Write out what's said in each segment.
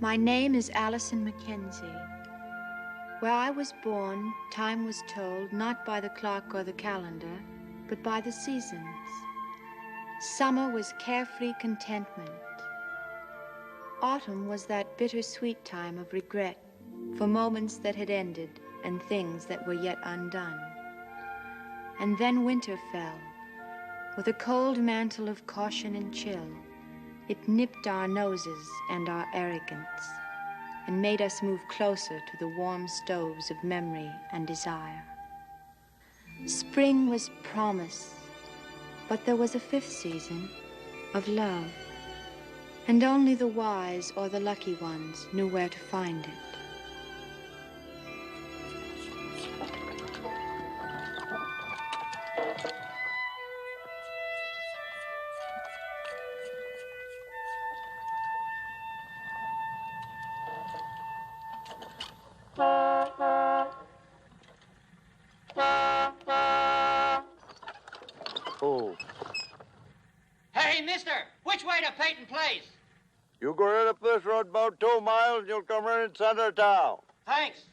My name is Allison MacKenzie. Where I was born, time was told not by the clock or the calendar, but by the seasons. Summer was carefree contentment. Autumn was that bittersweet time of regret for moments that had ended and things that were yet undone. And then winter fell, with a cold mantle of caution and chill. It nipped our noses and our arrogance, and made us move closer to the warm stoves of memory and desire. Spring was promise, but there was a fifth season of love, and only the wise or the lucky ones knew where to find it. Oh. Hey, mister, which way to Peyton Place? You go right up this road about 2 miles, and you'll come right in center of town. Thanks.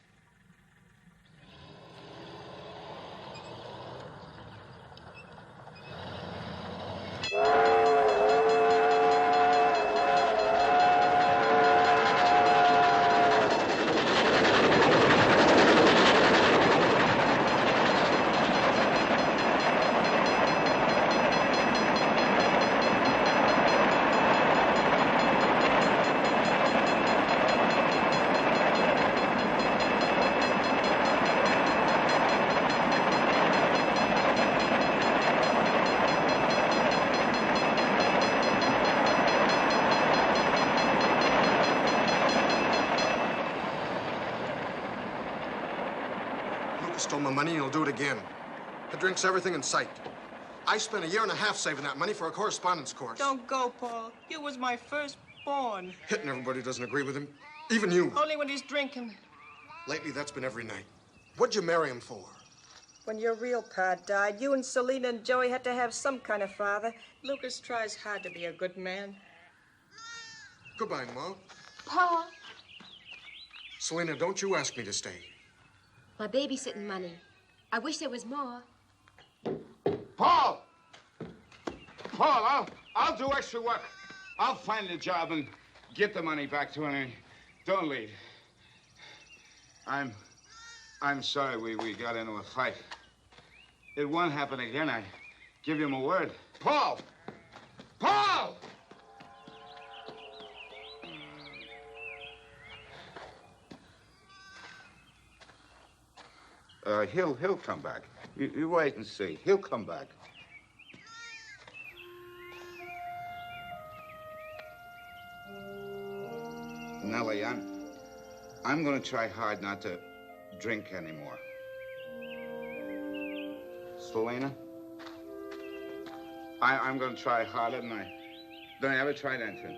Stole my money and he'll do it again. He drinks everything in sight. I spent 1.5 years saving that money for a correspondence course. Don't go, Paul. You was my firstborn. Hitting everybody doesn't agree with him. Even you. Only when he's drinking. Lately, that's been every night. What'd you marry him for? When your real pa died, you and Selena and Joey had to have some kind of father. Lucas tries hard to be a good man. Goodbye, Ma. Pa. Selena, don't you ask me to stay. My babysitting money. I wish there was more. Paul! Paul, I'll do extra work. I'll find a job and get the money back to him. Don't leave. I'm sorry we got into a fight. It won't happen again. I give you my word. Paul! Paul! He'll come back. You wait and see. He'll come back. Nellie, I'm going to try hard not to drink anymore. Selena, I'm going to try harder than I ever tried anything.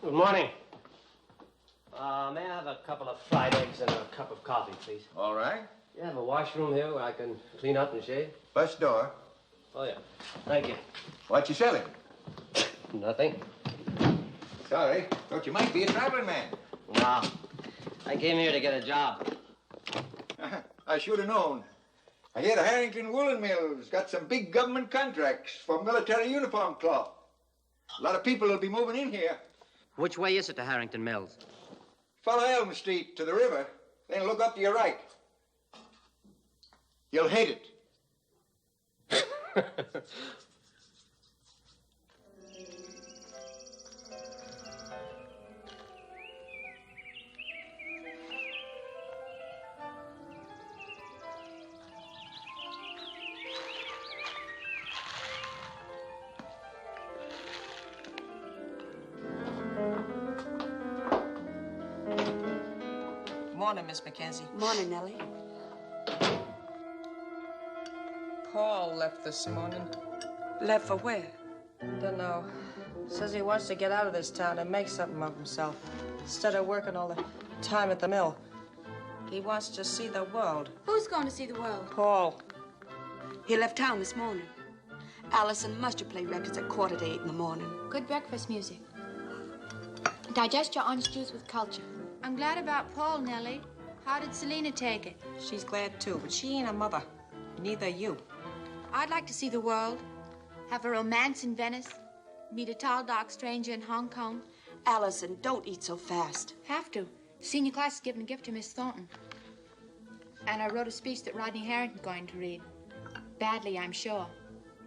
Good morning. May I have a couple of fried eggs and a cup of coffee, please? All right. You have a washroom here where I can clean up and shave? First door. Oh, yeah. Thank you. What you selling? Nothing. Sorry. Thought you might be a traveling man. No. I came here to get a job. I should have known. I hear the Harrington Woolen Mill's got some big government contracts for military uniform cloth. A lot of people will be moving in here. Which way is it to Harrington Mills? Follow Elm Street to the river, then look up to your right. You'll hate it. Morning, Miss Mackenzie. Morning, Nellie. Paul left this morning. Left for where? Dunno. Says he wants to get out of this town and make something of himself. Instead of working all the time at the mill. He wants to see the world. Who's going to see the world? Paul. He left town this morning. Allison must have played records at 7:45 in the morning. Good breakfast music. Digest your orange juice with culture. I'm glad about Paul, Nellie. How did Selena take it? She's glad too, but she ain't a mother. Neither are you. I'd like to see the world. Have a romance in Venice. Meet a tall, dark stranger in Hong Kong. Allison, don't eat so fast. Have to. Senior class is giving a gift to Miss Thornton. And I wrote a speech that Rodney Harrington's going to read. Badly, I'm sure.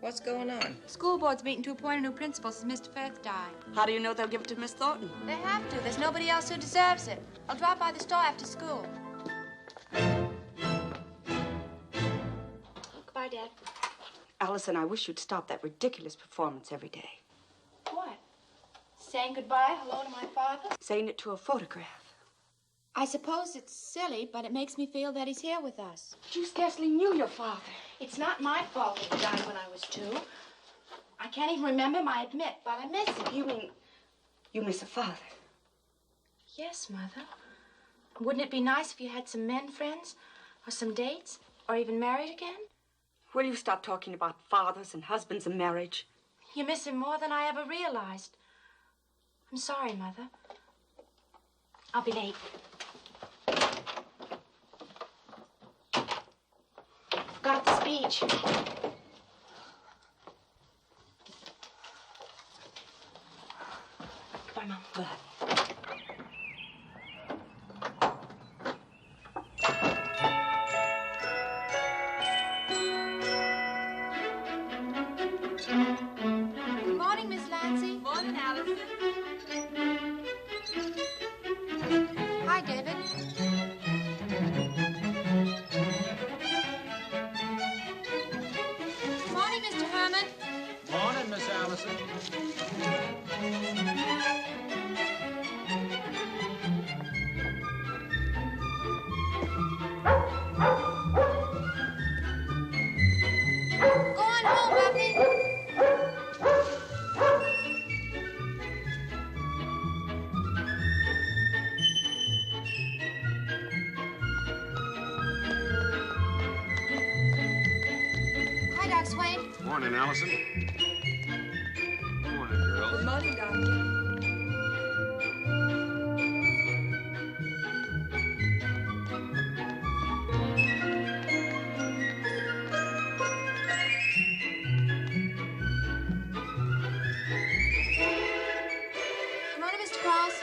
What's going on? School board's meeting to appoint a new principal since Mr. Firth died. How do you know they'll give it to Miss Thornton? They have to. There's nobody else who deserves it. I'll drop by the store after school. Goodbye, Dad. Allison, I wish you'd stop that ridiculous performance every day. What? Saying goodbye, hello to my father? Saying it to a photograph. I suppose it's silly, but it makes me feel that he's here with us. You scarcely knew your father. It's not my fault that he died when I was 2. I can't even remember him, I admit, but I miss him. You mean you miss a father? Yes, Mother. Wouldn't it be nice if you had some men friends, or some dates, or even married again? Will you stop talking about fathers and husbands and marriage? You miss him more than I ever realized. I'm sorry, Mother. I'll be late. Forgot the speech. Bye, Mom. Bye. Good morning, Miss Lancy. Morning, Allison. Hi, David. Morning, Mr. Herman. Morning, Miss Allison. Go on home, Buffy. Hi, Doc Swain. Morning, Allison. Morning, girls. Good morning, Doctor. Good morning, Mr. Cross.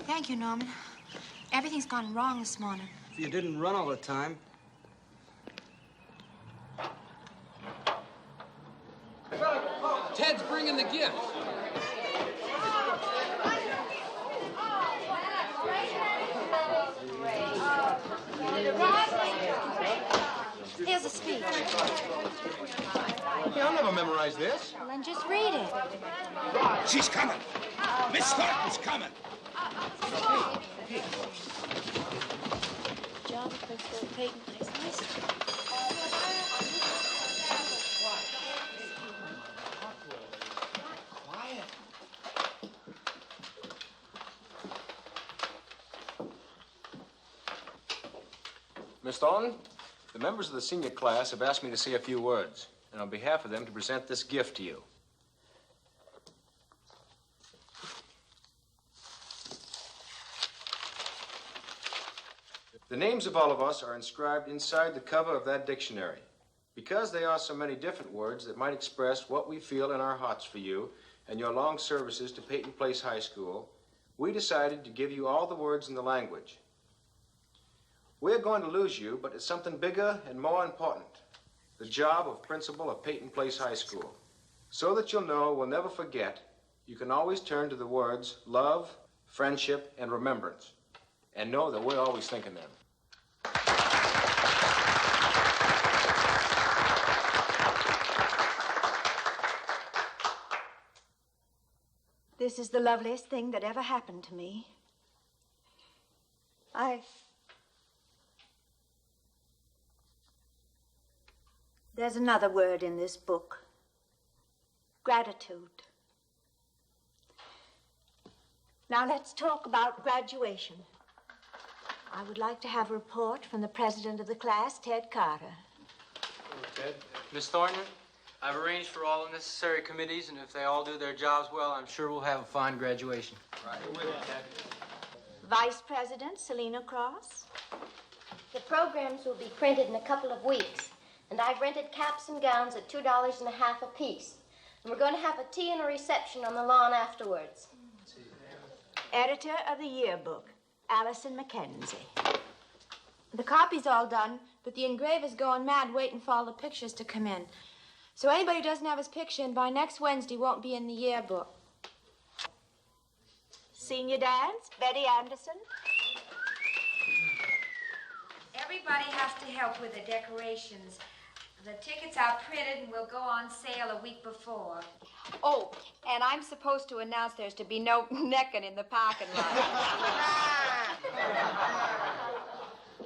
Thank you, Norman. Everything's gone wrong this morning. If you didn't run all the time. Ted's bringing the gift. Here's a speech. Yeah, I'll never memorize this. Well, then just read it. She's coming. Miss Thornton's coming. Job at Principal Peyton Place. Miss Thornton, the members of the senior class have asked me to say a few words, and on behalf of them to present this gift to you. The names of all of us are inscribed inside the cover of that dictionary. Because they are so many different words that might express what we feel in our hearts for you and your long services to Peyton Place High School, we decided to give you all the words in the language. We're going to lose you, but it's something bigger and more important. The job of principal of Peyton Place High School. So that you'll know we'll never forget, you can always turn to the words love, friendship, and remembrance. And know that we're always thinking them. This is the loveliest thing that ever happened to me. There's another word in this book. Gratitude. Now let's talk about graduation. I would like to have a report from the president of the class, Ted Carter. Hello, Ted. Miss Thornton, I've arranged for all the necessary committees, and if they all do their jobs well, I'm sure we'll have a fine graduation. Right. With it, Ted. Vice President Selena Cross. The programs will be printed in a couple of weeks, and I've rented caps and gowns at $2.50 apiece. And we're going to have a tea and a reception on the lawn afterwards. Editor of the yearbook, Allison MacKenzie. The copy's all done, but the engraver's going mad waiting for all the pictures to come in. So anybody who doesn't have his picture in by next Wednesday won't be in the yearbook. Senior dance, Betty Anderson. Everybody has to help with the decorations. The tickets are printed and will go on sale a week before. Oh, and I'm supposed to announce there's to be no necking in the parking lot.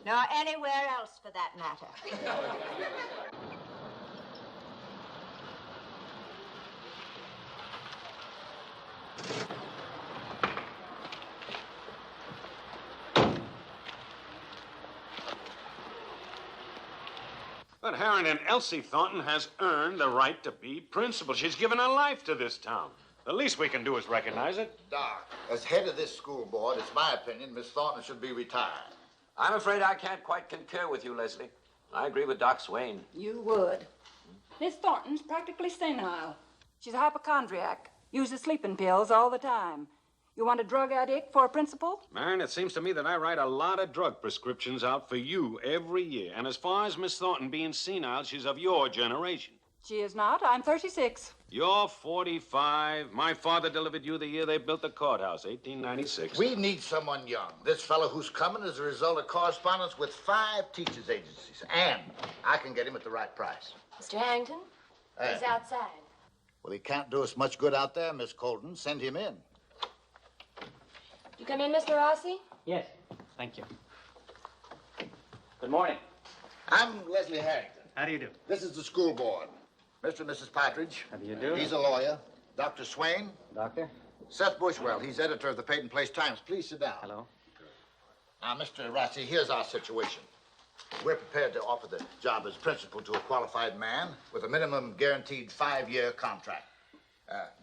Nor anywhere else, for that matter. But Harrington, Elsie Thornton has earned the right to be principal. She's given her life to this town. The least we can do is recognize it. Doc, as head of this school board, it's my opinion Miss Thornton should be retired. I'm afraid I can't quite concur with you, Leslie. I agree with Doc Swain. You would. Miss Thornton's practically senile. She's a hypochondriac. Uses sleeping pills all the time. You want a drug addict for a principal? Man, it seems to me that I write a lot of drug prescriptions out for you every year. And as far as Miss Thornton being senile, she's of your generation. She is not. I'm 36. You're 45. My father delivered you the year they built the courthouse, 1896. We need someone young. This fellow who's coming is a result of correspondence with 5 teachers' agencies. And I can get him at the right price. Mr. Harrington? He's outside. Well, he can't do us much good out there, Miss Colton. Send him in. You come in, Mr. Rossi? Yes, thank you. Good morning. I'm Leslie Harrington. How do you do? This is the school board. Mr. and Mrs. Partridge. How do you do? He's a lawyer. Dr. Swain. Doctor? Seth Bushwell. He's editor of the Peyton Place Times. Please sit down. Hello. Now, Mr. Rossi, here's our situation. We're prepared to offer the job as principal to a qualified man with a minimum guaranteed 5-year contract.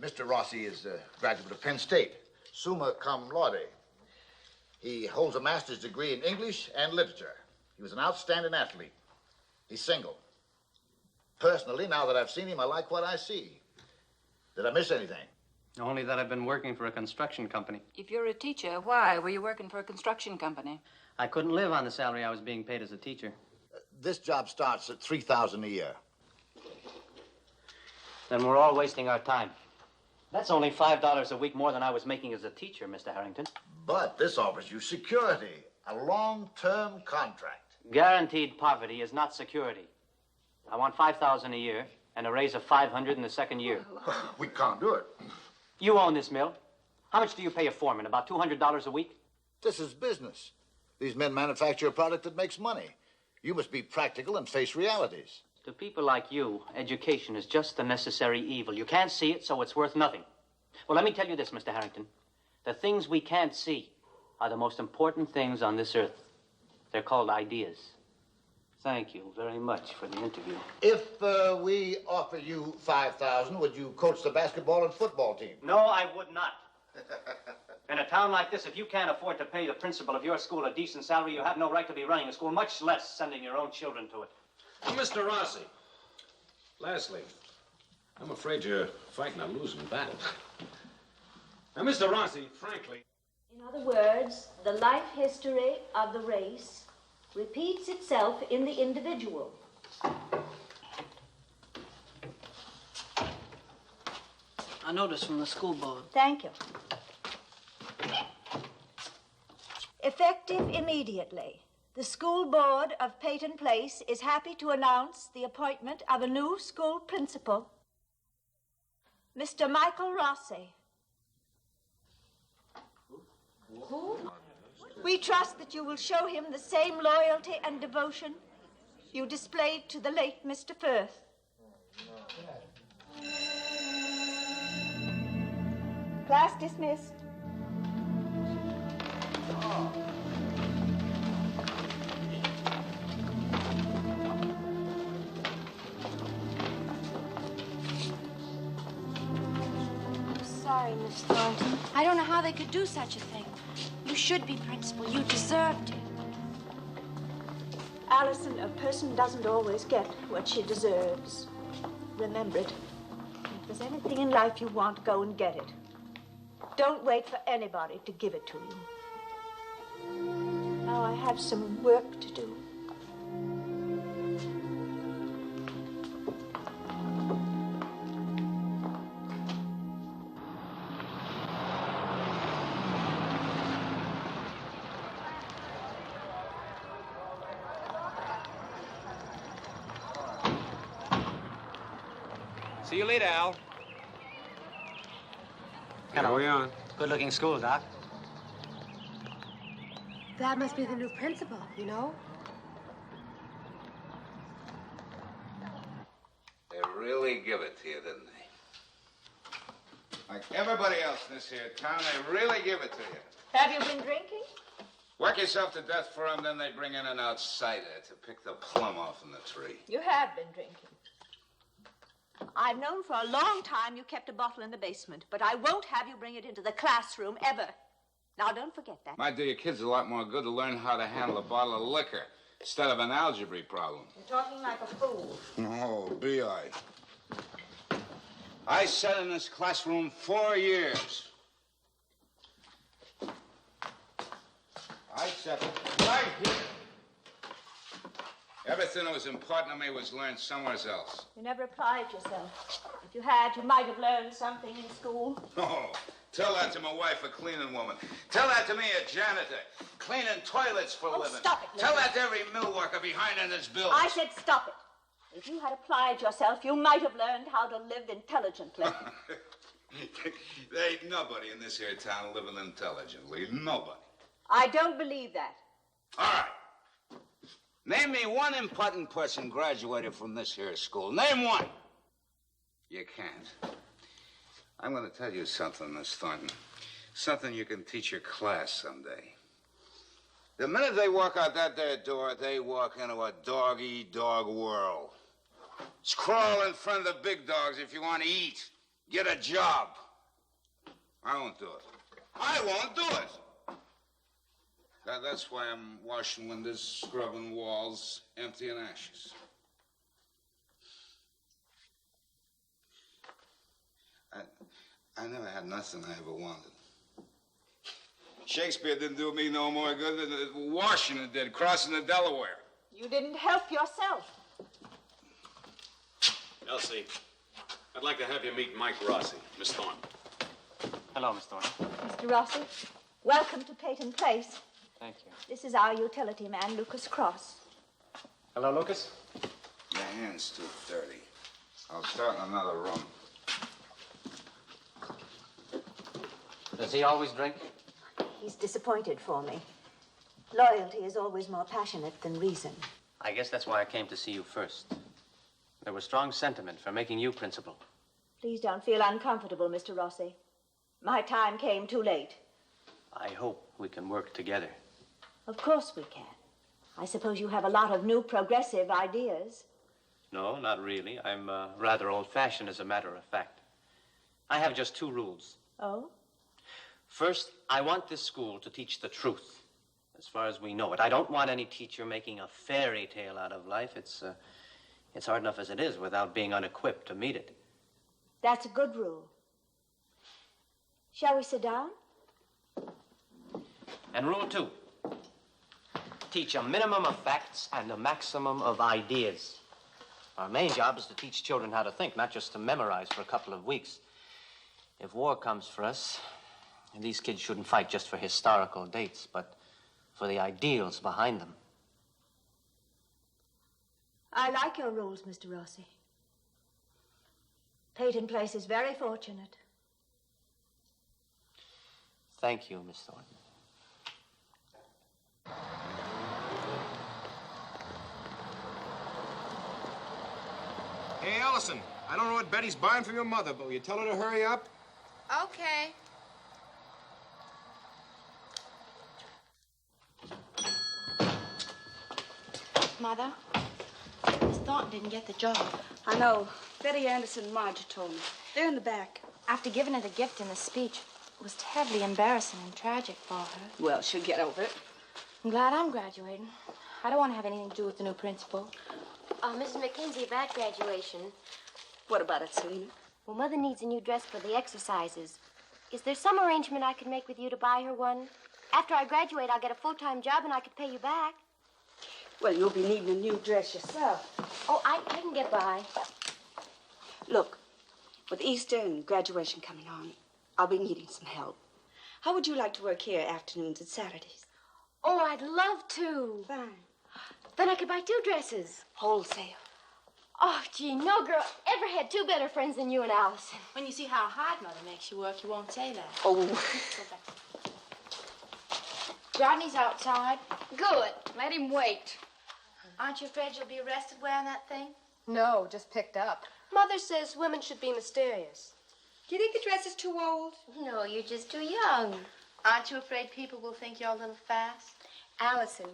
Mr. Rossi is a graduate of Penn State, summa cum laude. He holds a master's degree in English and literature. He was an outstanding athlete. He's single. Personally, now that I've seen him, I like what I see. Did I miss anything? Only that I've been working for a construction company. If you're a teacher, why were you working for a construction company? I couldn't live on the salary I was being paid as a teacher. This job starts at $3,000 a year. Then we're all wasting our time. That's only $5 a week more than I was making as a teacher, Mr. Harrington. But this offers you security, a long-term contract. Guaranteed poverty is not security. I want $5,000 a year and a raise of $500 in the second year. We can't do it. You own this mill. How much do you pay a foreman? About $200 a week? This is business. These men manufacture a product that makes money. You must be practical and face realities. To people like you, education is just a necessary evil. You can't see it, so it's worth nothing. Well, let me tell you this, Mr. Harrington. The things we can't see are the most important things on this earth. They're called ideas. Thank you very much for the interview. If we offer you $5,000, would you coach the basketball and football team? No, I would not. In a town like this, if you can't afford to pay the principal of your school a decent salary, you have no right to be running a school, much less sending your own children to it. Well, Mr. Rossi. Lastly, I'm afraid you're fighting a losing battle. Now, Mr. Rossi, frankly... In other words, the life history of the race repeats itself in the individual. I noticed from the school board. Thank you. Effective immediately, the school board of Peyton Place is happy to announce the appointment of a new school principal, Mr. Michael Rossi. Who? We trust that you will show him the same loyalty and devotion you displayed to the late Mr. Firth. Class dismissed. Sorry, Miss Thornton. I don't know how they could do such a thing. You should be principal. You deserved it. Allison, a person doesn't always get what she deserves. Remember it. If there's anything in life you want, go and get it. Don't wait for anybody to give it to you. Now I have some work to do. See you later, Al. Hello. we on. Good-looking school, Doc. That must be the new principal, you know? They really give it to you, didn't they? Like everybody else in this here town, they really give it to you. Have you been drinking? Work yourself to death for them, then they bring in an outsider to pick the plum off in the tree. You have been drinking. I've known for a long time you kept a bottle in the basement, but I won't have you bring it into the classroom ever. Now, don't forget that. Might do your kids a lot more good to learn how to handle a bottle of liquor instead of an algebra problem. You're talking like a fool. Oh, B.I. I sat in this classroom 4 years. I sat right here. Everything that was important to me was learned somewhere else. You never applied yourself. If you had, you might have learned something in school. Oh, tell that to my wife, a cleaning woman. Tell that to me, a janitor, cleaning toilets for a living. Stop it, Tell that to every mill worker behind in this building. I said stop it. If you had applied yourself, you might have learned how to live intelligently. There ain't nobody in this here town living intelligently. Nobody. I don't believe that. All right. Name me one important person graduated from this here school. Name one. You can't. I'm going to tell you something, Miss Thornton. Something you can teach your class someday. The minute they walk out that there door, they walk into a dog-eat-dog world. Scrawl in front of the big dogs if you want to eat. Get a job. I won't do it. I won't do it. That's why I'm washing windows, scrubbing walls, emptying ashes. I never had nothing I ever wanted. Shakespeare didn't do me no more good than Washington did, crossing the Delaware. You didn't help yourself. Elsie, I'd like to have you meet Mike Rossi, Miss Thornton. Hello, Miss Thornton. Mr. Rossi, welcome to Peyton Place. Thank you. This is our utility man, Lucas Cross. Hello, Lucas. Your hand's too dirty. I'll start in another room. Does he always drink? He's disappointed for me. Loyalty is always more passionate than reason. I guess that's why I came to see you first. There was strong sentiment for making you principal. Please don't feel uncomfortable, Mr. Rossi. My time came too late. I hope we can work together. Of course we can. I suppose you have a lot of new progressive ideas. No, not really. I'm rather old-fashioned, as a matter of fact. I have just 2 rules. Oh? First, I want this school to teach the truth, as far as we know it. I don't want any teacher making a fairy tale out of life. It's hard enough as it is without being unequipped to meet it. That's a good rule. Shall we sit down? And rule 2, teach a minimum of facts and a maximum of ideas. Our main job is to teach children how to think, not just to memorize for a couple of weeks. If war comes for us, these kids shouldn't fight just for historical dates, but for the ideals behind them. I like your rules, Mr. Rossi. Peyton Place is very fortunate. Thank you, Miss Thornton. Hey, Allison, I don't know what Betty's buying from your mother, but will you tell her to hurry up? Okay. Mother, Miss Thornton didn't get the job. I know. Betty Anderson and Marge told me. They're in the back. After giving her the gift in the speech, it was terribly embarrassing and tragic for her. Well, she'll get over it. I'm glad I'm graduating. I don't want to have anything to do with the new principal. Mrs. MacKenzie, about graduation. What about it, Selena? Well, Mother needs a new dress for the exercises. Is there some arrangement I could make with you to buy her one? After I graduate, I'll get a full-time job and I could pay you back. Well, you'll be needing a new dress yourself. Oh, I can get by. Look, with Easter and graduation coming on, I'll be needing some help. How would you like to work here afternoons and Saturdays? Oh, I'd love to. Fine. Then I could buy 2 dresses. Wholesale. Oh, gee, no girl ever had 2 better friends than you and Allison. When you see how hard Mother makes you work, you won't say that. Oh. Rodney's outside. Good. Let him wait. Aren't you afraid you'll be arrested wearing that thing? No, just picked up. Mother says women should be mysterious. Do you think the dress is too old? No, you're just too young. Aren't you afraid people will think you're a little fast? Allison,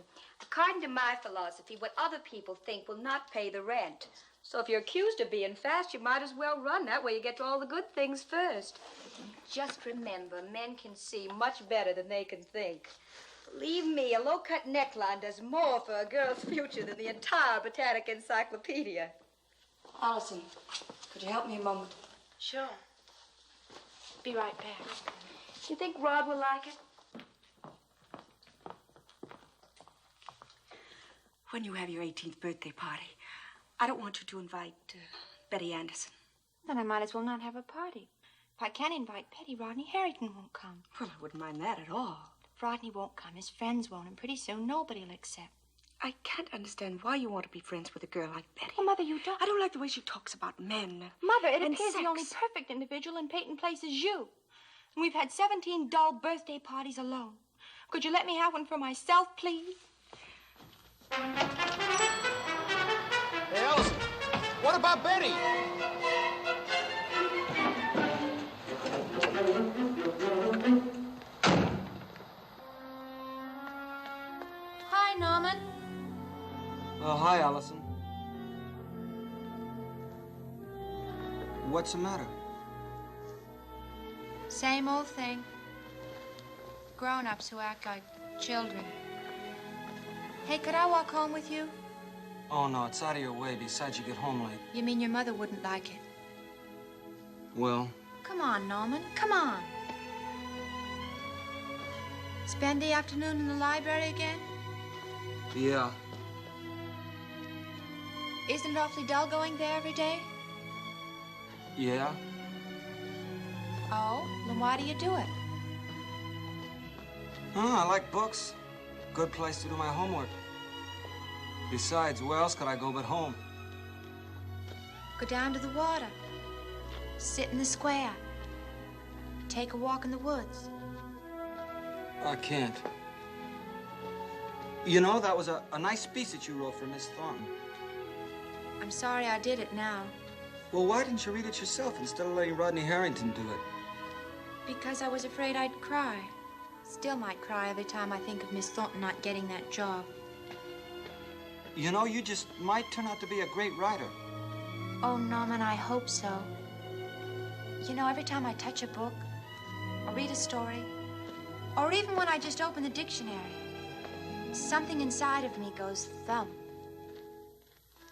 according to my philosophy, what other people think will not pay the rent. So if you're accused of being fast, you might as well run. That way you get to all the good things first. Just remember, men can see much better than they can think. Believe me, a low-cut neckline does more for a girl's future than the entire botanic encyclopedia. Allison, could you help me a moment? Sure. Be right back. You think Rod will like it? When you have your 18th birthday party, I don't want you to invite Betty Anderson. Then I might as well not have a party. If I can't invite Betty, Rodney Harrington won't come. Well, I wouldn't mind that at all. If Rodney won't come, his friends won't, and pretty soon nobody will accept. I can't understand why you want to be friends with a girl like Betty. Well, Mother, you don't. I don't like the way she talks about men. Mother, it and appears sex. the only perfect individual in Peyton Place is you. And we've had 17 dull birthday parties alone. Could you let me have one for myself, please? Hey, Allison, what about Betty? Hi, Norman. Oh, hi, Allison. What's the matter? Same old thing. Grown-ups who act like children. Hey, could I walk home with you? Oh, no, it's out of your way. Besides, you get home late. You mean your mother wouldn't like it? Well, Come on, Norman. Come on. Spend the afternoon in the library again? yeah. Isn't it awfully dull going there every day? Yeah? Oh, then why do you do it? I like books. Good place to do my homework. Besides, where else could I go but home? Go down to the water. Sit in the square. Take a walk in the woods. I can't. You know, that was a nice speech that you wrote for Miss Thornton. I'm sorry I did it now. Well, why didn't you read it yourself instead of letting Rodney Harrington do it? Because I was afraid I'd cry. Still might cry every time I think of Miss Thornton not getting that job. You know, you just might turn out to be a great writer. Oh, Norman, I hope so. You know, every time I touch a book, or read a story, or even when I just open the dictionary, something inside of me goes thump.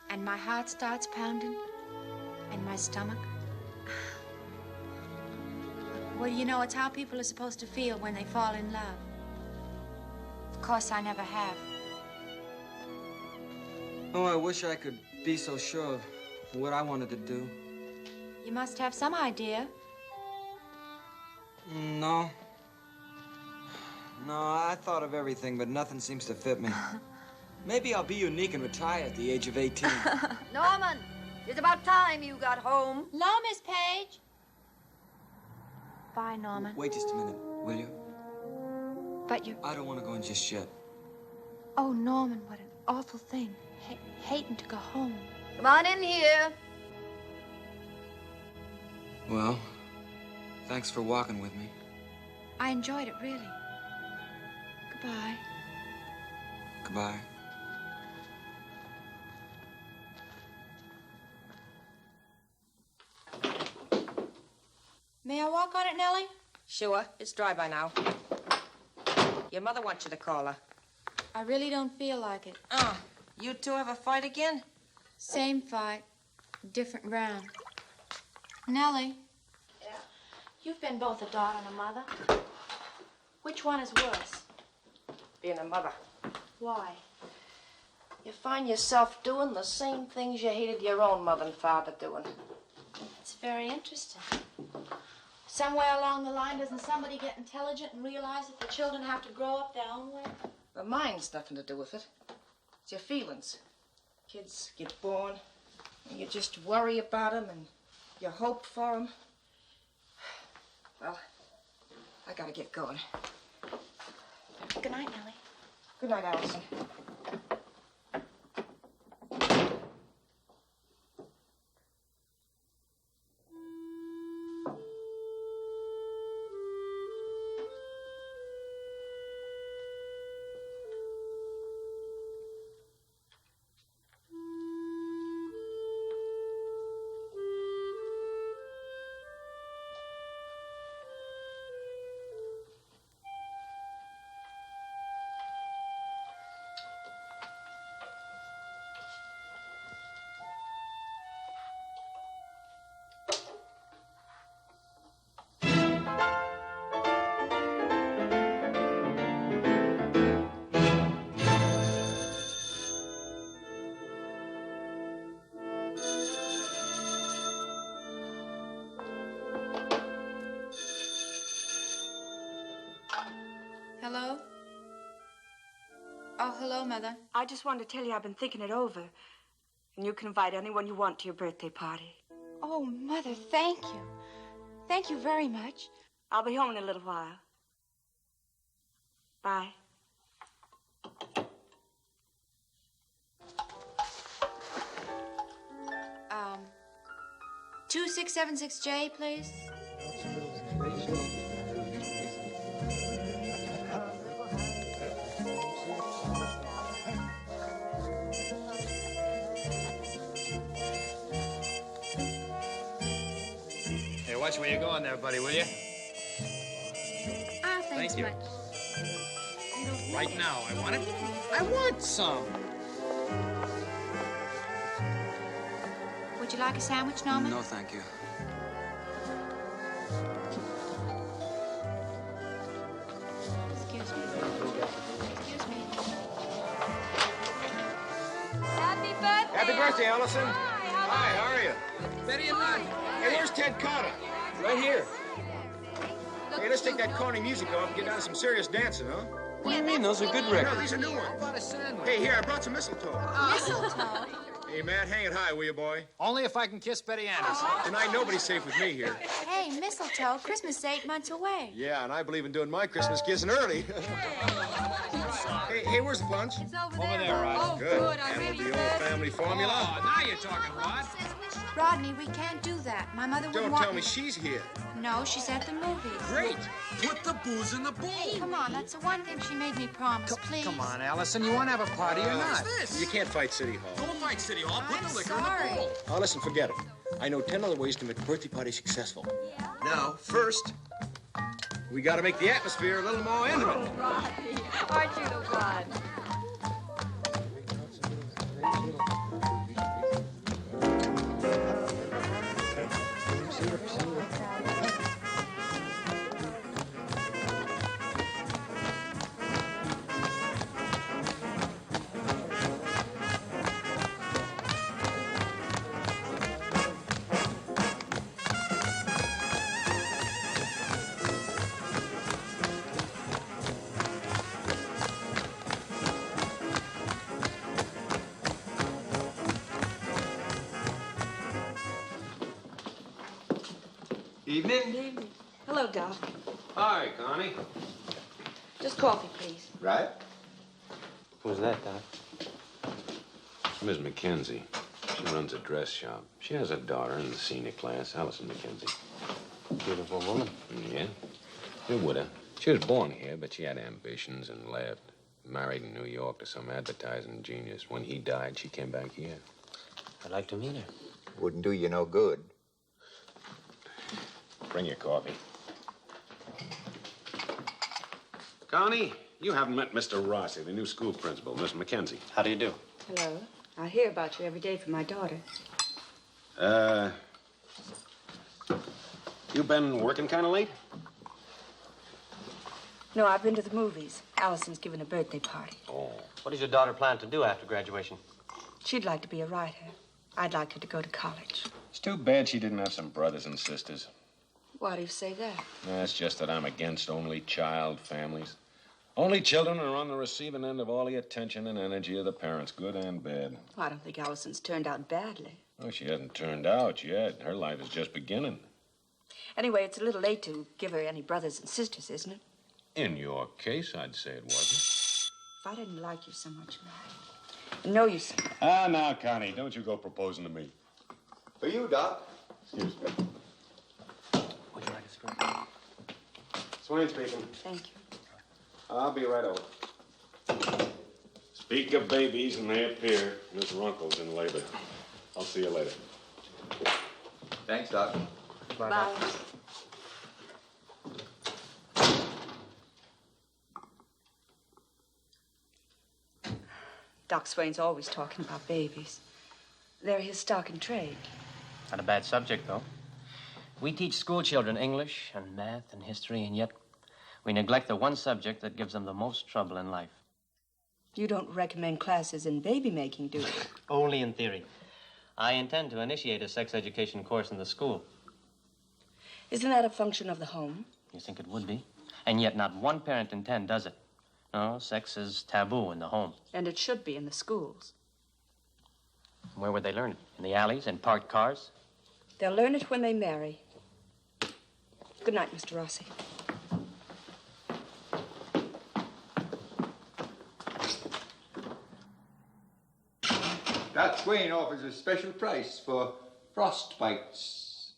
And my heart starts pounding, and my stomach. Well, you know, it's how people are supposed to feel when they fall in love. Of course, I never have. Oh, I wish I could be so sure of what I wanted to do. You must have some idea. No. No, I thought of everything, but nothing seems to fit me. Maybe I'll be unique and retire at the age of 18. Norman, it's about time you got home. Hello, Miss Page. Bye, Norman. Wait just a minute, will you? But you... I don't want to go in just yet. Oh, Norman, what an awful thing. Hating to go home. Come on in here. Well, thanks for walking with me. I enjoyed it, really. Goodbye. Goodbye. May I walk on it, Nellie? Sure. It's dry by now. Your mother wants you to call her. I really don't feel like it. Oh, you two have a fight again? Same fight, different round. Nellie. Yeah? You've been both a daughter and a mother. Which one is worse? Being a mother. Why? You find yourself doing the same things you hated your own mother and father doing. It's very interesting. Somewhere along the line, doesn't somebody get intelligent and realize that the children have to grow up their own way? The mind's nothing to do with it. It's your feelings. Kids get born, and you just worry about them, and you hope for them. Well, I gotta get going. Good night, Nellie. Good night, Allison. Hello? Oh, hello, Mother. I just wanted to tell you I've been thinking it over. And you can invite anyone you want to your birthday party. Oh, Mother, thank you. Thank you very much. I'll be home in a little while. Bye. 2676J, please. Hey, watch where you're going there, buddy, will you? Ah, thanks Thank you. much. Right now, I want it. I want some. Would you like a sandwich, Norman? No, thank you. Excuse me. Excuse me. Happy birthday. Happy birthday, Allison. Hi, how are you? Betty and Lana. Hey, where's Ted Carter? Right here. Hey, let's take that corny music off and get down to some serious dancing, huh? What do you mean? Those are good No, records. these are new ones. Hey, here, I brought some mistletoe. Mistletoe? Hey, Matt, hang it high, will you, boy? Only if I can kiss Betty Anderson. Tonight, nobody's safe with me here. Hey, mistletoe, Christmas is 8 months away. Yeah, and I believe in doing my Christmas kissing early. Hey, where's the punch? It's over there, Rod. Oh, good. I'm ready The for old it. family formula. Oh, now you're talking, Rod. Rodney, we can't do that. My mother wouldn't Don't want tell me she's here. No, she's at the movies. Great. Put the booze in the bowl. Come on, that's the one thing she made me promise, please. Come on, Allison. You want to have a party or not? You can't fight City Hall. Don't fight City Hall. Put the liquor sorry. in the bowl. Oh, listen, forget it. I know 10 other ways to make a birthday party successful. Now, first, we got to make the atmosphere a little more intimate. Oh, Rodney, aren't you the one? Evening. Good evening. Hello, Doc. Hi, Connie. Just coffee, please. Right? Who's that, Doc? Miss MacKenzie. She runs a dress shop. She has a daughter in the senior class, Allison MacKenzie. Beautiful woman. Yeah. A widow. She was born here, but she had ambitions and left. Married in New York to some advertising genius. When he died, she came back here. I'd like to meet her. Wouldn't do you no good. Bring your coffee. Connie, you haven't met Mr. Rossi, the new school principal, Miss MacKenzie. How do you do? Hello. I hear about you every day from my daughter. You been working kind of late? No, I've been to the movies. Allison's giving a birthday party. Oh. What does your daughter plan to do after graduation? She'd like to be a writer. I'd like her to go to college. It's too bad she didn't have some brothers and sisters. Why do you say that? It's just that I'm against only child families. Only children are on the receiving end of all the attention and energy of the parents, good and bad. Well, I don't think Allison's turned out badly. Well, she hasn't turned out yet. Her life is just beginning. Anyway, it's a little late to give her any brothers and sisters, isn't it? In your case, I'd say it wasn't. If I didn't like you so much, Matt, I know you so... Now, Connie, don't you go proposing to me. For you, Doc. Excuse me. Would you like a cigarette? Swain speaking. Thank you. I'll be right over. Speak of babies and they appear. Miss Runkle's in labor. I'll see you later. Thanks, Doc. Bye. Doc Swain's always talking about babies. They're his stock in trade. Not a bad subject, though. We teach school children English and math and history, and yet we neglect the one subject that gives them the most trouble in life. You don't recommend classes in baby making, do you? Only in theory. I intend to initiate a sex education course in the school. Isn't that a function of the home? You think it would be? And yet not one parent in 10 does it. No, sex is taboo in the home. And it should be in the schools. Where would they learn it? In the alleys, in parked cars? They'll learn it when they marry. Good night, Mr. Rossi. Doc Swain offers a special price for frostbites.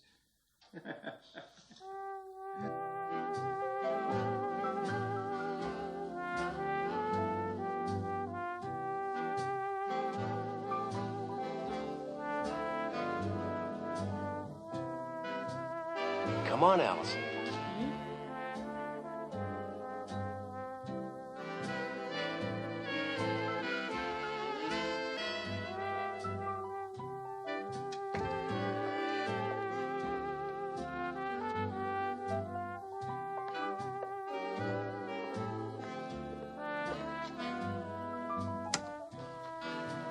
Come on, Allison.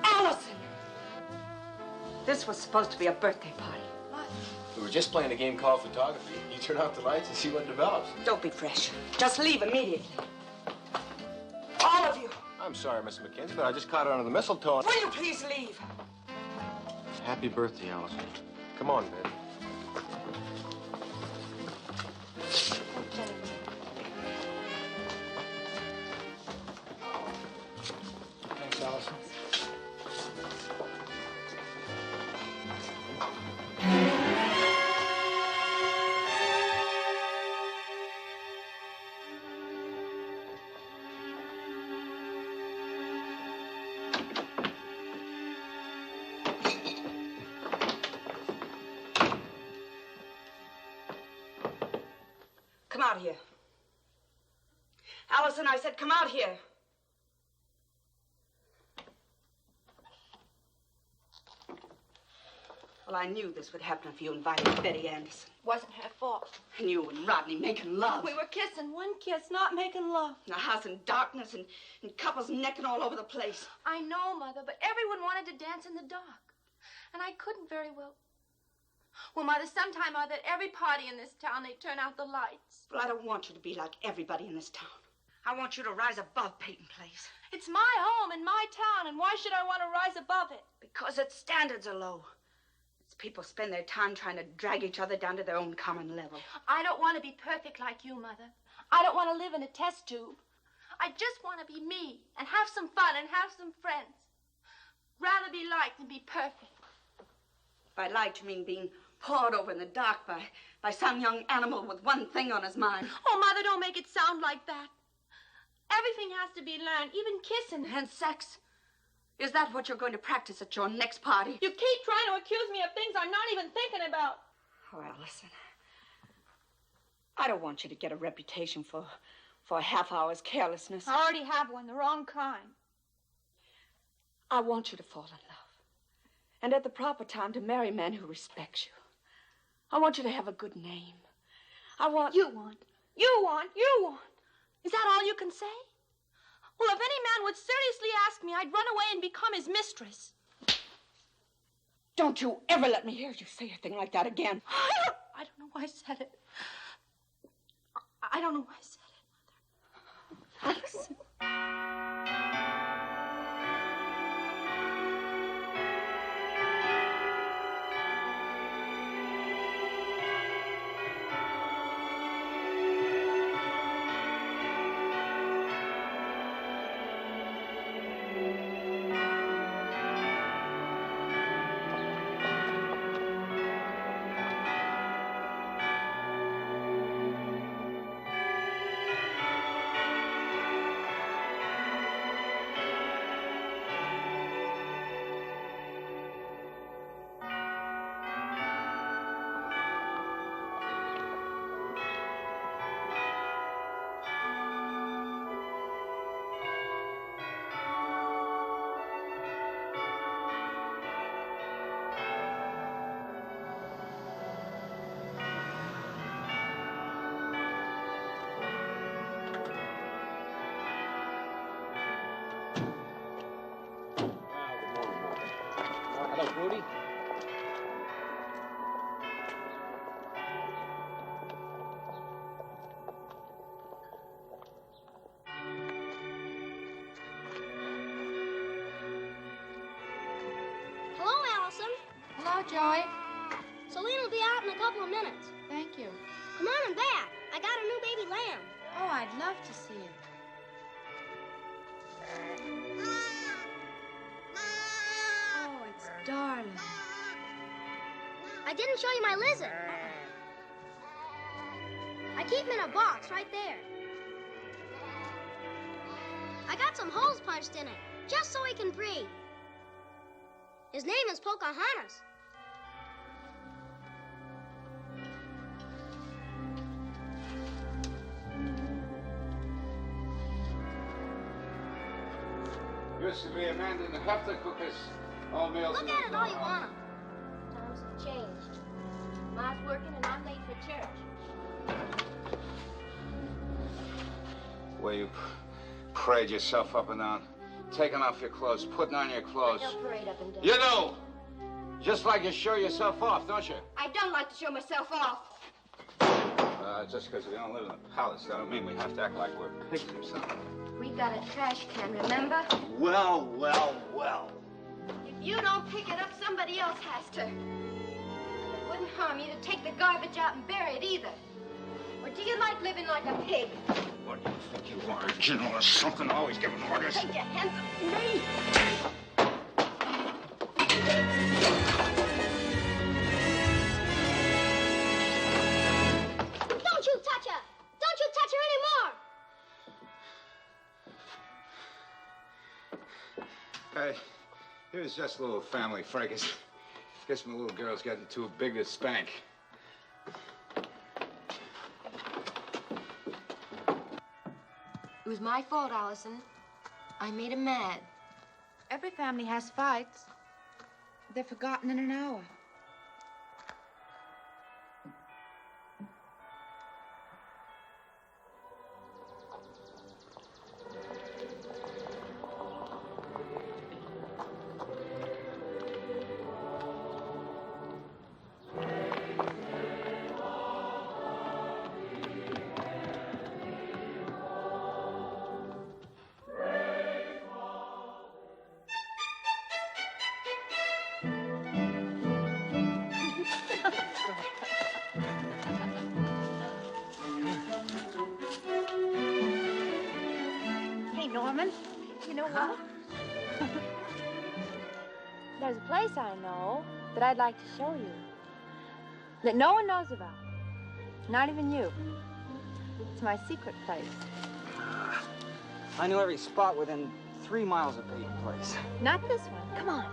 Allison! This was supposed to be a birthday party. We were just playing a game called photography. You turn out the lights and see what develops. Don't be fresh. Just leave immediately. All of you. I'm sorry, Miss MacKenzie, but I just caught her under the mistletoe. Will you please leave? Happy birthday, Allison. Come on, baby. out here. Allison, I said, come out here. Well, I knew this would happen if you invited Betty Anderson. Wasn't her fault. And you and Rodney making love. We were kissing, one kiss, not making love. In a house in darkness and couples necking all over the place. I know, Mother, but everyone wanted to dance in the dark. And I couldn't very well. Well, Mother, sometime or other, at every party in this town, they turn out the lights. Well, I don't want you to be like everybody in this town. I want you to rise above Peyton Place. It's my home and my town, and why should I want to rise above it? Because its standards are low. Its people spend their time trying to drag each other down to their own common level. I don't want to be perfect like you, Mother. I don't want to live in a test tube. I just want to be me and have some fun and have some friends. Rather be liked than be perfect. By liked, you mean being pawed over in the dark by some young animal with one thing on his mind. Oh, Mother, don't make it sound like that. Everything has to be learned, even kissing. And sex? Is that what you're going to practice at your next party? You keep trying to accuse me of things I'm not even thinking about. Oh, Allison, I don't want you to get a reputation for a half hour's carelessness. I already have one, the wrong kind. I want you to fall in love. And at the proper time to marry a man who respects you. I want you to have a good name. You want. Is that all you can say? Well, if any man would seriously ask me, I'd run away and become his mistress. Don't you ever let me hear you say a thing like that again. I don't know why I said it. I don't know why I said it, Mother. Allison. Hello, Rudy. Hello, Allison. Hello, Joey. Selena will be out in a couple of minutes. Thank you. Come on and back. I got a new baby lamb. Oh, I'd love to see it. Oh, it's darling. I didn't show you my lizard. I keep him in a box right there. I got some holes punched in it, just so he can breathe. His name is Pocahontas. Used to be a man didn't have to cook us all meals. Look at it all you want 'em. Times have changed. Ma's working and I'm late for church. Where you parade yourself up and down, taking off your clothes, putting on your clothes. I don't parade up and down. You do! Just like you show yourself off, don't you? I don't like to show myself off. Just because we don't live in a palace, that don't mean we have to act like we're pigs or something. We got a trash can, remember? Well, well, well. If you don't pick it up, somebody else has to. It wouldn't harm you to take the garbage out and bury it either. Or do you like living like a pig? What do you think you are, a general or something, always giving orders? Take your hands off me! Don't you touch her! Don't you touch her anymore! It was just a little family fracas. Guess my little girl's getting too big to spank. It was my fault, Allison. I made him mad. Every family has fights. They're forgotten in an hour. Norman, you know what? There's a place I know that I'd like to show you that no one knows about, not even you. It's my secret place. I know every spot within 3 miles of Peyton Place. Not this one. Come on.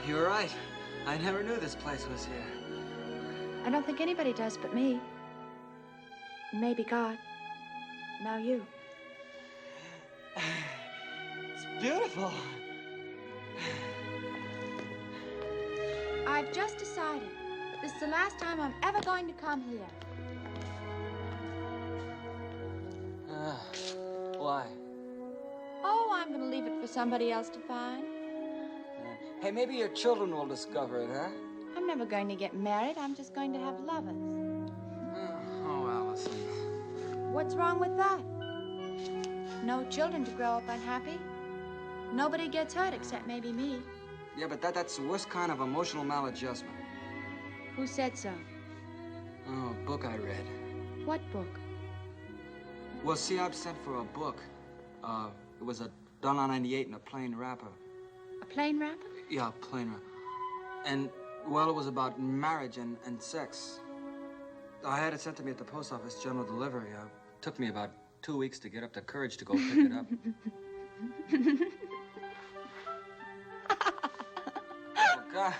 You're right. I never knew this place was here. I don't think anybody does but me. Maybe God. Now you. It's beautiful. I've just decided that this is the last time I'm ever going to come here. Why? Oh, I'm going to leave it for somebody else to find. Hey, maybe your children will discover it, huh? I'm never going to get married. I'm just going to have lovers. Oh, Allison. What's wrong with that? No children to grow up unhappy. Nobody gets hurt except maybe me. Yeah, but that's the worst kind of emotional maladjustment. Who said so? Oh, a book I read. What book? Well, see, I've sent for a book. It was a $1.98 in a plain wrapper. A plain wrapper? Yeah, plain wrapper. And, well, it was about marriage and sex. I had it sent to me at the post office, general delivery. It took me about 2 weeks to get up the courage to go pick it up. Oh,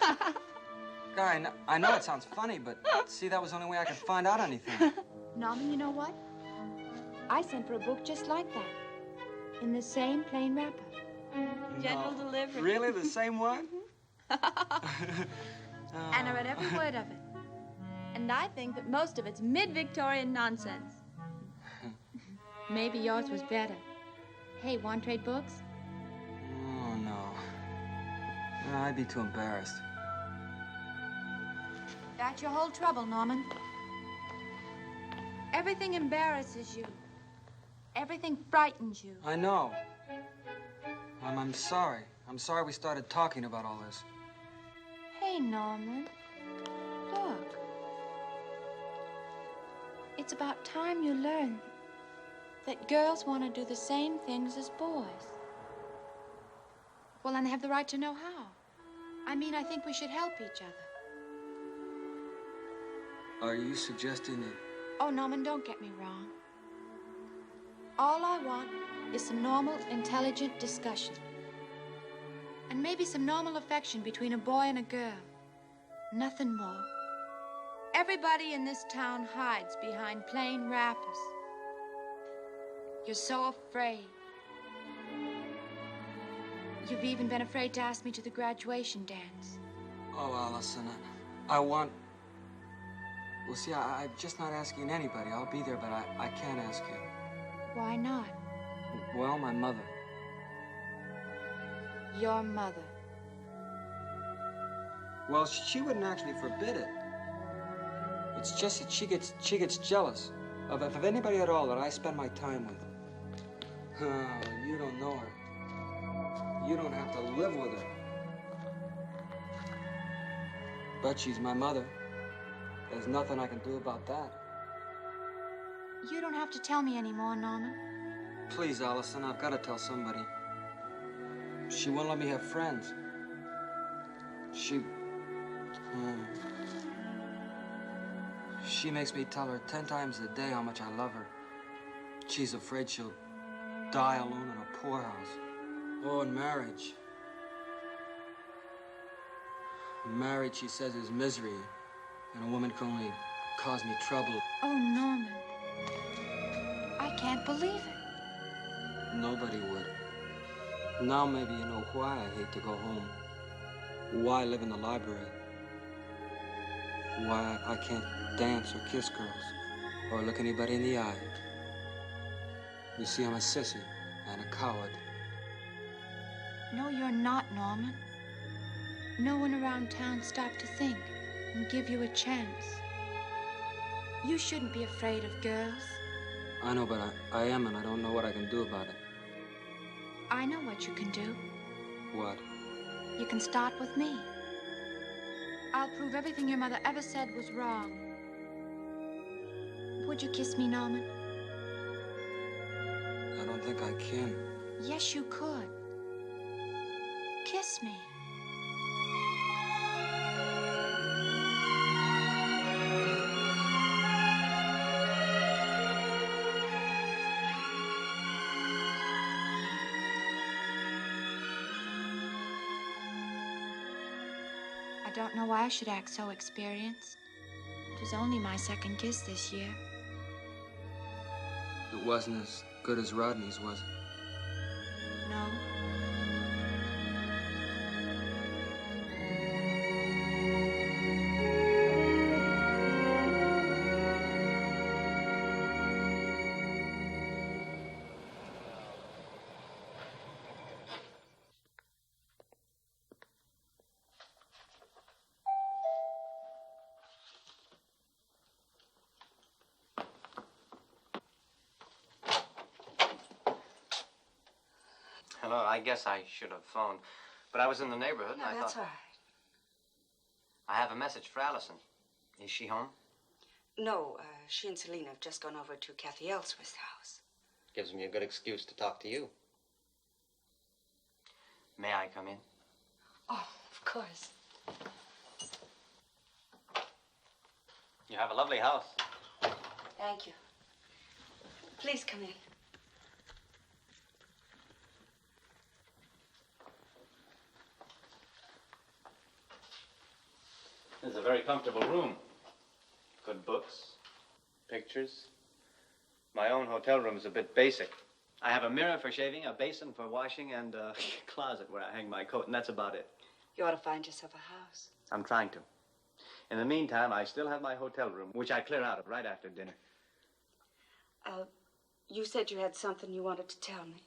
Guy, I know it sounds funny, but see, that was the only way I could find out anything. Norman, you know what? I sent for a book just like that. In the same plain wrapper. General delivery. Really? The same one? And I read every word of it. And I think that most of it's mid-Victorian nonsense. Maybe yours was better. Hey, want to trade books? Oh, no. No, I'd be too embarrassed. That's your whole trouble, Norman. Everything embarrasses you. Everything frightens you. I know. I'm sorry. I'm sorry we started talking about all this. Hey, Norman. Look. It's about time you learned that girls want to do the same things as boys. Well, then they have the right to know how. I mean, I think we should help each other. Are you suggesting that... Oh, Norman, don't get me wrong. All I want is some normal, intelligent discussion. And maybe some normal affection between a boy and a girl. Nothing more. Everybody in this town hides behind plain wrappers. You're so afraid. You've even been afraid to ask me to the graduation dance. Oh, Allison, I want... Well, see, I'm just not asking anybody. I'll be there, but I can't ask you. Why not? Well, my mother. Your mother. Well, she wouldn't actually forbid it. It's just that she gets jealous of anybody at all that I spend my time with. Oh, you don't know her. You don't have to live with her. But she's my mother. There's nothing I can do about that. You don't have to tell me anymore, Norman. Please, Allison, I've got to tell somebody. She won't let me have friends. She makes me tell her 10 times a day how much I love her. She's afraid she'll die alone in a poorhouse. Oh, and marriage. Marriage, she says, is misery, and a woman can only cause me trouble. Oh, Norman. I can't believe it. Nobody would. Now maybe you know why I hate to go home. Why I live in the library. Why I can't dance or kiss girls or look anybody in the eye. You see, I'm a sissy and a coward. No, you're not, Norman. No one around town stopped to think and give you a chance. You shouldn't be afraid of girls. I know, but I am, and I don't know what I can do about it. I know what you can do. What? You can start with me. I'll prove everything your mother ever said was wrong. Would you kiss me, Norman? I don't think I can. Yes, you could. Kiss me. I don't know why I should act so experienced. It was only my second kiss this year. It wasn't as good as Rodney's, was it? No. Hello, I guess I should have phoned. But I was in the neighborhood and No, I that's thought... all right. I have a message for Allison. Is she home? No, she and Selena have just gone over to Kathy Ellsworth's house. Gives me a good excuse to talk to you. May I come in? Oh, of course. You have a lovely house. Thank you. Please come in. It's a very comfortable room. Good books, pictures. My own hotel room is a bit basic. I have a mirror for shaving, a basin for washing, and a closet where I hang my coat, and that's about it. You ought to find yourself a house. I'm trying to. In the meantime, I still have my hotel room, which I clear out of right after dinner. You said you had something you wanted to tell me.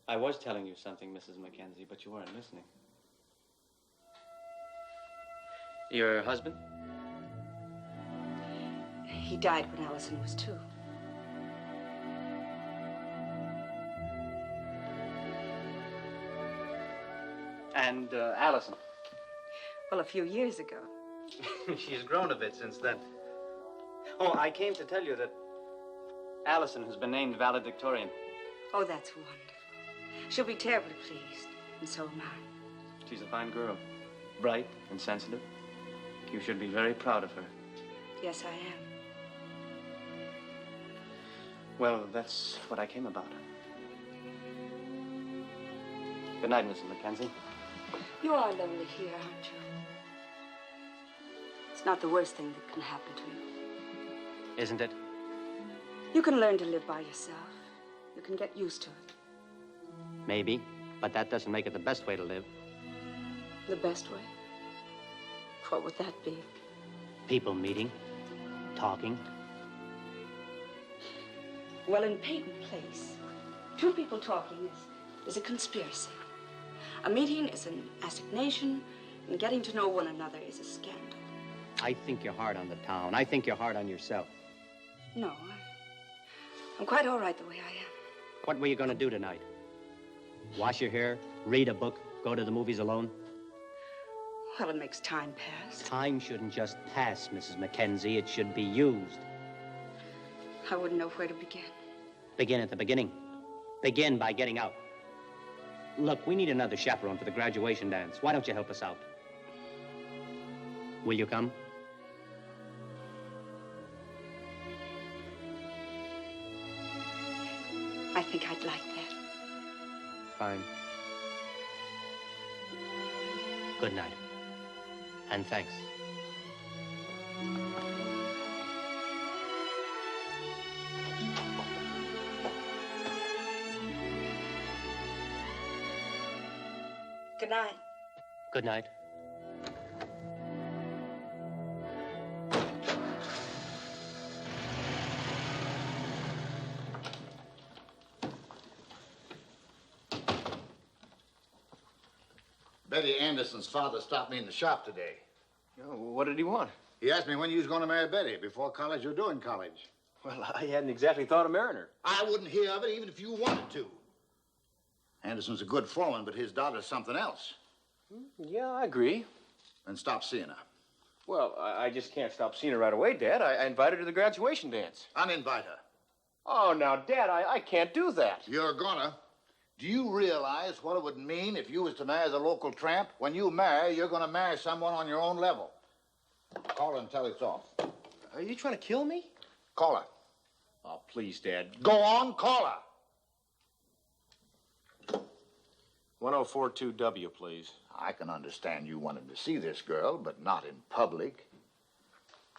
I was telling you something, Mrs. MacKenzie, but you weren't listening. Your husband? He died when Allison was 2. And Allison? Well, a few years ago. She's grown a bit since then. Oh, I came to tell you that Allison has been named valedictorian. Oh, that's wonderful. She'll be terribly pleased, and so am I. She's a fine girl, bright and sensitive. You should be very proud of her. Yes, I am. Well, that's what I came about. Good night, Mrs. MacKenzie. You are lonely here, aren't you? It's not the worst thing that can happen to you. Isn't it? You can learn to live by yourself. You can get used to it. Maybe, but that doesn't make it the best way to live. The best way? What would that be? People meeting, talking. Well, in Peyton Place, 2 people talking is a conspiracy. A meeting is an assignation, and getting to know one another is a scandal. I think you're hard on the town. I think you're hard on yourself. No, I'm quite all right the way I am. What were you going to do tonight? Wash your hair, read a book, go to the movies alone? Well, it makes time pass. Time shouldn't just pass, Mrs. MacKenzie. It should be used. I wouldn't know where to begin. Begin at the beginning. Begin by getting out. Look, we need another chaperone for the graduation dance. Why don't you help us out? Will you come? I think I'd like that. Fine. Good night. And thanks. Good night. Good night. Betty Anderson's father stopped me in the shop today. Oh, what did he want? He asked me when you was going to marry Betty, before college or during college. Well, I hadn't exactly thought of marrying her. I wouldn't hear of it even if you wanted to. Anderson's a good foreman, but his daughter's something else. Yeah, I agree. Then stop seeing her. Well, I just can't stop seeing her right away, Dad. I invited her to the graduation dance. Uninvite her. Oh, now, Dad, I can't do that. You're gonna. Do you realize what it would mean if you was to marry the local tramp? When you marry, you're gonna marry someone on your own level. Call her and tell it's off. Are you trying to kill me? Call her. Oh, please, Dad. Go on, call her. 1042W, please. I can understand you wanting to see this girl, but not in public.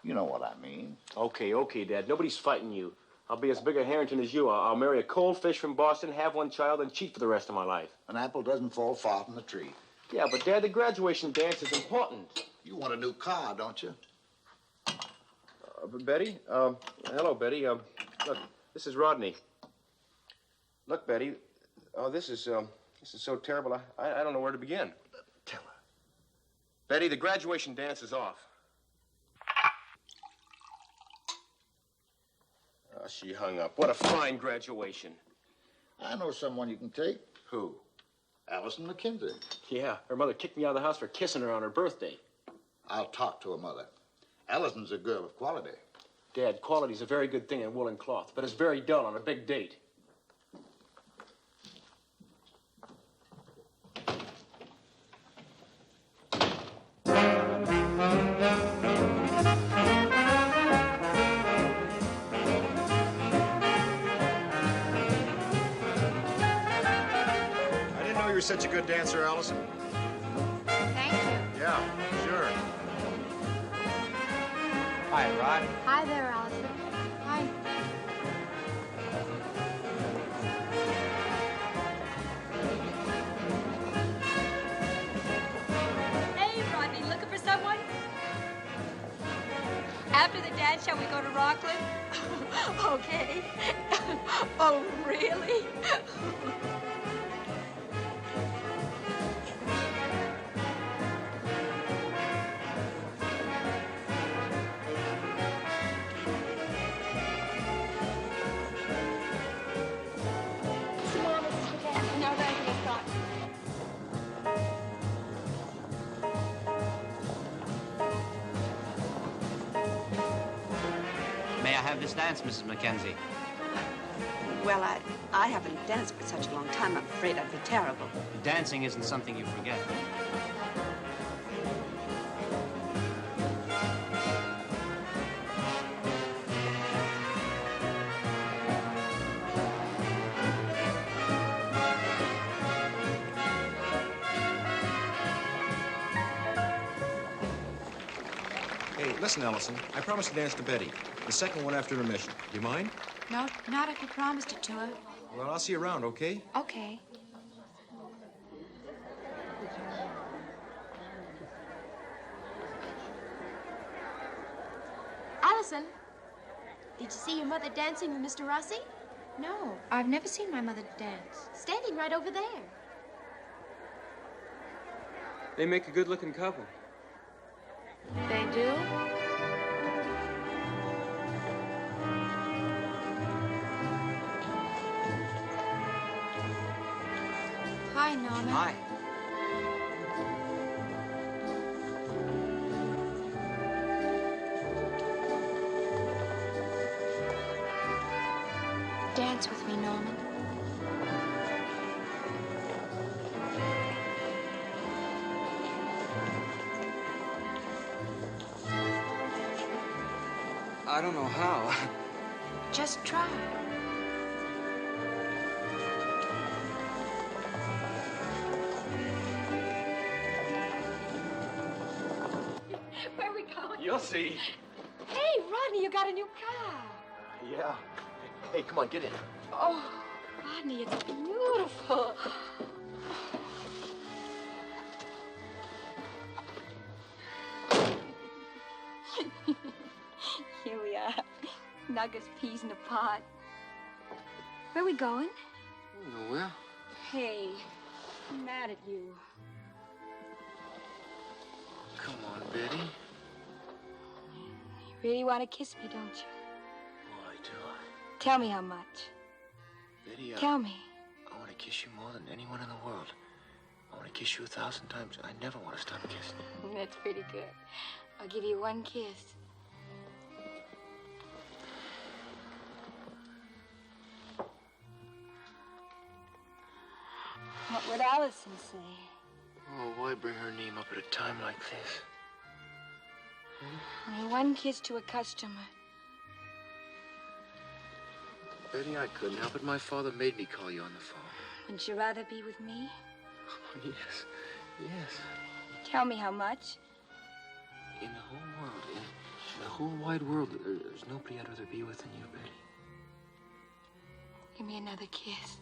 You know what I mean. Okay, Dad. Nobody's fighting you. I'll be as big a Harrington as you. I'll marry a cold fish from Boston, have one child, and cheat for the rest of my life. An apple doesn't fall far from the tree. Yeah, but, Dad, the graduation dance is important. You want a new car, don't you? Betty? Hello, Betty. Look, this is Rodney. Look, Betty. Oh, this is so terrible. I don't know where to begin. Tell her. Betty, the graduation dance is off. Oh, she hung up. What a fine graduation. I know someone you can take. Who? Allison MacKenzie. Yeah, her mother kicked me out of the house for kissing her on her birthday. I'll talk to her mother. Allison's a girl of quality. Dad, quality's a very good thing in woolen cloth, but it's very dull on a big date. You're such a good dancer, Allison. Thank you. Yeah, sure. Hi, Rod. Hi there, Allison. Hi. Hey, Rodney, looking for someone? After the dance, shall we go to Rockland? Okay. Oh, really? May I have this dance, Mrs. MacKenzie? Well, I haven't danced for such a long time. I'm afraid I'd be terrible. Dancing isn't something you forget. Hey, listen, Allison. I promised to dance to Betty. The second one after remission. Do you mind? No, not if you promised it to her. Well, I'll see you around, okay? Okay. Allison, did you see your mother dancing with Mr. Rossi? No, I've never seen my mother dance. Standing right over there. They make a good-looking couple. They do? Hi, Norman. Hi. I don't know how. Just try. Where are we going? You'll see. Hey, Rodney, you got a new car. Yeah. Hey, come on, get in. Oh, Rodney, it's beautiful. Here we are. Snug as peas in a pod. Where are we going? Nowhere. Hey, I'm mad at you. Come on, Betty. You really want to kiss me, don't you? Boy, do I. Tell me how much. Betty, Tell me. I want to kiss you more than anyone in the world. I want to kiss you 1,000 times. I never want to stop kissing you. That's pretty good. I'll give you one kiss. What would Allison say? Oh, why bring her name up at a time like this? Only one kiss to a customer. Betty, I couldn't help it. My father made me call you on the phone. Wouldn't you rather be with me? Oh, yes. Yes. Tell me how much. In the whole world, in the whole wide world, there's nobody I'd rather be with than you, Betty. Give me another kiss.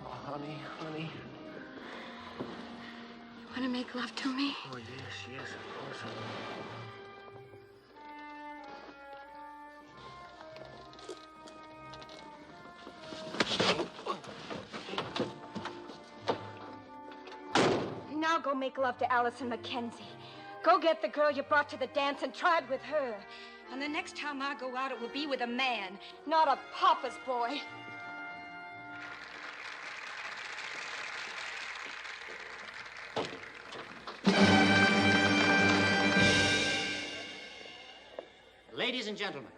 Oh, honey, honey. You want to make love to me? Oh, yes, yes, of course I will. Now go make love to Allison MacKenzie. Go get the girl you brought to the dance and try it with her. And the next time I go out, it will be with a man, not a papa's boy. Ladies and gentlemen,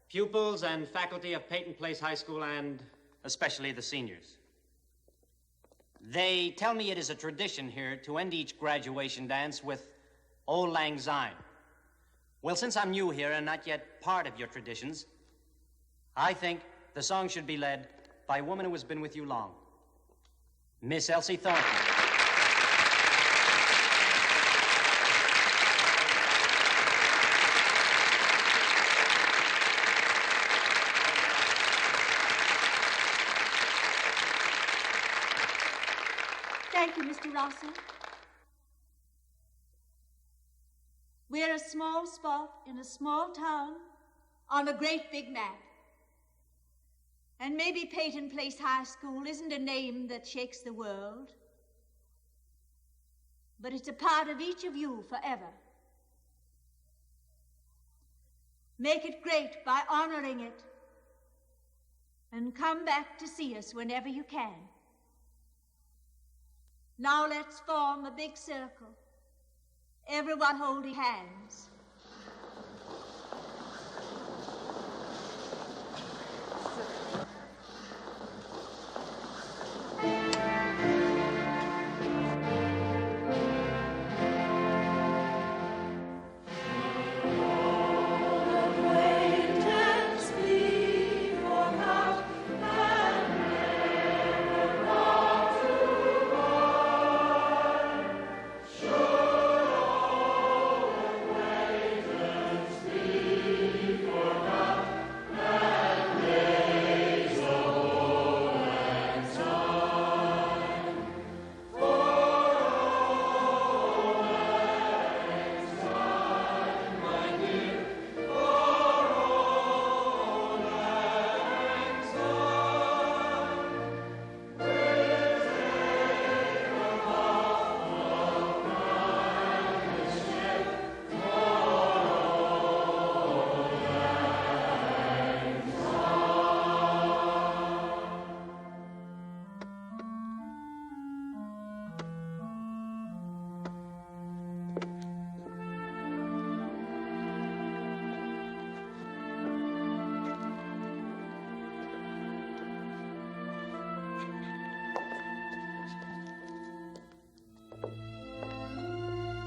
pupils and faculty of Peyton Place High School, and especially the seniors. They tell me it is a tradition here to end each graduation dance with Auld Lang Syne. Well, since I'm new here and not yet part of your traditions, I think the song should be led by a woman who has been with you long, Miss Elsie Thornton. Thank you, Mr. Rossi. We're a small spot in a small town on a great big map. And maybe Peyton Place High School isn't a name that shakes the world, but it's a part of each of you forever. Make it great by honoring it, and come back to see us whenever you can. Now let's form a big circle, everyone holding hands.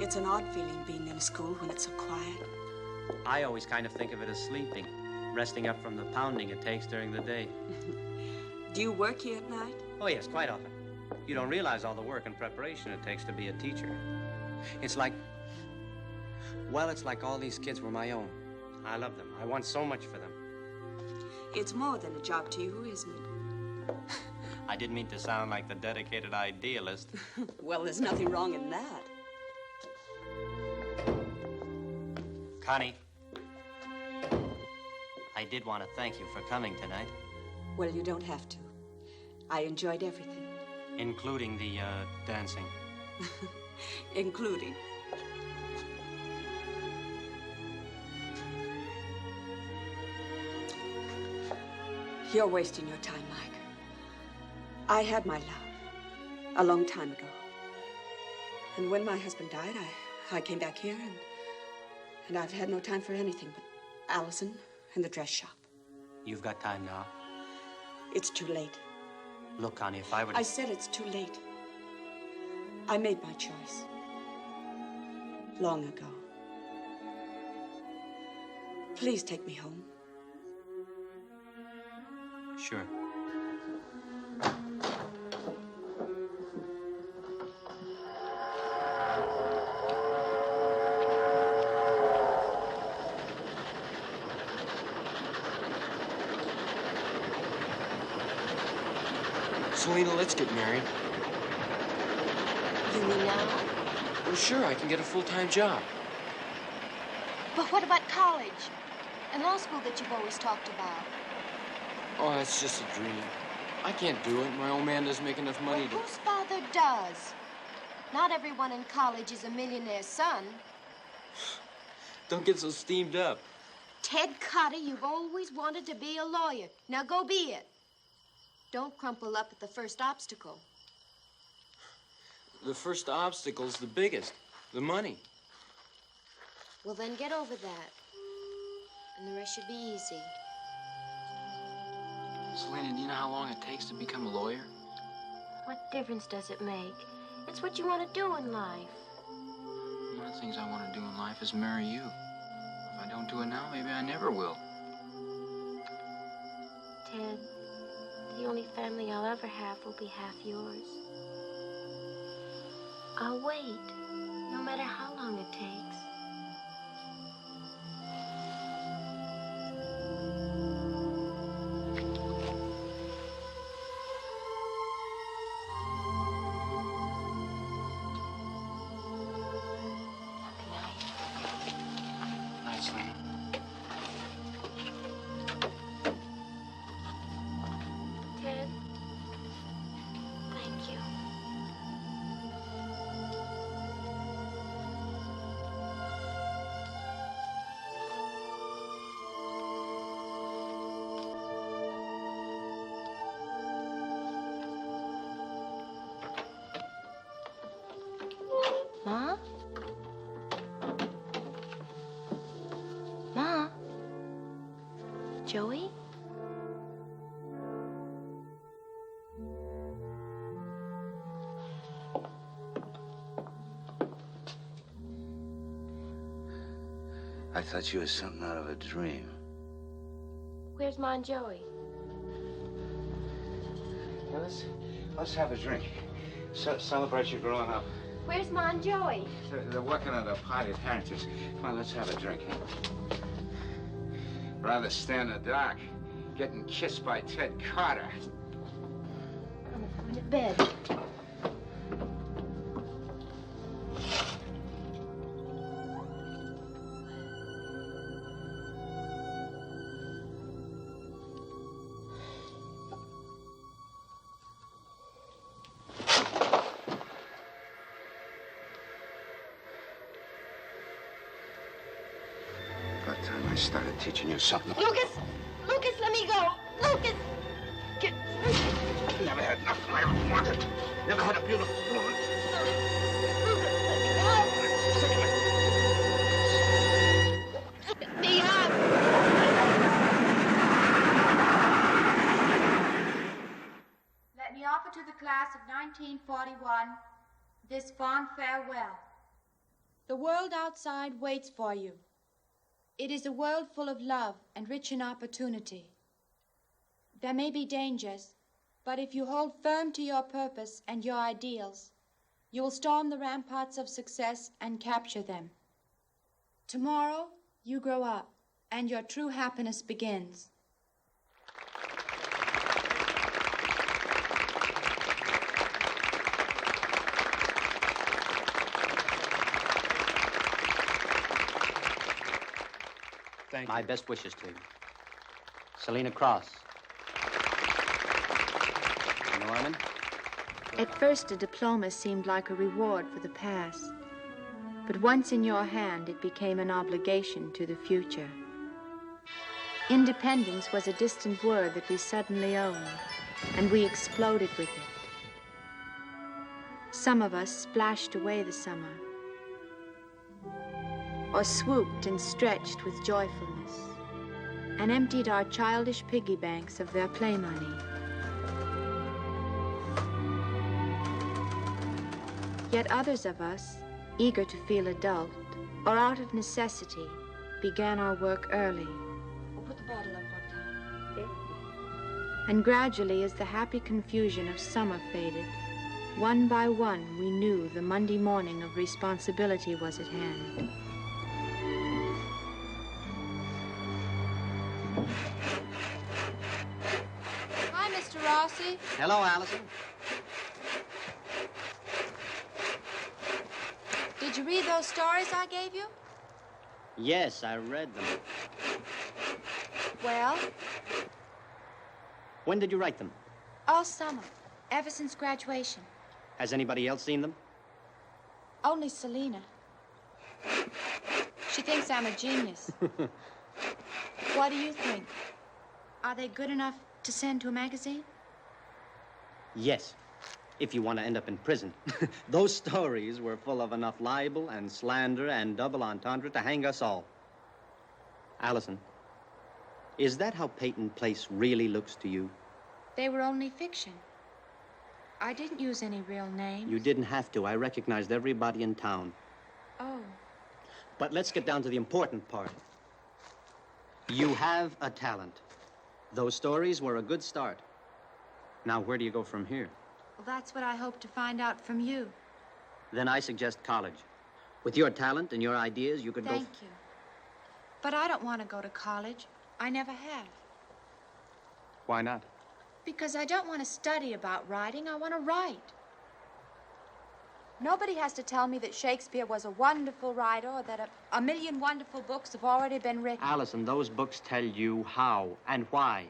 It's an odd feeling being in a school when it's so quiet. I always kind of think of it as sleeping, resting up from the pounding it takes during the day. Do you work here at night? Oh, yes, quite often. You don't realize all the work and preparation it takes to be a teacher. It's like, well, it's like all these kids were my own. I love them. I want so much for them. It's more than a job to you, isn't it? I didn't mean to sound like the dedicated idealist. Well, there's nothing wrong in that. Connie, I did want to thank you for coming tonight. Well, you don't have to. I enjoyed everything. Including the, dancing. Including. You're wasting your time, Mike. I had my love a long time ago. And when my husband died, I came back here and I've had no time for anything but Allison and the dress shop. You've got time now. It's too late. Look, Connie, if I were to... I said it's too late. I made my choice. Long ago. Please take me home. Sure. Selena, let's get married. You mean now? Well, sure, I can get a full-time job. But what about college and law school that you've always talked about? Oh, that's just a dream. I can't do it. My old man doesn't make enough money to... Whose father does? Not everyone in college is a millionaire's son. Don't get so steamed up. Ted Cotter, you've always wanted to be a lawyer. Now go be it. Don't crumple up at the first obstacle. The first obstacle's the biggest. The money. Well, then get over that. And the rest should be easy. Selena, do you know how long it takes to become a lawyer? What difference does it make? It's what you want to do in life. One of the things I want to do in life is marry you. If I don't do it now, maybe I never will. Ted, the only family I'll ever have will be half yours. I'll wait, no matter how long it takes. Night, Selena. Ted, thank you. Ma? Ma? Joey? I thought you was something out of a dream. Where's Ma and Joey? Well, let's have a drink. Celebrate your growing up. Where's Ma and Joey? They're working on a party at Harrington's. Come on, let's have a drink. Rather stand in the dark, getting kissed by Ted Carter. I'm going to bed. By the time I started teaching you something. Lucas! Lucas, let me go! Lucas! Get... Never had nothing I ever wanted. Never had a beautiful woman. Let me up! Let me offer to the class of 1941 this fond farewell. The world outside waits for you. It is a world full of love and rich in opportunity. There may be dangers, but if you hold firm to your purpose and your ideals, you will storm the ramparts of success and capture them. Tomorrow, you grow up, and your true happiness begins. Thank you. My best wishes to you. Selena Cross. Norman? At first, a diploma seemed like a reward for the past. But once in your hand, it became an obligation to the future. Independence was a distant word that we suddenly owned, and we exploded with it. Some of us splashed away the summer, or swooped and stretched with joyfulness, and emptied our childish piggy banks of their play money. Yet others of us, eager to feel adult, or out of necessity, began our work early. We'll put the bottle up on top. And gradually, as the happy confusion of summer faded, one by one we knew the Monday morning of responsibility was at hand. Hi, Mr. Rossi. Hello, Allison. Did you read those stories I gave you? Yes, I read them. Well, When did you write them? all summer, ever since graduation. Has anybody else seen them? Only Selena. She thinks I'm a genius. What do you think? Are they good enough to send to a magazine? Yes, if you want to end up in prison. Those stories were full of enough libel and slander and double entendre to hang us all. Allison, is that how Peyton Place really looks to you? They were only fiction. I didn't use any real names. You didn't have to. I recognized everybody in town. Oh. But let's get down to the important part. You have a talent. Those stories were a good start. Now, where do you go from here? Well, that's what I hope to find out from you. Then I suggest college. With your talent and your ideas, you could Thank you. But I don't want to go to college. I never have. Why not? Because I don't want to study about writing. I want to write. Nobody has to tell me that Shakespeare was a wonderful writer or that a million wonderful books have already been written. Allison, those books tell you how and why.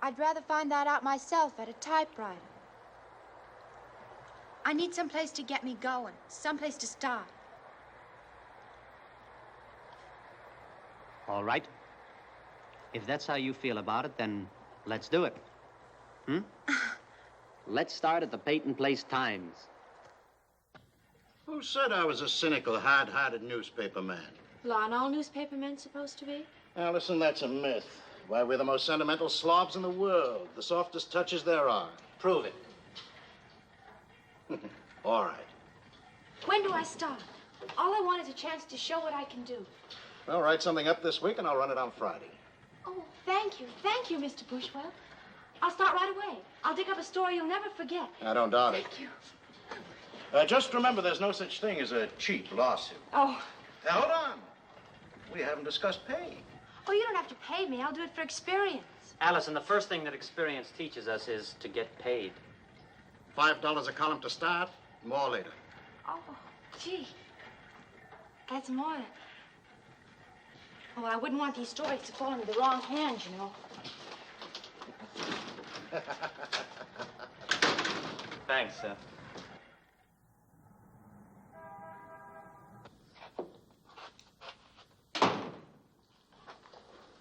I'd rather find that out myself at a typewriter. I need some place to get me going, someplace to start. All right. If that's how you feel about it, then let's do it. Let's start at the Peyton Place Times. Who said I was a cynical, hard-hearted newspaper man? Well, aren't all newspapermen supposed to be? Allison, that's a myth. Why, we're the most sentimental slobs in the world. The softest touches there are. Prove it. All right. When do I start? All I want is a chance to show what I can do. Well, write something up this week, and I'll run it on Friday. Oh, thank you. Thank you, Mr. Bushwell. I'll start right away. I'll dig up a story you'll never forget. I don't doubt it. Thank you. Just remember, there's no such thing as a cheap lawsuit. Oh. Now, hold on. We haven't discussed pay. Oh, you don't have to pay me. I'll do it for experience. Allison, the first thing that experience teaches us is to get paid. $5 a column to start, more later. Oh, gee. That's more. Oh, I wouldn't want these stories to fall into the wrong hands, you know. Thanks, sir.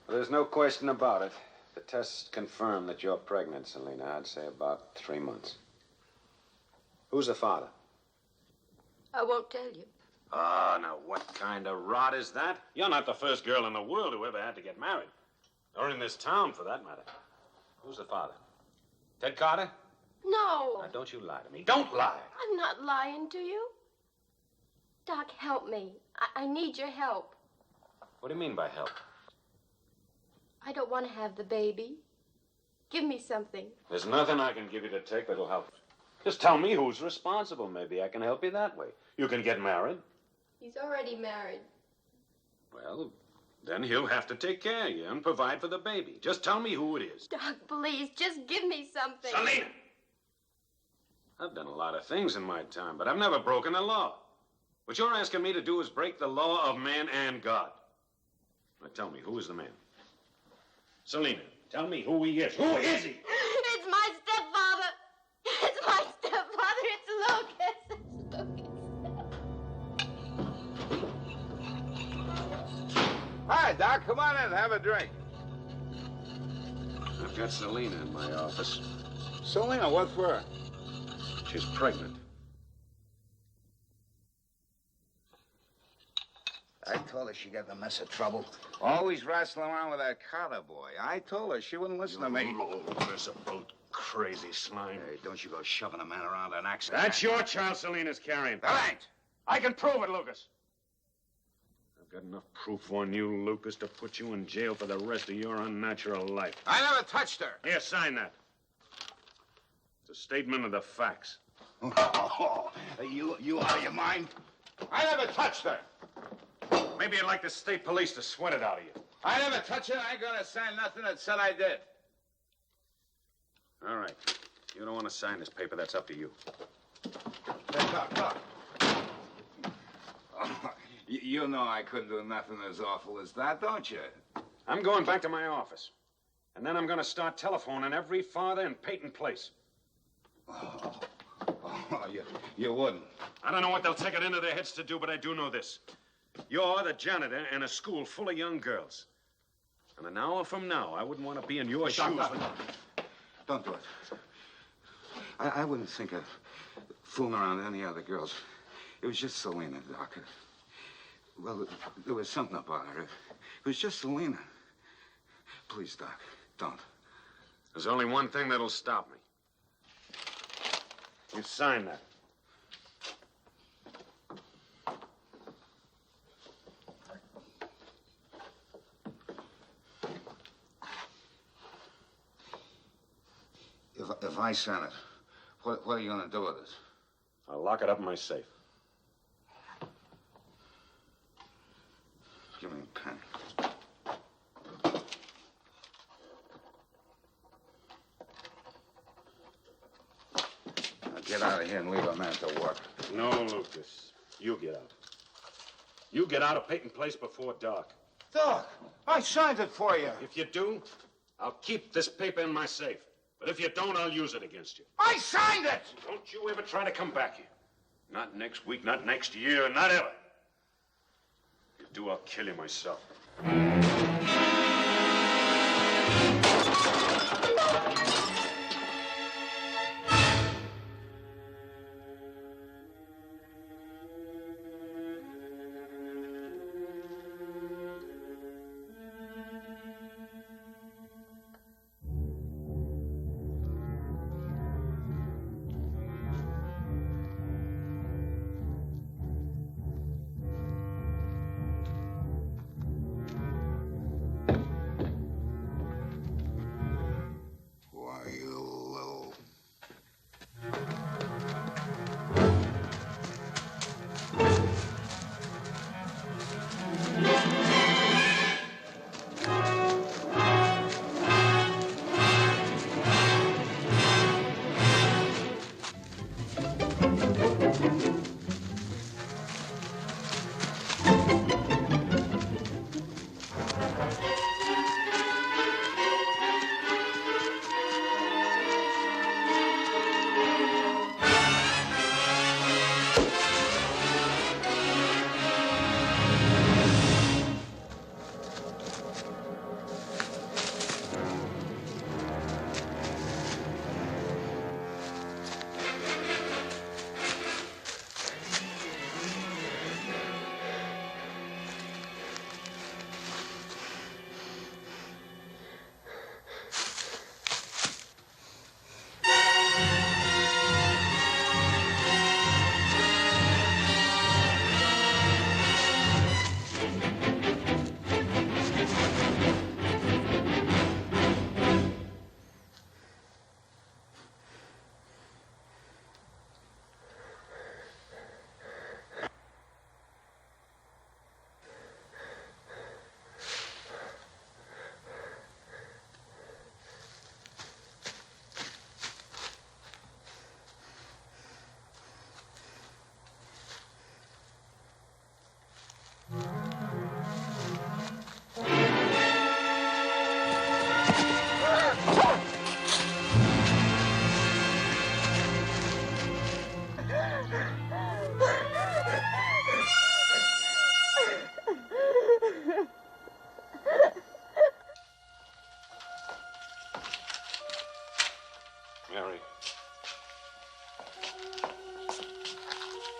Well, there's no question about it. The tests confirm that you're pregnant, Selena. I'd say about 3 months. Who's the father? I won't tell you. Ah, now what kind of rot is that? You're not the first girl in the world who ever had to get married. Or in this town, for that matter. Who's the father? Ted Carter? No. Now, don't you lie to me. Don't lie. I'm not lying to you. Doc, help me. I need your help. What do you mean by help? I don't want to have the baby. Give me something. There's nothing I can give you to take that'll help. Just tell me who's responsible. Maybe I can help you that way. You can get married. He's already married. Well, then he'll have to take care of you and provide for the baby. Just tell me who it is. Doc, please, just give me something. Selena! I've done a lot of things in my time, but I've never broken a law. What you're asking me to do is break the law of man and God. Now tell me, who is the man? Selena, tell me who he is. Who is he? It's my stepfather. It's my stepfather. It's Lucas. It's Lucas. Hi, Doc. Come on in. Have a drink. I've got Selena in my office. Selena, what for? She's pregnant. I told her she got in a mess of trouble. Always wrestling around with that Carter boy. I told her she wouldn't listen to me. There's a boat crazy slime. Hey, don't you go shoving a man around an accident. That's your child Selena's carrying. That ain't. I can prove it, Lucas. I've got enough proof on you, Lucas, to put you in jail for the rest of your unnatural life. I never touched her. Here, sign that. It's a statement of the facts. Oh, you out of your mind? I never touched her. Maybe you'd like the state police to sweat it out of you. I never touched her. I ain't gonna sign nothing that said I did. All right. You don't want to sign this paper, that's up to you. Hey, Doc. Oh, you know I couldn't do nothing as awful as that, don't you? I'm going back to my office. And then I'm going to start telephoning every father in Peyton Place. Oh, you wouldn't. I don't know what they'll take it into their heads to do, but I do know this. You're the janitor in a school full of young girls. And an hour from now, I wouldn't want to be in your shoes. Don't do it. I wouldn't think of fooling around any other girls. It was just Selena, Doc. Well, there was something about her. It was just Selena. Please, Doc, don't. There's only one thing that'll stop me. You sign that. If I sign it, what are you going to do with it? I'll lock it up in my safe. Give me a pen. Now get out of here and leave a man to work. No, Lucas. You get out. You get out of Peyton Place before dark. Doc, I signed it for you. If you do, I'll keep this paper in my safe. But if you don't, I'll use it against you. I signed it! Don't you ever try to come back here. Not next week, not next year, not ever. If you do, I'll kill you myself.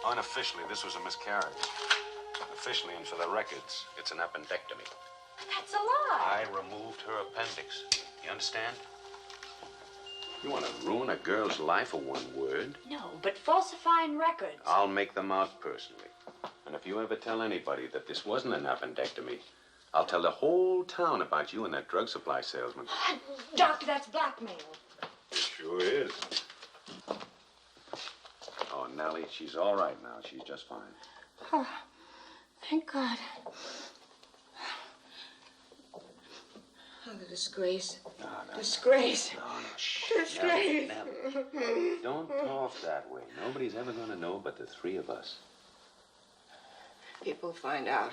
Unofficially, this was a miscarriage. Officially, and for the records, it's an appendectomy. That's a lie. I removed her appendix. You understand? You want to ruin a girl's life for one word? No, but falsifying records. I'll make them out personally. And if you ever tell anybody that this wasn't an appendectomy, I'll tell the whole town about you and that drug supply salesman. Doctor, that's blackmail. It sure is. Oh, Nellie, she's all right now. She's just fine. Oh, thank God. Oh, the disgrace. No. Disgrace. No, shh. Disgrace. Nellie. Don't talk that way. Nobody's ever going to know but the three of us. People find out.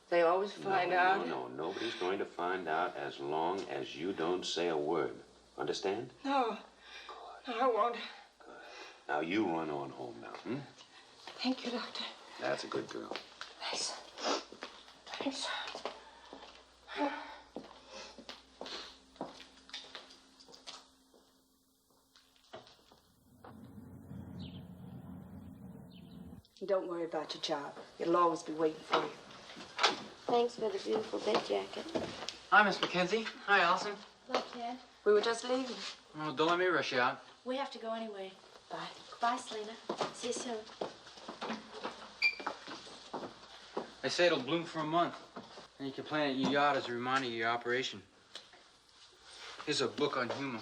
They always find out. No. Nobody's going to find out as long as you don't say a word. Understand? No. No, I won't. Now, you run on home now, Thank you, Doctor. That's a good girl. Thanks. Thanks. Don't worry about your job. It'll always be waiting for you. Thanks for the beautiful bed jacket. Hi, Miss MacKenzie. Hi, Allison. Look, Ted. We were just leaving. Oh, don't let me rush you out. We have to go anyway. Bye. Goodbye, Selena. See you soon. They say it'll bloom for a month. And you can plant it in your yacht as a reminder of your operation. Here's a book on humor.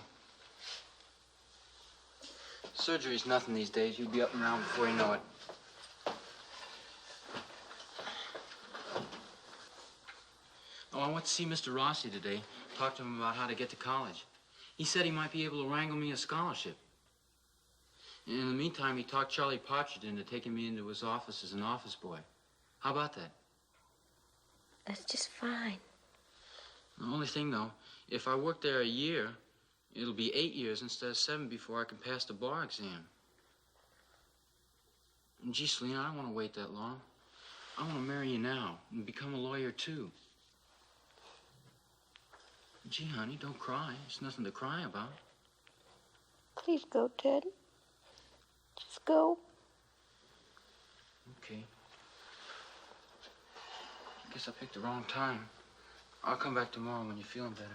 Surgery's nothing these days. You'll be up and around before you know it. Oh, I went to see Mr. Rossi today. Talked to him about how to get to college. He said he might be able to wrangle me a scholarship. And in the meantime, he talked Charlie Partridge into taking me into his office as an office boy. How about that? That's just fine. The only thing, though, if I work there a year, it'll be 8 years instead of 7 before I can pass the bar exam. And gee, Selena, I don't want to wait that long. I want to marry you now and become a lawyer, too. Gee, honey, don't cry. There's nothing to cry about. Please go, Ted. Just go. Okay. I guess I picked the wrong time. I'll come back tomorrow when you're feeling better.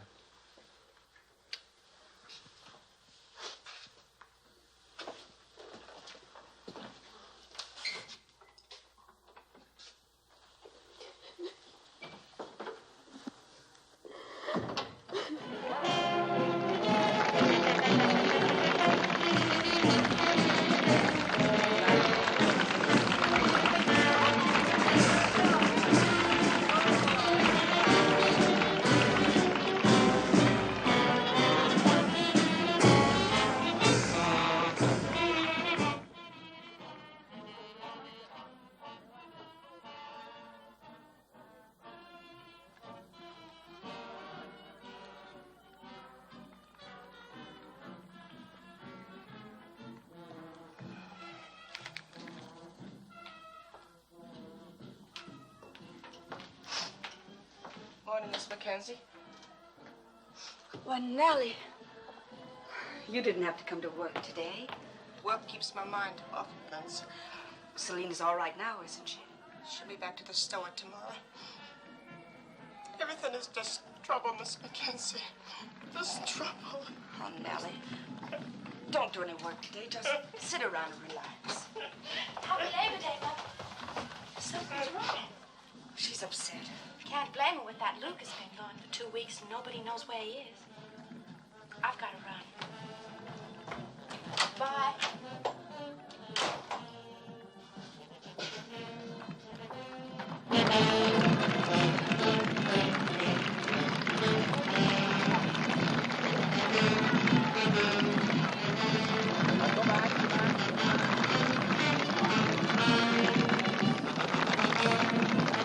Morning, Miss MacKenzie. Well, Nellie, you didn't have to come to work today. Work keeps my mind off of things. Selena's all right now, isn't she? She'll be back to the store tomorrow. Everything is just trouble, Miss MacKenzie. Just trouble. Oh, Nellie, don't do any work today. Just sit around and relax. Happy Labor Day, Mother. Something's wrong. She's upset. Can't blame her with that Luke has been gone for 2 weeks and nobody knows where he is. I've got to run. Bye.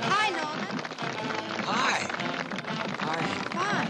Hi, Norman. Hi. Fine. Come on.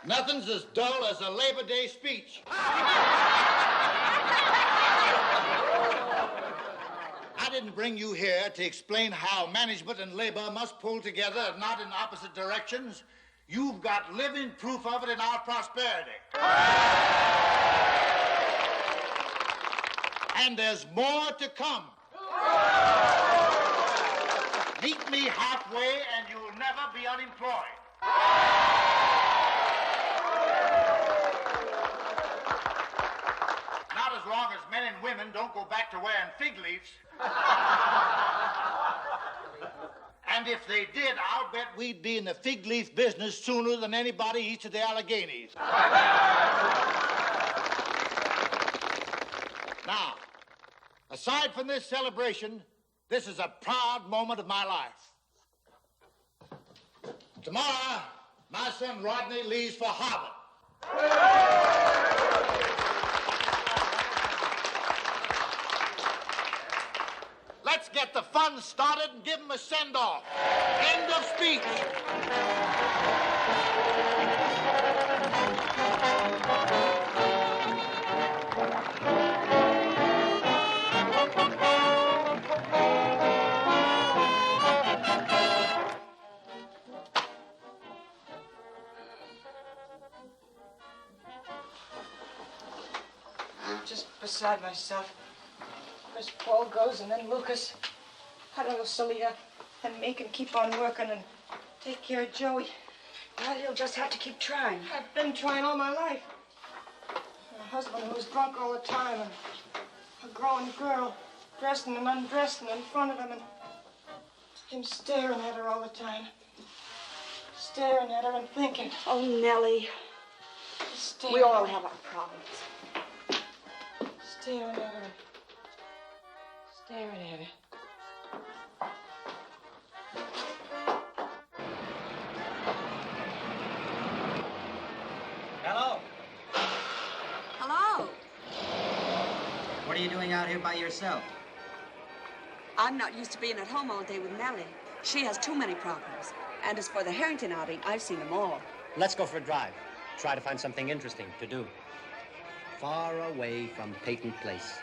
Nothing's as dull as a Labor Day speech. I didn't bring you here to explain how management and labor must pull together and not in opposite directions. You've got living proof of it in our prosperity. And there's more to come. Meet me halfway and you'll never be unemployed. Not as long as men and women don't go back to wearing fig leaves. And if they did, I'll bet we'd be in the fig leaf business sooner than anybody east of the Alleghenies. Now, aside from this celebration, this is a proud moment of my life. Tomorrow, my son Rodney leaves for Harvard. Let's get the fun started and give him a send-off. End of speech. I'm just beside myself. First Paul goes and then Lucas. I don't know, Celia and me can keep on working and take care of Joey. Well, you'll just have to keep trying. I've been trying all my life. A husband who was drunk all the time and a growing girl dressing and undressing in front of him and him staring at her all the time. Staring at her and thinking. Oh, Nellie. Staring We all at her. have our problems. Staring at her. Staring at her. Hello. Hello. What are you doing out here by yourself? I'm not used to being at home all day with Nellie. She has too many problems. And as for the Harrington outing, I've seen them all. Let's go for a drive. Try to find something interesting to do. Far away from Peyton Place.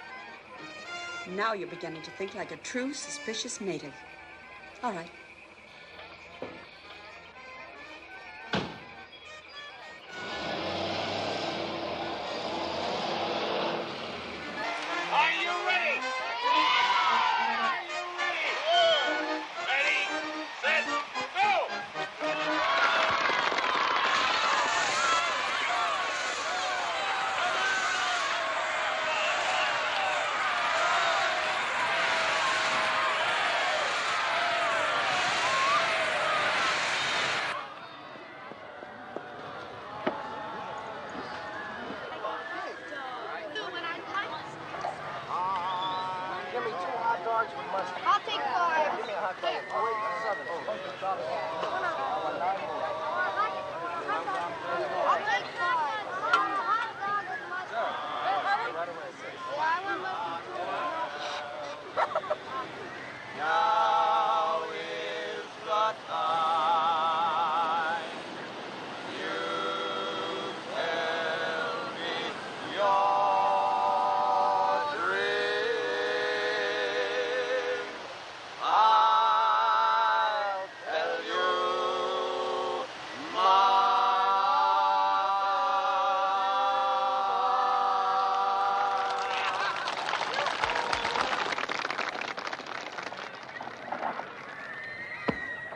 Now you're beginning to think like a true suspicious native. All right. Are you ready? Ready, set, go! Give me 2 hot dogs with mustard. I'll take 5. Give me a hot dog. Oh, wait, 7. I'll take 5. Hot dog with mustard. Right away. Yeah, I want mustard too. Now is the time you tell me your dream. I'll tell you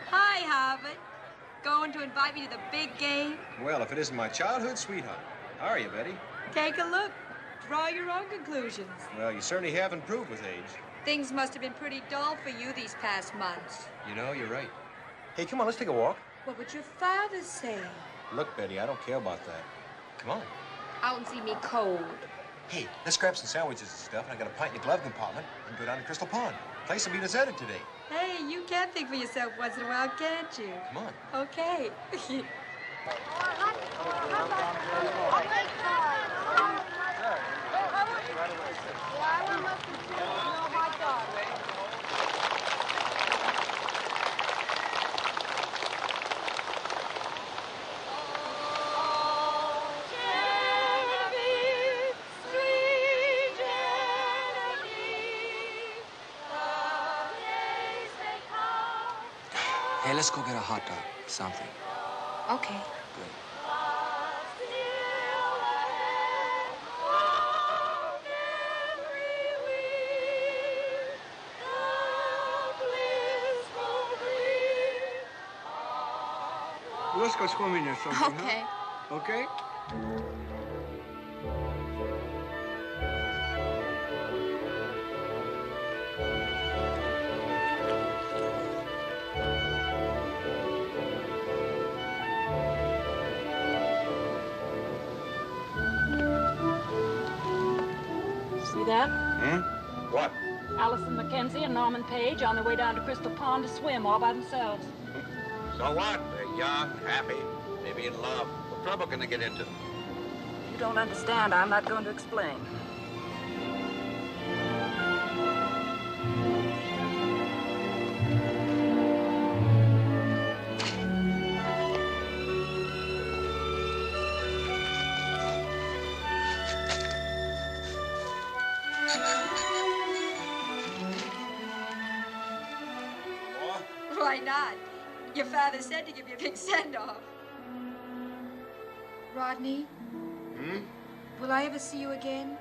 Hi, Harvard. Going to invite me to the big game? Well, if it isn't my childhood sweetheart. How are you, Betty? Take a look. Draw your own conclusions. Well, you certainly have improved with age. Things must have been pretty dull for you these past months. You know, you're right. Hey, come on, let's take a walk. What would your father say? Look, Betty, I don't care about that. Come on. Out and see me cold. Hey, let's grab some sandwiches and stuff, and I got a pint in the glove compartment, and go down to Crystal Pond. Place will be deserted today. Hey, you can think for yourself once in a while, can't you? Come on. Okay. I'll take 5. Yeah, I want mustard too. No hot dog. Let's go get a hot dog, something. Okay. Well, let's go swimming or something, Okay. huh? Okay? See that? Hmm? What? Allison MacKenzie and Norman Page on their way down to Crystal Pond to swim all by themselves. So what? They're young, happy, maybe in love. What trouble can they get into? You don't understand. I'm not going to explain. Why not? Your father said to give you a big send-off. Rodney, Hmm? will I ever see you again?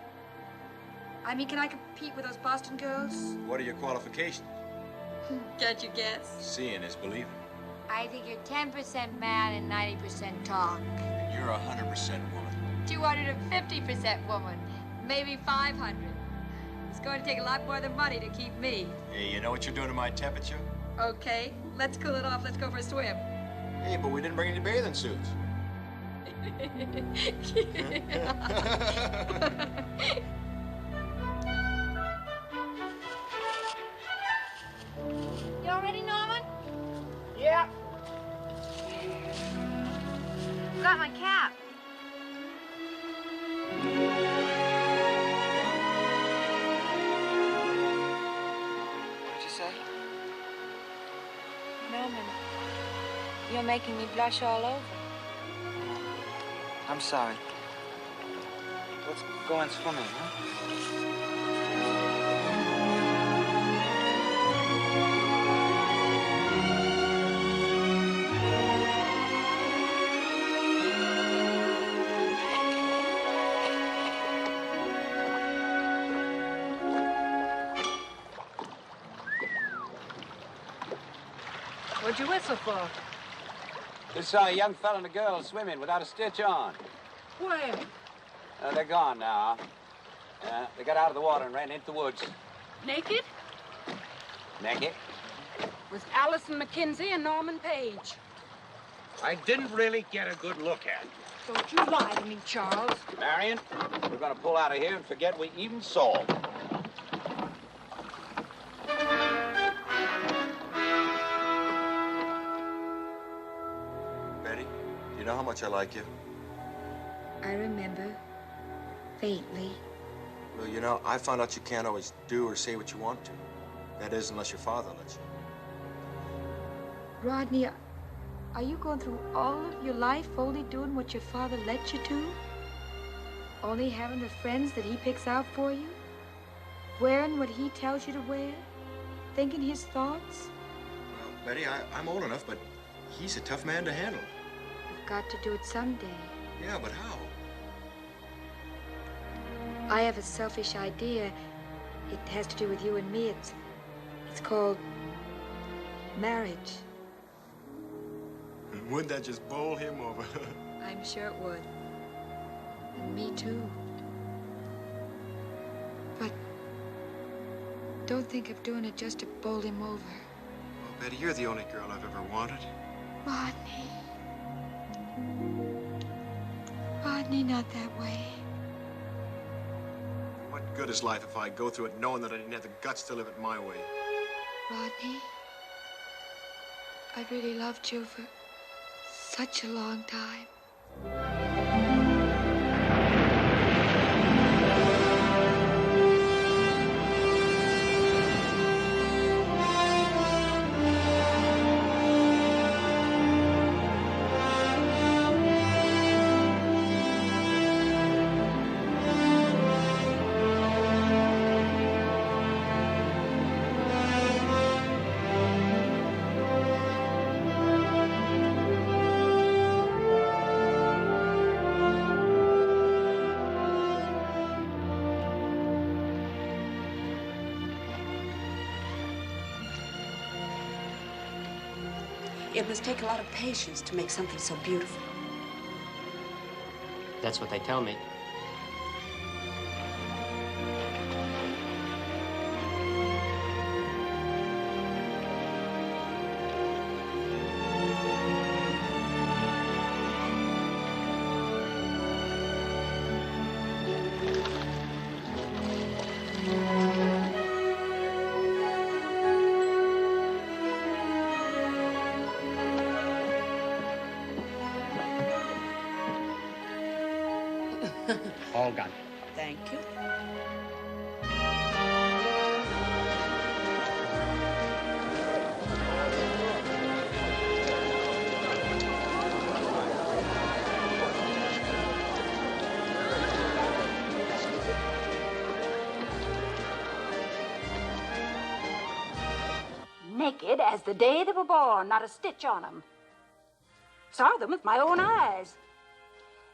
I mean, can I compete with those Boston girls? What are your qualifications? Can't you guess? Seeing is believing. I think you're 10% man and 90% talk. You're 100% woman. 250% woman. Maybe 500. It's going to take a lot more than money to keep me. Hey, you know what you're doing to my temperature? Okay, let's cool it off. Let's go for a swim. Hey, but we didn't bring any bathing suits. You all ready, Norman? Yeah. Got my cap. What did you say? Norman, you're making me blush all over. I'm sorry. Let's go in swimming, huh? What'd you whistle for? Just saw a young fella and a girl swimming without a stitch on. Where? They're gone now. They got out of the water and ran into the woods. Naked? Naked? With Allison MacKenzie and Norman Page. I didn't really get a good look at. Don't you lie to me, Charles. Marion, we're gonna pull out of here and forget we even saw 'em. Betty, do you know how much I like you? I remember. Faintly. Well, you know, I found out you can't always do or say what you want to. That is, unless your father lets you. Rodney, are you going through all of your life only doing what your father let you do? Only having the friends that he picks out for you? Wearing what he tells you to wear? Thinking his thoughts? Well, Betty, I'm old enough, but he's a tough man to handle. You've got to do it someday. Yeah, but how? I have a selfish idea. It has to do with you and me. It's called marriage. Wouldn't that just bowl him over? I'm sure it would. And me too. But don't think of doing it just to bowl him over. Well, Betty, you're the only girl I've ever wanted. Rodney. Rodney, not that way. What good is life if I go through it knowing that I didn't have the guts to live it my way? Rodney, I really loved you for such a long time. It must take a lot of patience to make something so beautiful. That's what they tell me. All gone. Thank you. Naked as the day they were born, not a stitch on them. Saw them with my own eyes.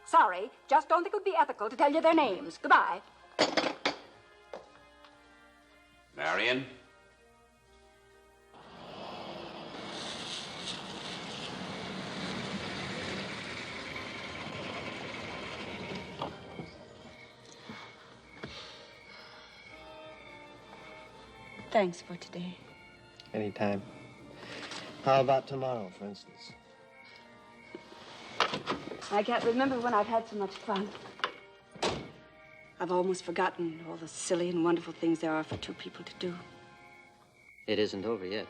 Sorry, just don't think it would be ethical to tell you their names. Goodbye. Marion? Thanks for today. Anytime. How about tomorrow, for instance? I can't remember when I've had so much fun. I've almost forgotten all the silly and wonderful things there are for two people to do. It isn't over yet.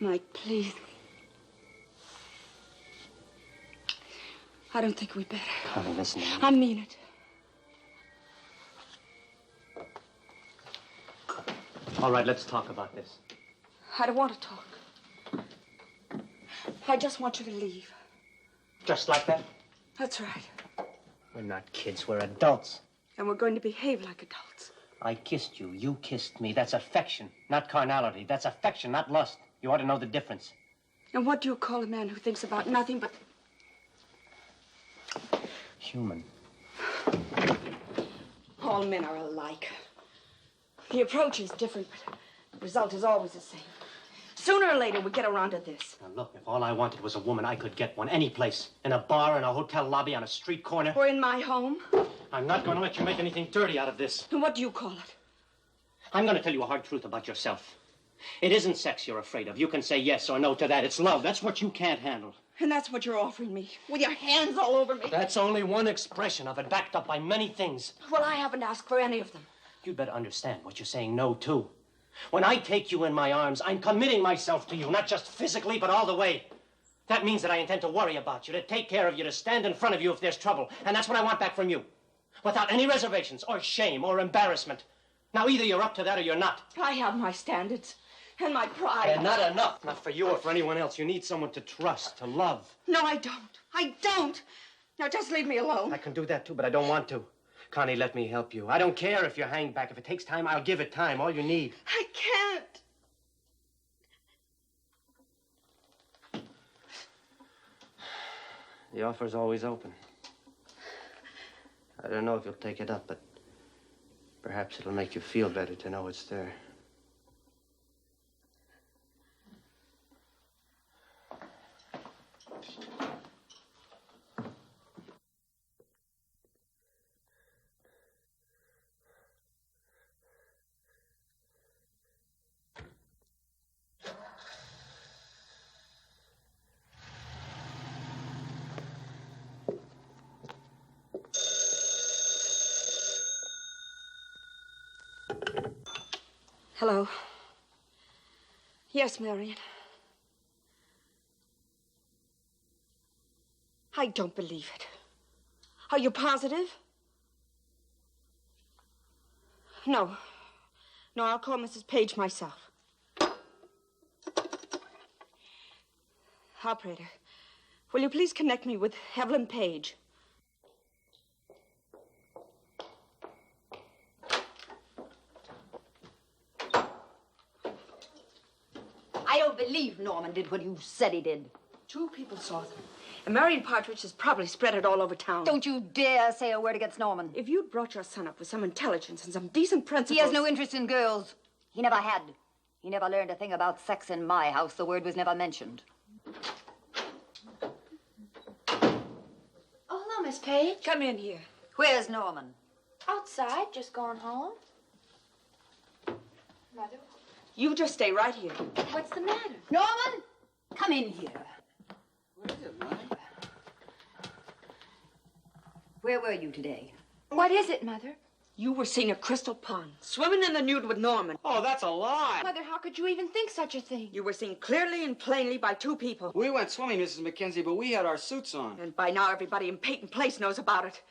Mike, please. I don't think we better. Honey, listen to me. I mean it. All right, let's talk about this. I don't want to talk. I just want you to leave. Just like that? That's right. We're not kids, we're adults. And we're going to behave like adults. I kissed you, you kissed me. That's affection, not carnality. That's affection, not lust. You ought to know the difference. And what do you call a man who thinks about nothing but... Human. All men are alike. The approach is different, but the result is always the same. Sooner or later, we get around to this. Now, look, if all I wanted was a woman, I could get one any place. In a bar, in a hotel lobby, on a street corner. Or in my home. I'm not going to let you make anything dirty out of this. And what do you call it? I'm going to tell you a hard truth about yourself. It isn't sex you're afraid of. You can say yes or no to that. It's love. That's what you can't handle. And that's what you're offering me, with your hands all over me. That's only one expression of it, backed up by many things. Well, I haven't asked for any of them. You'd better understand what you're saying no to. When I take you in my arms, I'm committing myself to you, not just physically, but all the way. That means that I intend to worry about you, to take care of you, to stand in front of you if there's trouble. And that's what I want back from you. Without any reservations, or shame, or embarrassment. Now, either you're up to that or you're not. I have my standards. And my pride. And not enough. Not for you or for anyone else. You need someone to trust, to love. No, I don't. I don't. Now, just leave me alone. I can do that, too, but I don't want to. Connie, let me help you. I don't care if you hang back. If it takes time, I'll give it time. All you need. I can't. The offer's always open. I don't know if you'll take it up, but perhaps it'll make you feel better to know it's there. Hello. Yes, Marion. I don't believe it. Are you positive? No. No, I'll call Mrs. Page myself. Operator, will you please connect me with Evelyn Page? I don't believe Norman did what you said he did. 2 people saw them. And Marion Partridge has probably spread it all over town. Don't you dare say a word against Norman. If you'd brought your son up with some intelligence and some decent principles... He has no interest in girls. He never had. He never learned a thing about sex in my house. The word was never mentioned. Oh, hello, Miss Page. Come in here. Where's Norman? Outside, just going home. Mother? You just stay right here. What's the matter? Norman, come in here. What is it, Mother? Where were you today? What is it, Mother? You were seen at Crystal Pond, swimming in the nude with Norman. Oh, that's a lie. Mother, how could you even think such a thing? You were seen clearly and plainly by 2 people. We went swimming, Mrs. MacKenzie, but we had our suits on. And by now, everybody in Peyton Place knows about it.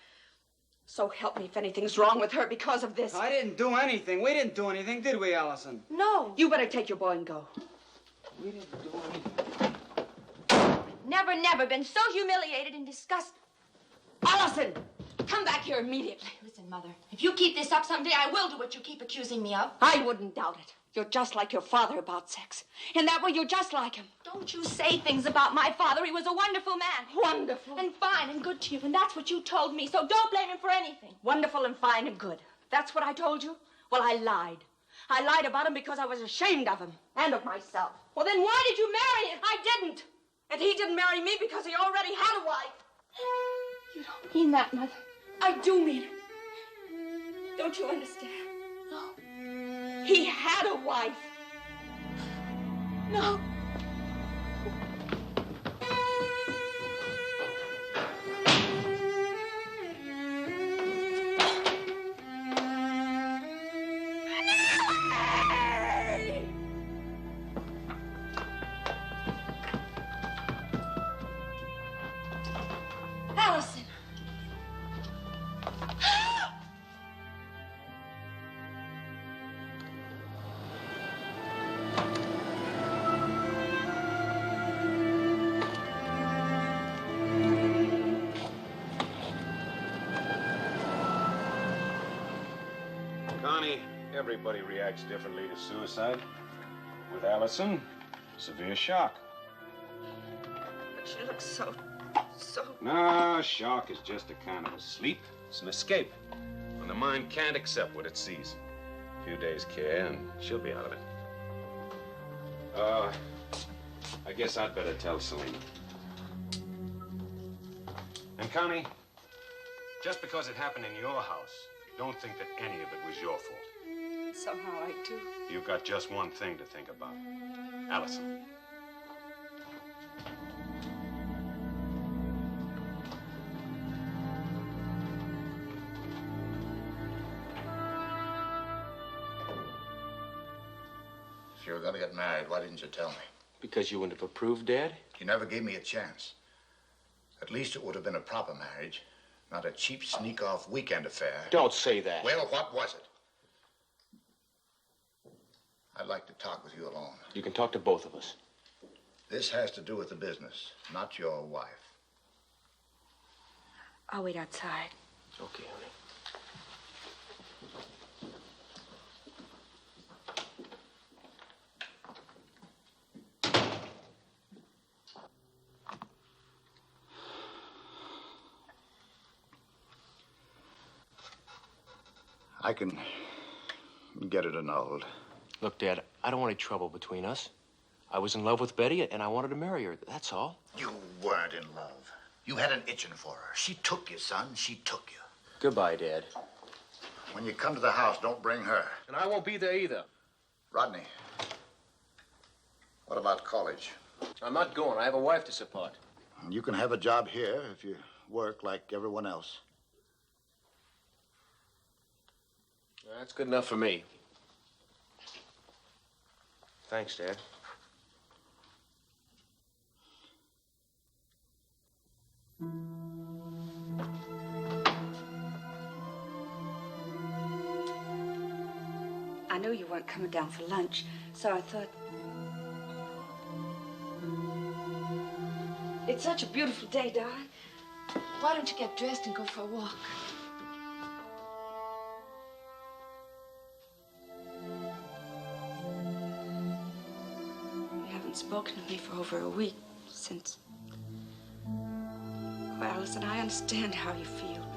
So help me if anything's wrong with her because of this. I didn't do anything. We didn't do anything, did we, Allison? No. You better take your boy and go. We didn't do anything. Never been so humiliated and disgusted. Allison! Come back here immediately. Listen, Mother, if you keep this up someday, I will do what you keep accusing me of. I wouldn't doubt it. You're just like your father about sex. In that way, you're just like him. Don't you say things about my father. He was a wonderful man. Wonderful. And fine and good to you, and that's what you told me, so don't blame him for anything. Wonderful and fine and good. That's what I told you? Well, I lied. I lied about him because I was ashamed of him and of myself. Well, then why did you marry him? I didn't. And he didn't marry me because he already had a wife. You don't mean that, Mother. I do mean it. Don't you understand? No. He had a wife. No. Allison. Connie, everybody reacts differently to suicide. With Allison, severe shock. But she looks so... No, shock is just a kind of a sleep. It's an escape. When the mind can't accept what it sees. A few days' care and she'll be out of it. I guess I'd better tell Selena. And Connie, just because it happened in your house, don't think that any of it was your fault. Somehow I do. You've got just one thing to think about. Allison. If you were going to get married, why didn't you tell me? Because you wouldn't have approved, Dad? You never gave me a chance. At least it would have been a proper marriage, not a cheap sneak-off weekend affair. Don't say that. Well, what was it? I'd like to talk with you alone. You can talk to both of us. This has to do with the business, not your wife. I'll wait outside. Okay, honey. I can get it annulled. Look, Dad, I don't want any trouble between us. I was in love with Betty, and I wanted to marry her. That's all. You weren't in love. You had an itching for her. She took you, son. She took you. Goodbye, Dad. When you come to the house, don't bring her. And I won't be there either. Rodney, what about college? I'm not going. I have a wife to support. You can have a job here if you work like everyone else. That's good enough for me. Thanks, Dad. knew you weren't coming down for lunch, so I thought... It's such a beautiful day, darling. Why don't you get dressed and go for a walk? You haven't spoken to me for over a week since... Oh, Allison, I understand how you feel.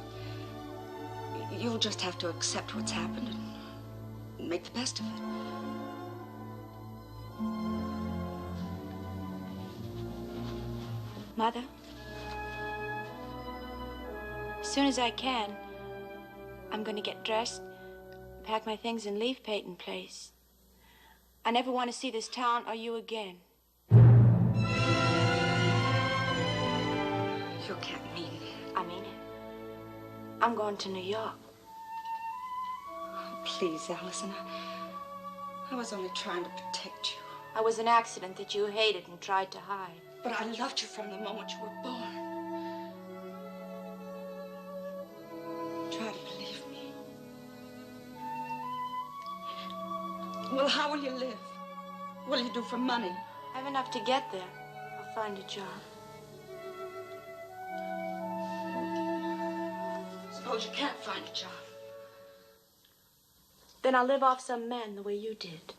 You'll just have to accept what's happened and make the best of it. Mother, as soon as I can, I'm going to get dressed, pack my things, and leave Peyton Place. I never want to see this town or you again. You can't mean it. I mean it. I'm going to New York. Oh, please, Allison, I was only trying to protect you. I was an accident that you hated and tried to hide. But I loved you from the moment you were born. Try to believe me. Well, how will you live? What will you do for money? I have enough to get there. I'll find a job. Suppose you can't find a job. Then I'll live off some man the way you did.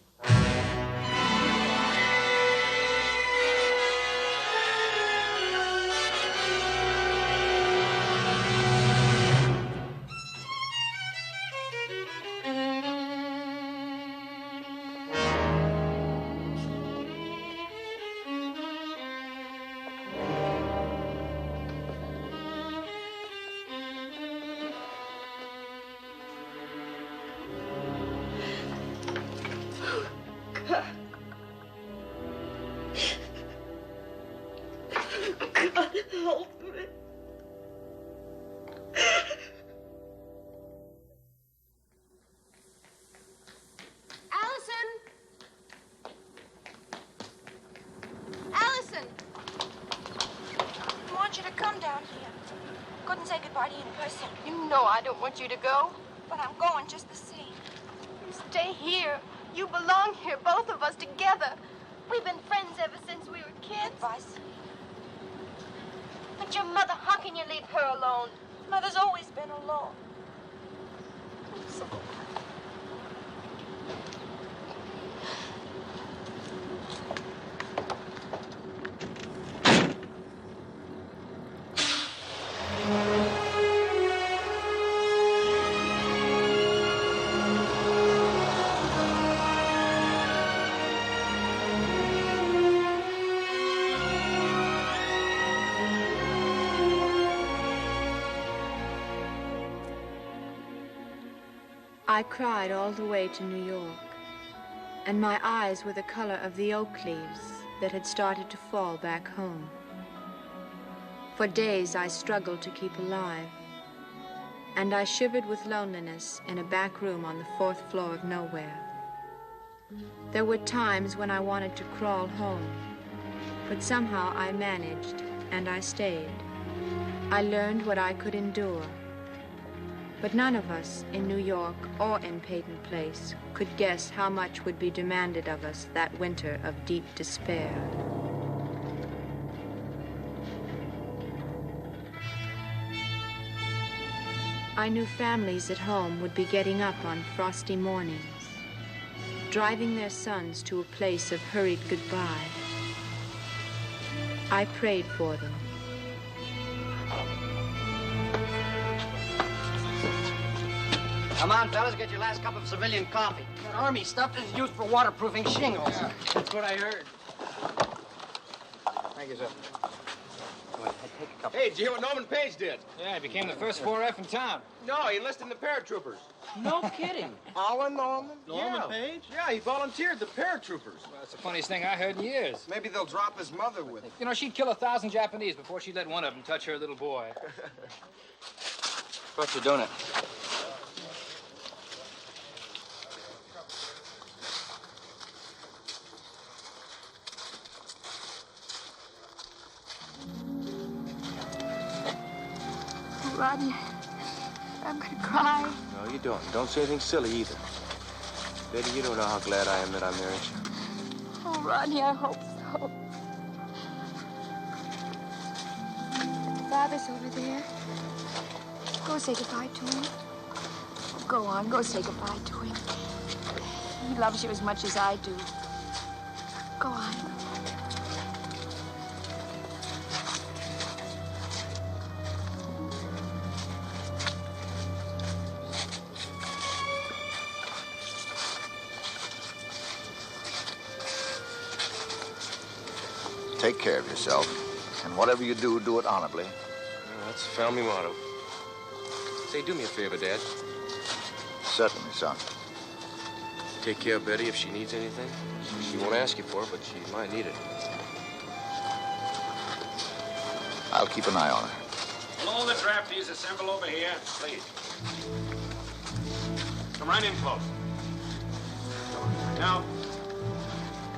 You to go, but I'm going just the same. You stay here. You belong here, both of us together. We've been friends ever since we were kids. Advice? But your mother, how can you leave her alone? Mother's always been alone. So... I cried all the way to New York, and my eyes were the color of the oak leaves that had started to fall back home. For days I struggled to keep alive, and I shivered with loneliness in a back room on the 4th floor of nowhere. There were times when I wanted to crawl home, but somehow I managed, and I stayed. I learned what I could endure. But none of us in New York or in Peyton Place could guess how much would be demanded of us that winter of deep despair. I knew families at home would be getting up on frosty mornings, driving their sons to a place of hurried goodbye. I prayed for them. Come on, fellas, get your last cup of civilian coffee. That army stuff is used for waterproofing shingles. Yeah, that's what I heard. Thank you, sir. Go ahead, take a cup. Hey, did you hear what Norman Page did? Yeah, he became the first 4F in town. No, he enlisted in the paratroopers. No kidding. Alan Norman? Norman Yeah. Page? Yeah, he volunteered the paratroopers. Well, that's the funniest thing I heard in years. Maybe they'll drop his mother with him. You know, she'd kill 1,000 Japanese before she'd let one of them touch her little boy. What you doing it? Rodney, I'm gonna cry. No, you don't. Don't say anything silly either. Betty, you don't know how glad I am that I married you. Oh, Ronnie, I hope so. Father's over there. Go say goodbye to him. Go on, go say goodbye to him. He loves you as much as I do. Go on. Take care of yourself. And whatever you do, do it honorably. Well, that's the family motto. Say, do me a favor, Dad. Certainly, son. Take care of Betty if she needs anything. She won't ask you for it, but she might need it. I'll keep an eye on her. Will all the draftees assemble over here, please? Come right in close. Now,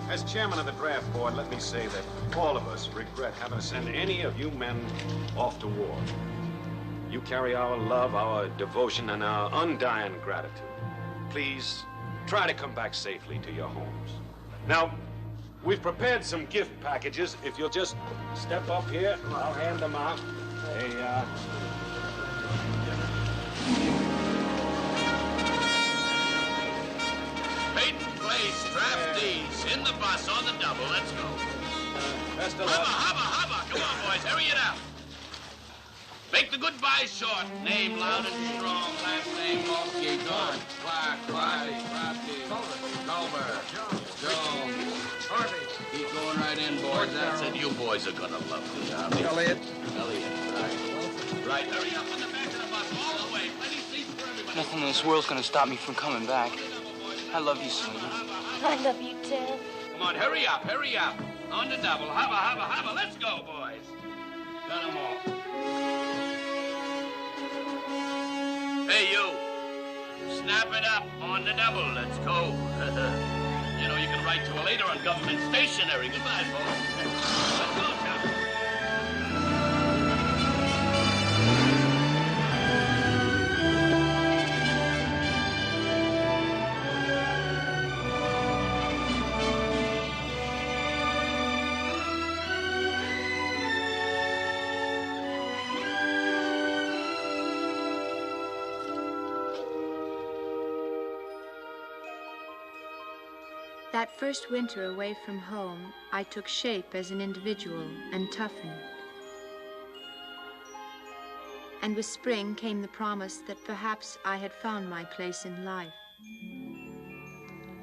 as chairman of the draft board, let me say that all of us regret having to send any of you men off to war. You carry our love, our devotion, and our undying gratitude. Please, try to come back safely to your homes. Now, we've prepared some gift packages. If you'll just step up here, I'll hand them out. Peyton Place, draftees, in the bus on the double. Let's go. Best of Hubba, luck. hubba, hubba. Come on, boys, hurry it up. Make the goodbyes short. Name loud and strong. Last name, Mulkey, Dorn, Clark, Riley, Crafty, Culver, Jones, Harvey. Keep going right in, boys. That's it. You boys are gonna love the job. Elliot. Right. Right, hurry up on the back of the bus all the way. Plenty seats for everybody. Nothing in this world's gonna stop me from coming back. I love you, Selena. I love you, Ted. Come on, hurry up, hurry up. On the double. Hubba, hubba, hubba. Let's go, boys. Got 'em all. Hey, you. Snap it up on the double. Let's go. You know, you can write to her later on government stationery. Goodbye, folks. Let's go, Chuck. That first winter away from home, I took shape as an individual and toughened. And with spring came the promise that perhaps I had found my place in life.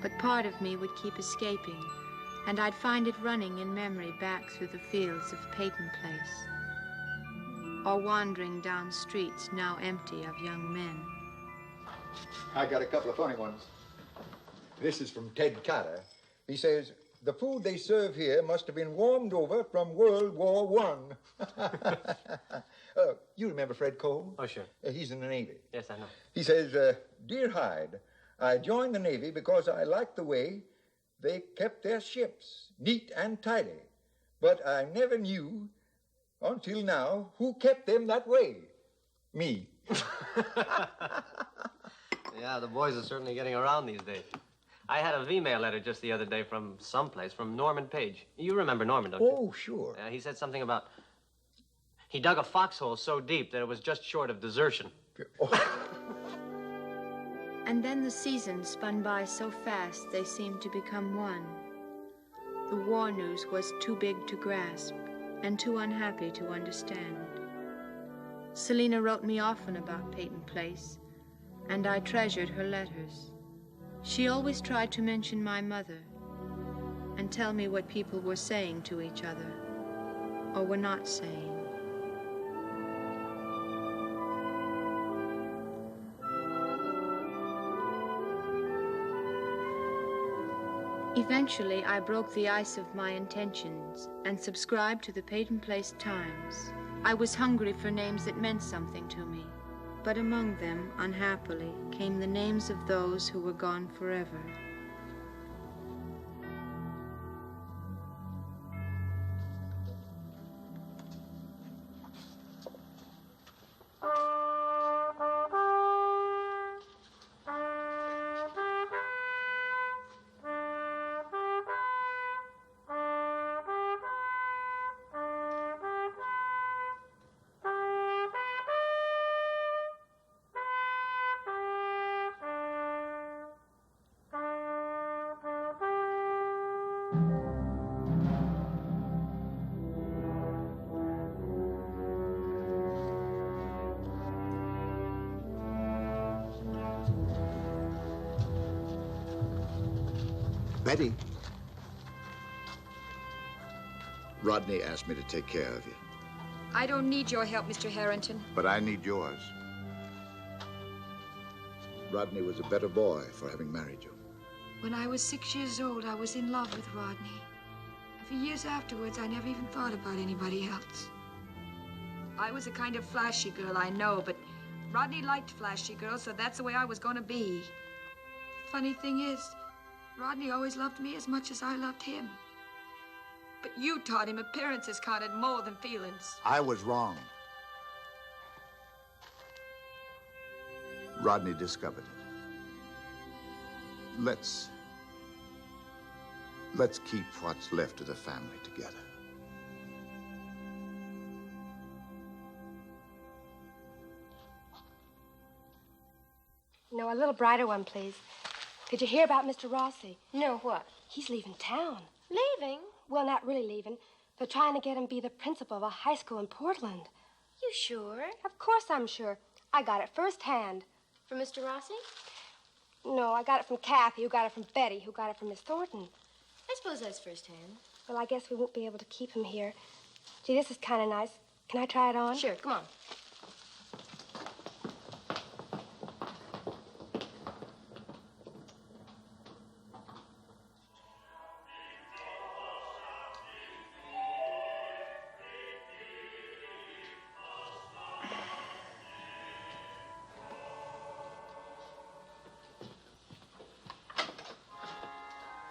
But part of me would keep escaping, and I'd find it running in memory back through the fields of Peyton Place, or wandering down streets now empty of young men. I got a couple of funny ones. This is from Ted Carter. He says, the food they serve here must have been warmed over from World War I. You remember Fred Cole? Oh, sure. He's in the Navy. Yes, I know. He says, Dear Hyde, I joined the Navy because I liked the way they kept their ships neat and tidy. But I never knew, until now, who kept them that way. Me. Yeah, the boys are certainly getting around these days. I had a V-mail letter just the other day from someplace, from Norman Page. You remember Norman, don't you? Oh, sure. He said something about... He dug a foxhole so deep that it was just short of desertion. And then the seasons spun by so fast they seemed to become one. The war news was too big to grasp and too unhappy to understand. Selena wrote me often about Peyton Place, and I treasured her letters. She always tried to mention my mother and tell me what people were saying to each other or were not saying. Eventually, I broke the ice of my intentions and subscribed to the Peyton Place Times. I was hungry for names that meant something to me, but among them, unhappily, came the names of those who were gone forever. Betty. Rodney asked me to take care of you, I don't need your help, Mr. Harrington. but I need yours. Rodney was a better boy for having married you. When I was 6 years old, I was in love with Rodney. And for years afterwards, I never even thought about anybody else. I was a kind of flashy girl, I know, but Rodney liked flashy girls, so that's the way I was going to be. Funny thing is, Rodney always loved me as much as I loved him. But you taught him appearances counted more than feelings. I was wrong. Rodney discovered it. Let's keep what's left of the family together. No, a little brighter one, please. Did you hear about Mr. Rossi? No, what? He's leaving town. Leaving? Well, not really leaving. They're trying to get him to be the principal of a high school in Portland. You sure? Of course I'm sure. I got it firsthand. From Mr. Rossi? No, I got it from Kathy, who got it from Betty, who got it from Miss Thornton. I suppose that's firsthand. Well, I guess we won't be able to keep him here. Gee, this is kind of nice. Can I try it on? Sure, come on.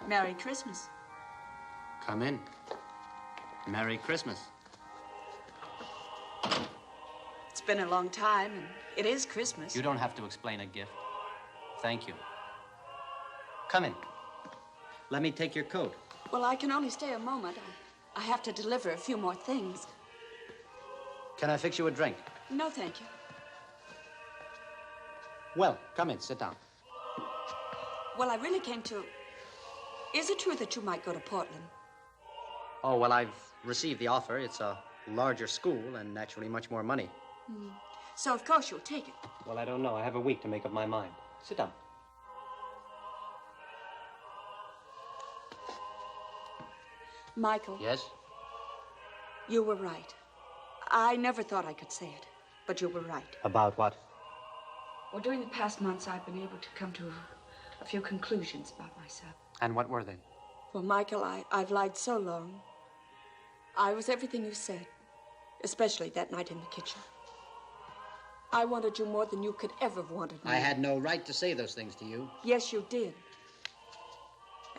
Merry Christmas. Come in. Merry Christmas. It's been a long time, and it is Christmas. You don't have to explain a gift. Thank you. Come in. Let me take your coat. Well, I can only stay a moment. I have to deliver a few more things. Can I fix you a drink? No, thank you. Well, come in, sit down. Well, I really came to... Is it true that you might go to Portland? Oh, well, I've received the offer. It's a larger school and naturally much more money. So, of course, you'll take it. Well, I don't know. I have a week to make up my mind. Sit down. Michael. Yes? You were right. I never thought I could say it, but you were right. About what? Well, during the past months, I've been able to come to a few conclusions about myself. And what were they? Well, Michael, I've lied so long. I was everything you said, especially that night in the kitchen. I wanted you more than you could ever have wanted me. I had no right to say those things to you. Yes, you did.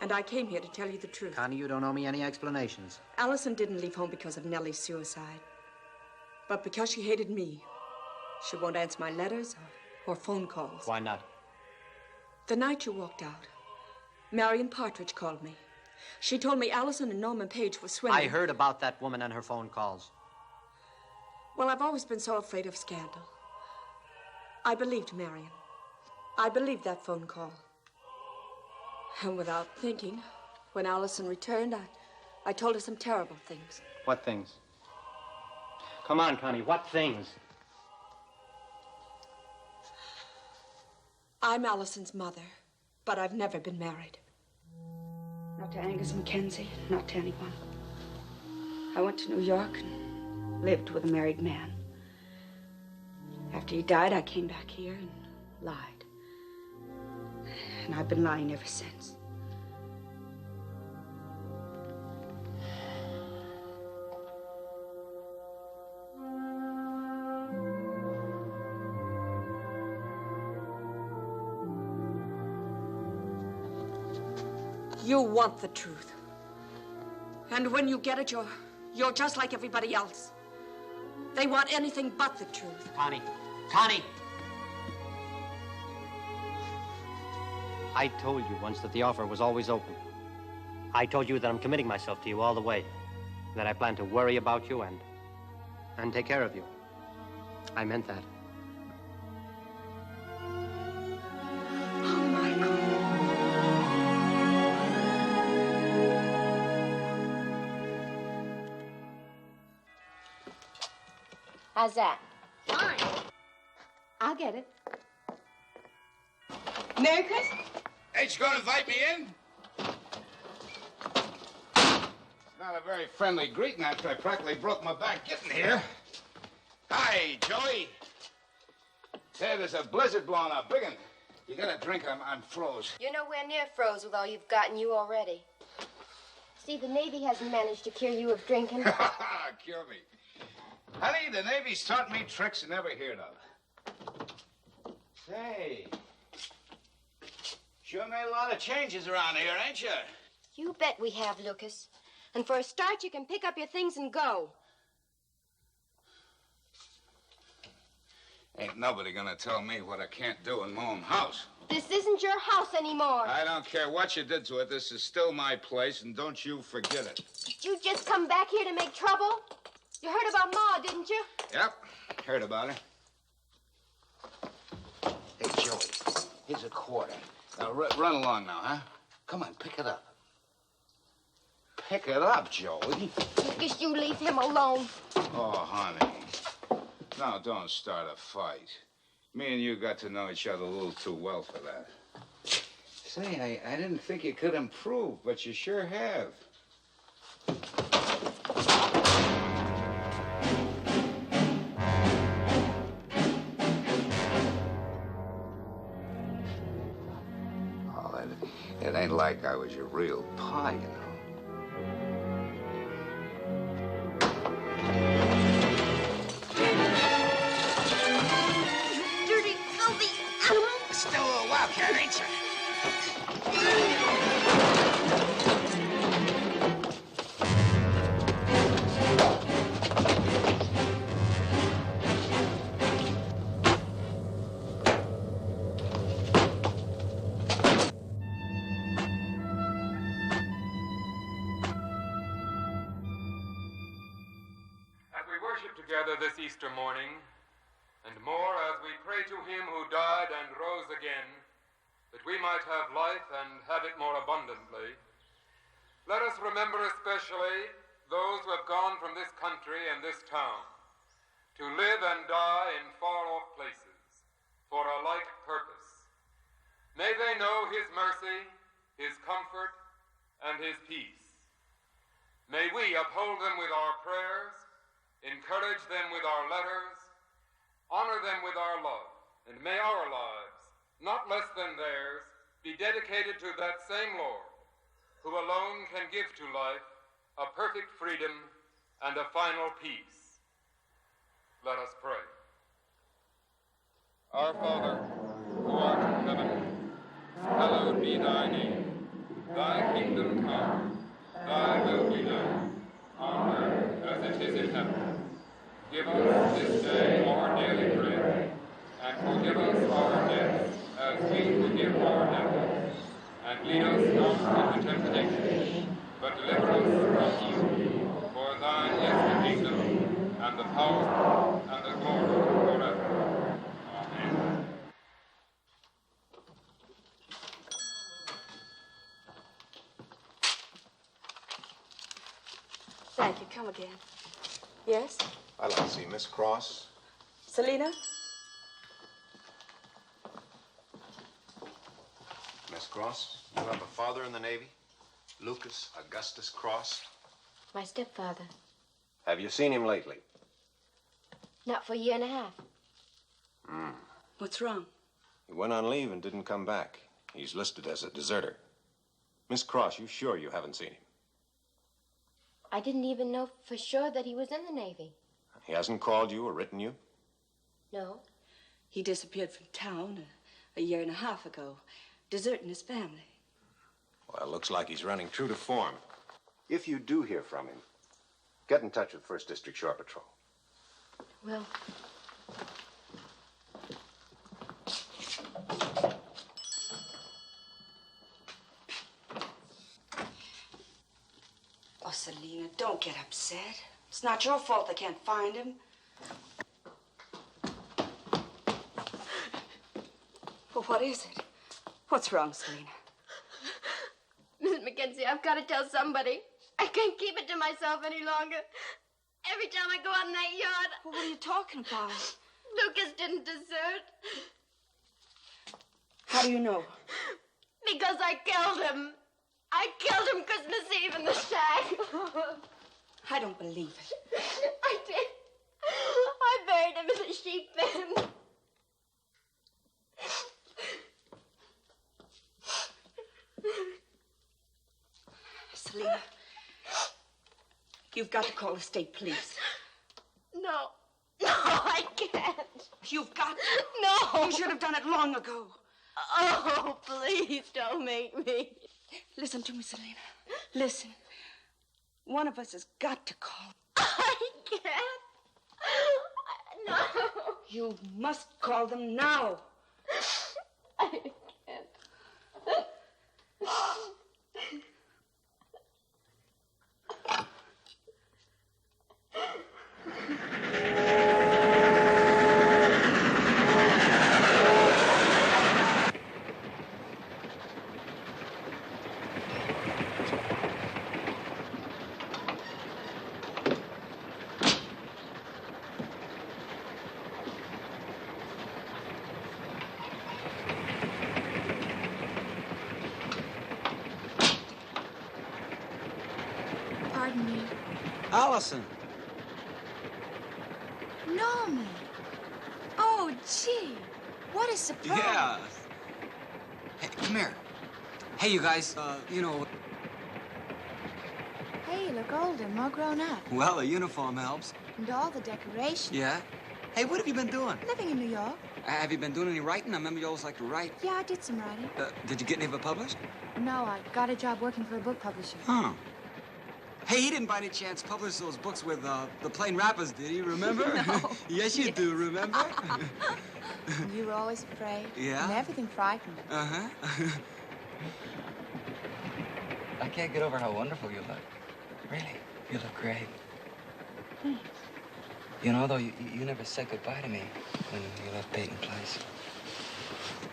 And I came here to tell you the truth. Connie, you don't owe me any explanations. Allison didn't leave home because of Nellie's suicide, but because she hated me. She won't answer my letters or phone calls. Why not? The night you walked out, Marion Partridge called me. She told me Allison and Norman Page were swimming. I heard about that woman and her phone calls. Well, I've always been so afraid of scandal. I believed Marion. I believed that phone call. And without thinking, when Allison returned, I told her some terrible things. What things? Come on, Connie, what things? I'm Allison's mother, but I've never been married. Not to Angus MacKenzie, not to anyone. I went to New York and lived with a married man. After he died, I came back here and lied. And I've been lying ever since. You want the truth. And when you get it, you're just like everybody else. They want anything but the truth. Connie! Connie! I told you once that the offer was always open. I told you that I'm committing myself to you all the way. That I plan to worry about you and take care of you. I meant that. How's that? Fine. I'll get it. Merry Christmas. Ain't you gonna invite me in? Not a very friendly greeting after I practically broke my back getting here. Hi, Joey. Say, there's a blizzard blowing up. Big one. You got a drink? I'm froze. You're nowhere near froze with all you've gotten you already. See, the Navy hasn't managed to cure you of drinking. Cure me. Honey, the Navy's taught me tricks I never heard of. Say, sure made a lot of changes around here, ain't you? You bet we have, Lucas. And for a start, you can pick up your things and go. Ain't nobody gonna tell me what I can't do in my own house. This isn't your house anymore. I don't care what you did to it. This is still my place, and don't you forget it. Did you just come back here to make trouble? You heard about Ma, didn't you? Yep, heard about her. Hey, Joey, here's a quarter. Now, run along now, huh? Come on, pick it up. Pick it up, Joey. Lucas, you leave him alone. Oh, honey. Now, don't start a fight. Me and you got to know each other a little too well for that. Say, I didn't think you could improve, but you sure have. Oh, it ain't like I was your real pie, you know. Still a little wildcat, ain't you? As we worship together this Easter morning, and more as we pray to him who died and rose again, that we might have life and have it more abundantly, let us remember especially those who have gone from this country and this town to live and die in far-off places for a like purpose. May they know his mercy, his comfort, and his peace. May we uphold them with our prayers, encourage them with our letters, honor them with our love, and may our lives, not less than theirs, be dedicated to that same Lord, who alone can give to life a perfect freedom and a final peace. Let us pray. Our Father, who art in heaven, hallowed be thy name. Thy kingdom come, thy will be done, on earth as it is in heaven. Give us this day our daily bread, and forgive us our debts as we forgive our debtors. And lead us not into temptation, but deliver us from evil. For thine is the kingdom, and the power, and the glory forever. Amen. Thank you. Come again. Yes? I'd like to see Miss Cross. Selena? Miss Cross, you have a father in the Navy? Lucas Augustus Cross? My stepfather. Have you seen him lately? Not for a year and a half. What's wrong? He went on leave and didn't come back. He's listed as a deserter. Miss Cross, you sure you haven't seen him? I didn't even know for sure that he was in the Navy. He hasn't called you or written you? No. He disappeared from town a year and a half ago, deserting his family. Well, looks like he's running true to form. If you do hear from him, get in touch with 1st District Shore Patrol. Well, oh, Selena, don't get upset. It's not your fault they can't find him. Well, what is it? What's wrong, Selena? Miss MacKenzie, I've got to tell somebody. I can't keep it to myself any longer. Every time I go out in that yard... Well, what are you talking about? Lucas didn't desert. How do you know? Because I killed him. I killed him Christmas Eve in the shack. I don't believe it. I did. I buried him in the sheep pen. Selena, you've got to call the state police. No. No, I can't. You've got to. No. You should have done it long ago. Oh, please don't make me. Listen to me, Selena. Listen. One of us has got to call. I can't. No. You must call them now. I can't. Pardon me. Allison. Norman. Oh, gee. What a surprise. Yeah. Hey, come here. Hey, you guys, you know... Hey, you look older, more grown up. Well, a uniform helps. And all the decorations. Yeah? Hey, what have you been doing? Living in New York. Have you been doing any writing? I remember you always liked to write. Yeah, I did some writing. Did you get any of it published? No, I got a job working for a book publisher. Huh. Hey, he didn't by any chance publish those books with the Plain Rappers, did he? Remember? No. Yes, you do, remember? You were always afraid. Yeah? And everything frightened. Uh-huh. I can't get over how wonderful you look. Really, you look great. Thanks. You know, though, you never said goodbye to me when you left Peyton Place.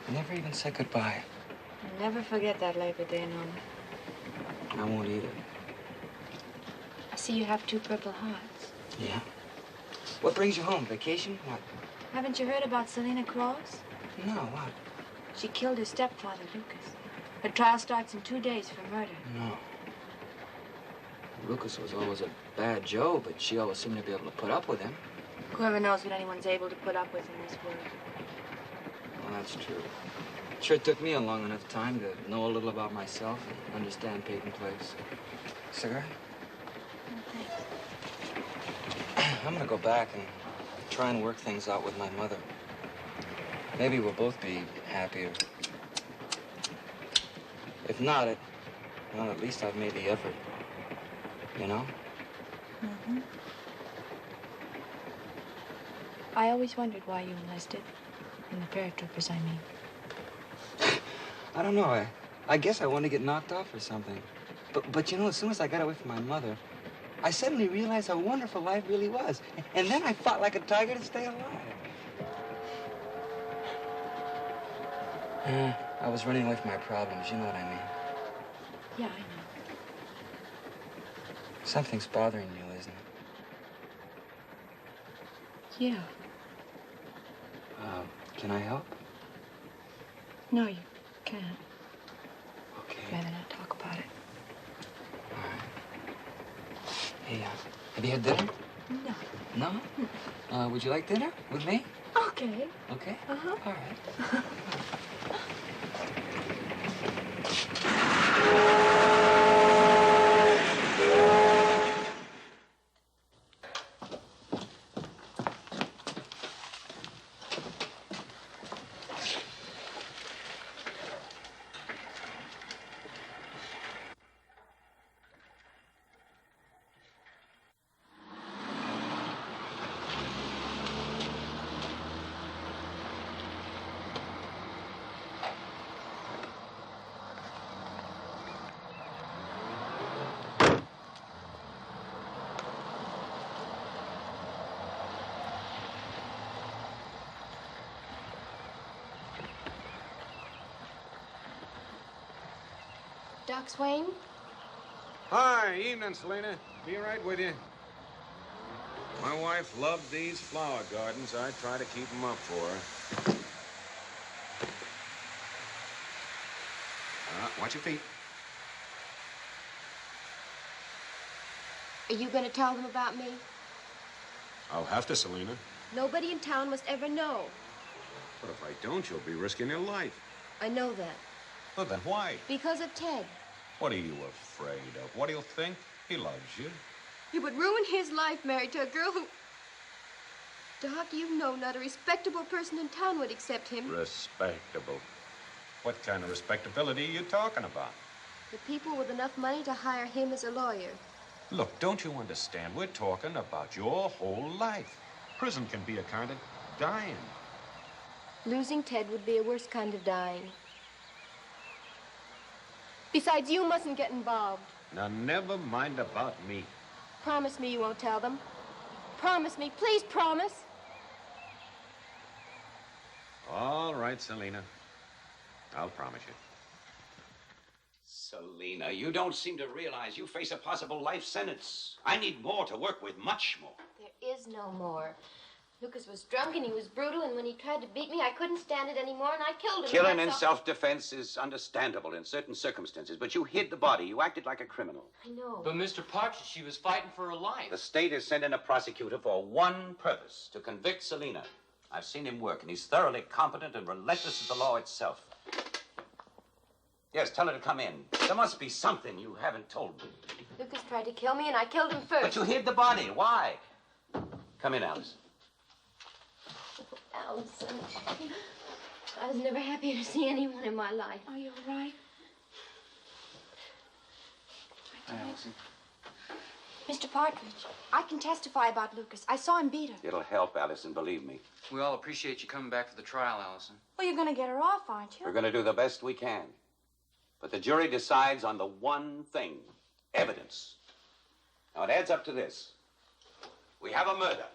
You never even said goodbye. I'll never forget that Labor Day, Norman. I won't either. I see you have 2 Purple Hearts. Yeah? What brings you home? Vacation? What? Haven't you heard about Selena Cross? No, what? She killed her stepfather, Lucas. Her trial starts in 2 days for murder. No. Lucas was always a bad Joe, but she always seemed to be able to put up with him. Whoever knows what anyone's able to put up with in this world. Well, that's true. Sure took me a long enough time to know a little about myself and understand Peyton Place. Cigarette? No, thanks. I'm gonna go back and try and work things out with my mother. Maybe we'll both be happier. If not, well, at least I've made the effort. You know? Mm-hmm. I always wondered why you enlisted. In the paratroopers, I mean. I don't know. I guess I wanted to get knocked off or something. But you know, as soon as I got away from my mother, I suddenly realized how wonderful life really was. And then I fought like a tiger to stay alive. I was running away from my problems. You know what I mean? Yeah, I know. Something's bothering you, isn't it? Yeah. Can I help? No, you can't. Okay. I'd rather not talk about it. All right. Hey, have you had dinner? No. No? Would you like dinner with me? Okay. Okay? Uh-huh. All right. Doc Swain? Hi, evening, Selena. Be right with you. My wife loved these flower gardens. I try to keep them up for her. Watch your feet. Are you going to tell them about me? I'll have to, Selena. Nobody in town must ever know. But if I don't, you'll be risking your life. I know that. Well, then why? Because of Ted. What are you afraid of? What do you think? He loves you. You would ruin his life married to a girl who... Doc, you know not a respectable person in town would accept him. Respectable. What kind of respectability are you talking about? The people with enough money to hire him as a lawyer. Look, don't you understand? We're talking about your whole life. Prison can be a kind of dying. Losing Ted would be a worse kind of dying. Besides, you mustn't get involved. Now, never mind about me. Promise me you won't tell them. Promise me. Please promise. All right, Selena. I'll promise you. Selena, you don't seem to realize you face a possible life sentence. I need more to work with, much more. There is no more. Lucas was drunk and he was brutal, and when he tried to beat me, I couldn't stand it anymore, and I killed him. Killing in self-defense is understandable in certain circumstances, but you hid the body. You acted like a criminal. I know. But, Mr. Partridge, she was fighting for her life. The state has sent in a prosecutor for one purpose, to convict Selena. I've seen him work, and he's thoroughly competent and relentless as the law itself. Yes, tell her to come in. There must be something you haven't told me. Lucas tried to kill me, and I killed him first. But you hid the body. Why? Come in, Alice. Allison, I was never happier to see anyone in my life. Are you all right? Hi, Allison. Mr. Partridge, I can testify about Lucas. I saw him beat her. It'll help, Allison, believe me. We all appreciate you coming back for the trial, Allison. Well, you're going to get her off, aren't you? We're going to do the best we can. But the jury decides on the one thing, evidence. Now, it adds up to this. We have a murder,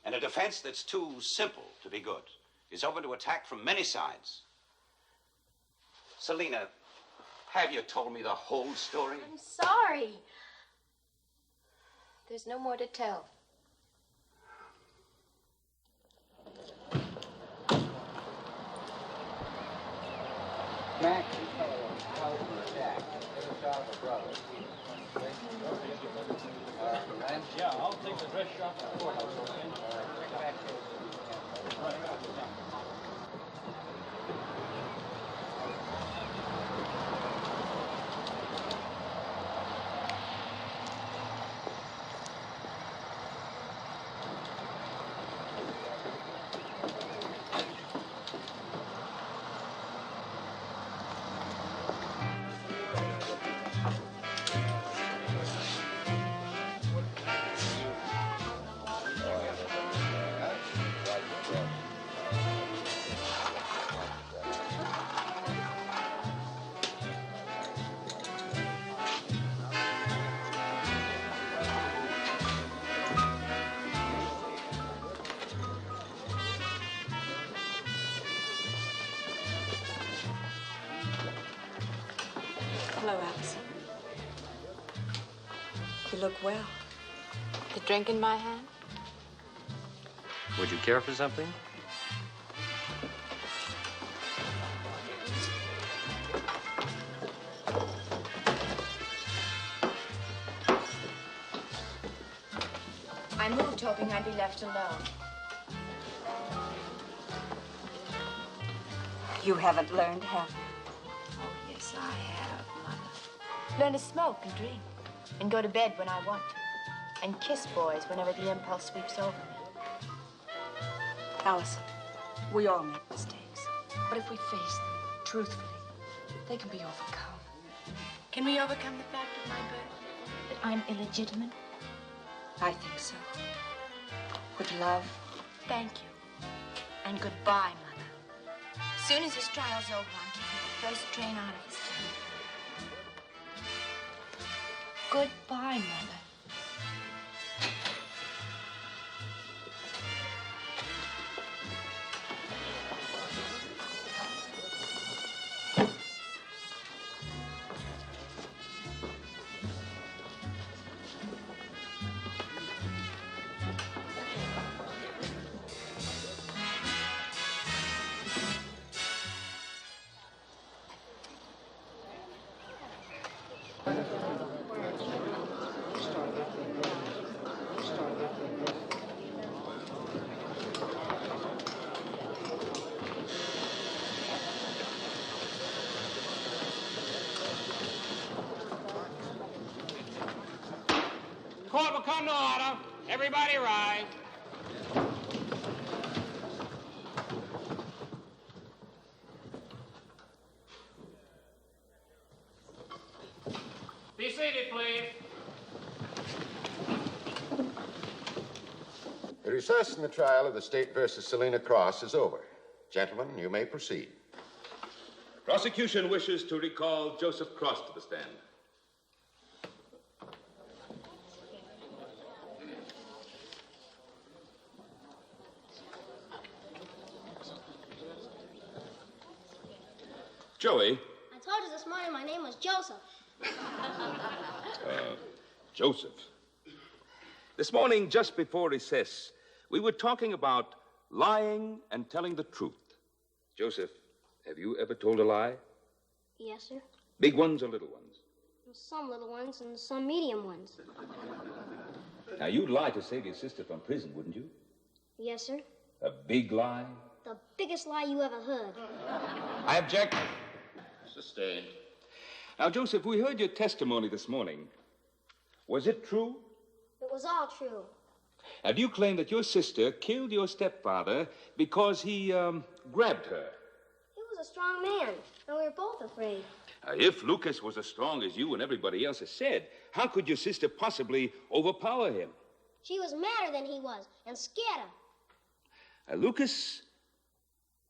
and a defense that's too simple to be good is open to attack from many sides. Selena, have you told me the whole story? I'm sorry. There's no more to tell. Mac, Yeah, I'll take the dress shop to the courthouse, Hello, Allison. You look well. The drink in my hand? Would you care for something? I moved hoping I'd be left alone. You haven't learned, have you? Oh, yes, I have, Mother. Learn to smoke and drink, and go to bed when I want to, and kiss boys whenever the impulse sweeps over me. Allison, we all make mistakes. But if we face them truthfully, they can be overcome. Can we overcome the fact of my birth? That I'm illegitimate? I think so. With love. Thank you. And goodbye, Mother. As soon as this trial's over, I'm taking the first train out of this town. Goodbye, Mother. court will come to order. Everybody rise. Be seated, please. The recess in the trial of the state versus Selena Cross is over. Gentlemen, you may proceed. Prosecution wishes to recall Joseph Cross to the stand. Joey. I told you this morning my name was Joseph. Joseph. This morning, just before recess, we were talking about lying and telling the truth. Joseph, have you ever told a lie? Yes, sir. Big ones or little ones? Some little ones and some medium ones. Now, you'd lie to save your sister from prison, wouldn't you? Yes, sir. A big lie? The biggest lie you ever heard. I object. Sustained. Now, Joseph, we heard your testimony this morning. Was it true? It was all true. Now, do you claim that your sister killed your stepfather because he, grabbed her? He was a strong man, and we were both afraid. If Lucas was as strong as you and everybody else has said, how could your sister possibly overpower him? She was madder than he was, and scared him. Lucas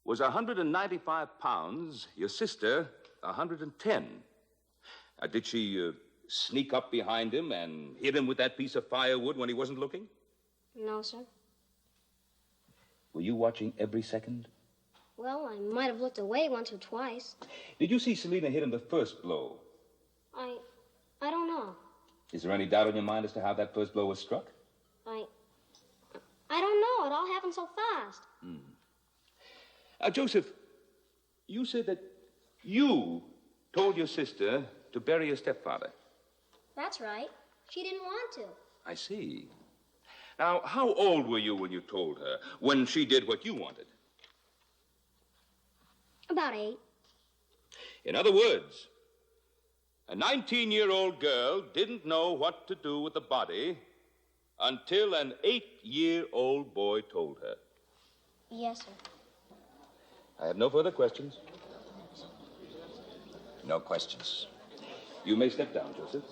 was 195 pounds, your sister 110. Did she sneak up behind him and hit him with that piece of firewood when he wasn't looking? No, sir. Were you watching every second? Well, I might have looked away once or twice. Did you see Selena hit him the first blow? I don't know. Is there any doubt in your mind as to how that first blow was struck? I don't know. It all happened so fast. Joseph, you said that you told your sister to bury your stepfather. That's right. She didn't want to. I see. Now, how old were you when you told her, when she did what you wanted? About 8. In other words, a 19-year-old girl didn't know what to do with the body until an 8-year-old boy told her. Yes, sir. I have no further questions. No questions. You may step down, Joseph.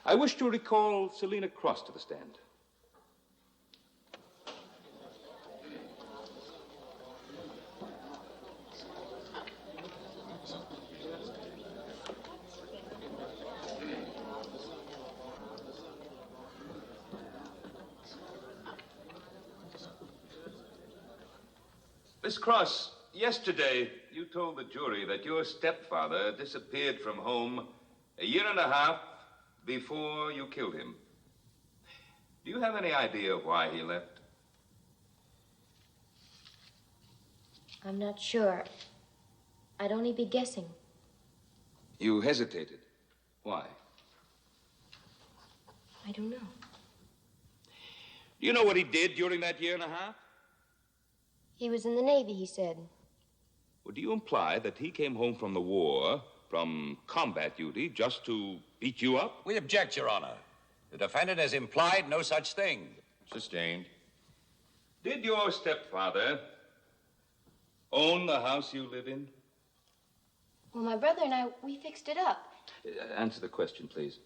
I wish to recall Selena Cross to the stand. Miss Cross, yesterday you told the jury that your stepfather disappeared from home a year and a half before you killed him. Do you have any idea why he left? I'm not sure. I'd only be guessing. You hesitated. Why? I don't know. Do you know what he did during that year and a half? He was in the Navy, he said. Well, do you imply that he came home from the war, from combat duty, just to beat you up? We object, Your Honor. The defendant has implied no such thing. Sustained. Did your stepfather own the house you live in? Well, my brother and I, we fixed it up. Answer the question, please.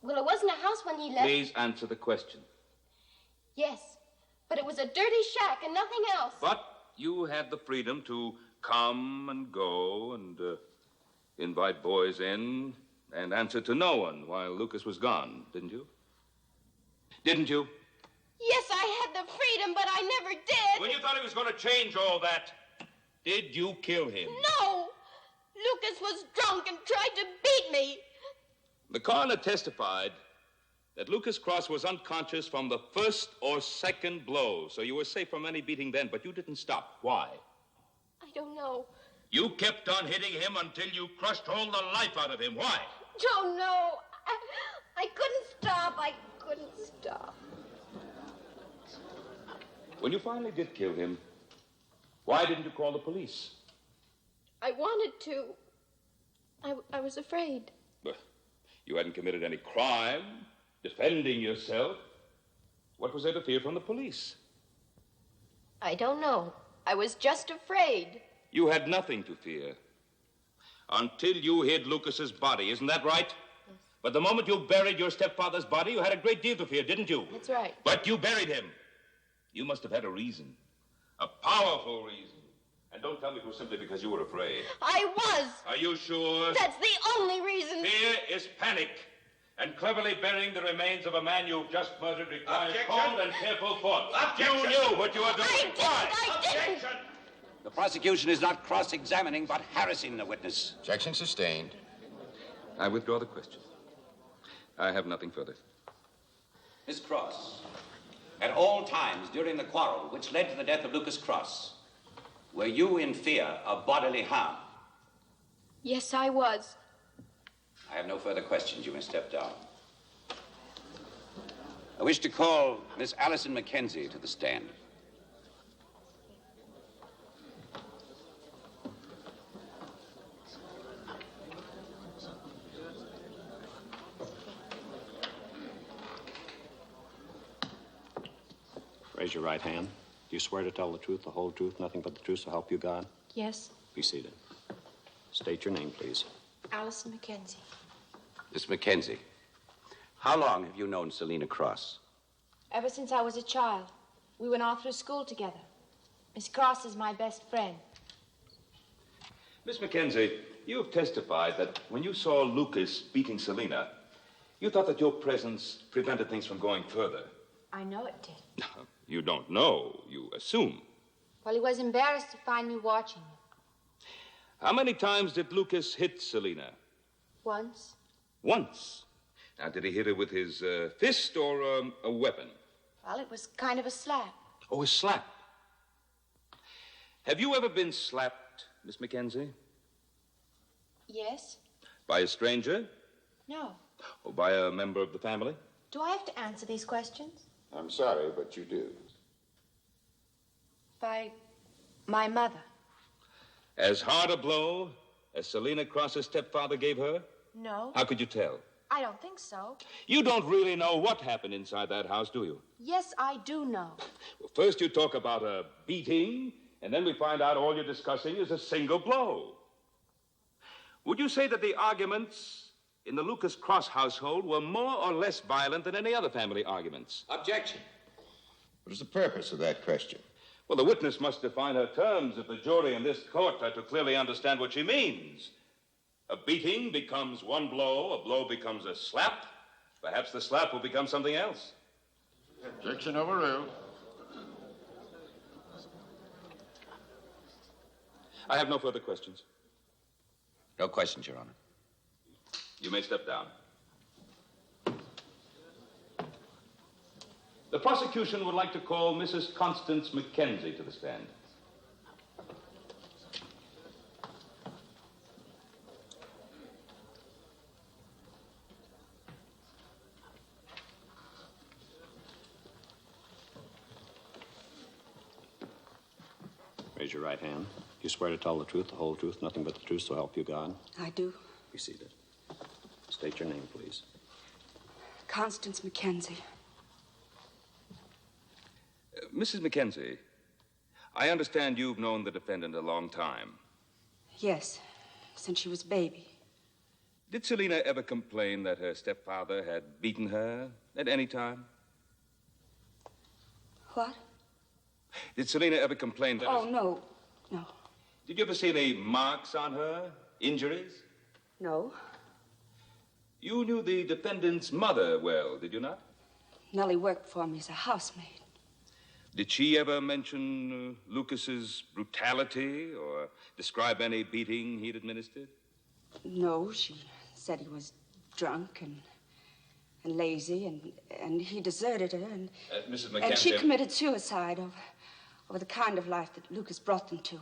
Well, it wasn't a house when he left. Please answer the question. Yes, but it was a dirty shack and nothing else. But you had the freedom to come and go and invite boys in and answer to no one while Lucas was gone, didn't you? Didn't you? Yes, I had the freedom, but I never did. When you thought he was going to change all that, did you kill him? No! Lucas was drunk and tried to beat me. The coroner testified that Lucas Cross was unconscious from the first or second blow, so you were safe from any beating then, but you didn't stop. Why? I don't know. You kept on hitting him until you crushed all the life out of him. Why? Don't know. I couldn't stop. I couldn't stop. When you finally did kill him, why didn't you call the police? I wanted to. I was afraid. You hadn't committed any crime, defending yourself. What was there to fear from the police? I don't know. I was just afraid. You had nothing to fear. Until you hid Lucas's body, isn't that right? Yes. But the moment you buried your stepfather's body, you had a great deal to fear, didn't you? That's right. But you buried him. You must have had a reason. A powerful reason. And don't tell me it was simply because you were afraid. I was. Are you sure? That's the only reason. Fear is panic. And cleverly burying the remains of a man you've just murdered requires Objection. cold and careful thought. Objection. You knew what you were doing. I didn't. The prosecution is not cross-examining, but harassing the witness. Objection sustained. I withdraw the question. I have nothing further. Miss Cross, at all times during the quarrel which led to the death of Lucas Cross, were you in fear of bodily harm? Yes, I was. I have no further questions. You may step down. I wish to call Miss Allison MacKenzie to the stand. Raise your right hand. Do you swear to tell the truth, the whole truth, nothing but the truth, so help you God? Yes, Be seated. State your name, please. Allison MacKenzie. Miss MacKenzie, how long have you known Selina Cross? Ever since I was a child. We went all through school together. Miss Cross is my best friend. Miss MacKenzie, you have testified that when you saw Lucas beating Selina, you thought that your presence prevented things from going further. I know it did. You don't know, you assume. Well, he was embarrassed to find me watching him. How many times did Lucas hit Selina? Once. Once. Now, did he hit her with his fist or a weapon? Well, it was kind of a slap. Oh, a slap. Have you ever been slapped, Miss MacKenzie? Yes? By a stranger? No. Or by a member of the family? Do I have to answer these questions? I'm sorry, but you do. By my mother. As hard a blow as Selina Cross's stepfather gave her? No. How could you tell? I don't think so. You don't really know what happened inside that house, do you? Yes, I do know. Well, first you talk about a beating, and then we find out all you're discussing is a single blow. Would you say that the arguments in the Lucas Cross household were more or less violent than any other family arguments? Objection. What is the purpose of that question? Well, the witness must define her terms if the jury in this court are to clearly understand what she means. A beating becomes one blow, a blow becomes a slap. Perhaps the slap will become something else. Objection overruled. I have no further questions. No questions, Your Honor. You may step down. The prosecution would like to call Mrs. Constance MacKenzie to the stand. Raise your right hand. Do you swear to tell the truth, the whole truth, nothing but the truth, so help you God? I do. Be seated. State your name, please. Constance MacKenzie. Mrs. MacKenzie, I understand you've known the defendant a long time. Yes, since she was a baby. Did Selina ever complain that her stepfather had beaten her at any time? What? Did Selina ever complain that... Oh, no. No. Did you ever see any marks on her? Injuries? No. You knew the defendant's mother well, did you not? Nellie worked for me as a housemaid. Did she ever mention Lucas's brutality or describe any beating he'd administered? No, she said he was drunk and lazy, and he deserted her, and Mrs. MacKenzie... and she committed suicide over the kind of life that Lucas brought them to.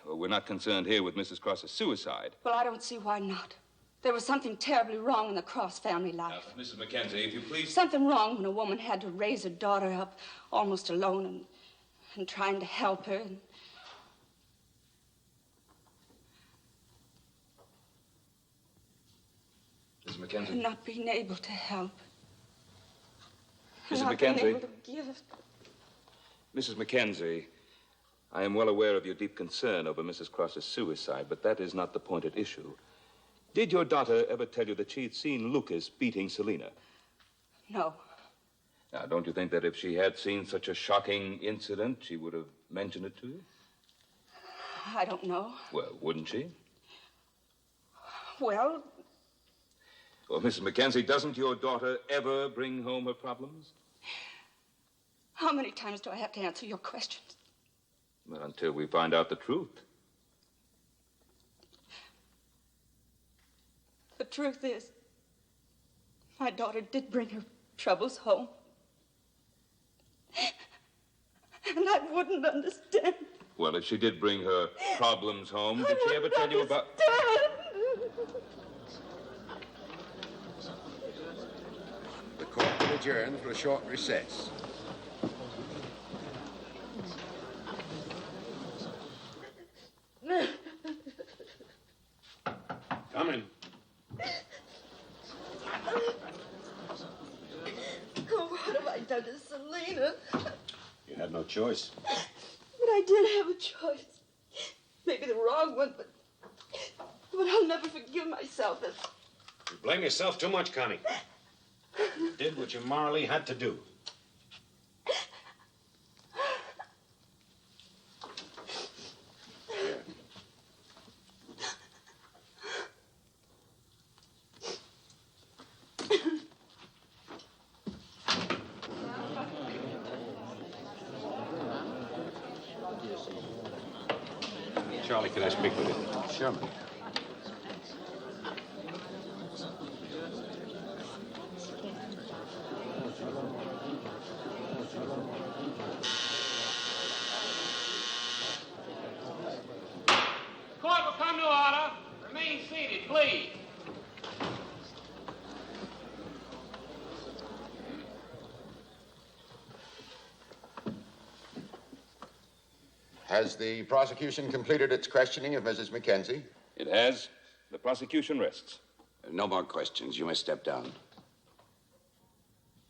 Well, we're not concerned here with Mrs. Cross's suicide. Well, I don't see why not. There was something terribly wrong in the Cross family life. Mrs. MacKenzie, if you please... Something wrong when a woman had to raise her daughter up almost alone and trying to help her. Mrs. MacKenzie. Not being able to help. Mrs. Not being MacKenzie. able to give. Mrs. MacKenzie, I am well aware of your deep concern over Mrs. Cross's suicide, but that is not the point at issue. Did your daughter ever tell you that she had seen Lucas beating Selena? No. Now, don't you think that if she had seen such a shocking incident, she would have mentioned it to you? I don't know. Well, wouldn't she? Well, Well, Mrs. MacKenzie, doesn't your daughter ever bring home her problems? how many times do I have to answer your questions? Well, until we find out the truth. The truth is, my daughter did bring her troubles home. And I wouldn't understand. Well, if she did bring her problems home, did she ever tell you about... The court will adjourn for a short recess. Come in. Oh, what have I done to Selena? You had no choice. But I did have a choice. Maybe the wrong one, but I'll never forgive myself. You blame yourself too much, Connie. You did what you morally had to do. Charlie, can I speak with you? Sure, man. Court will come to order. Remain seated, please. Has the prosecution completed its questioning of Mrs. MacKenzie? It has. The prosecution rests. No more questions. You may step down.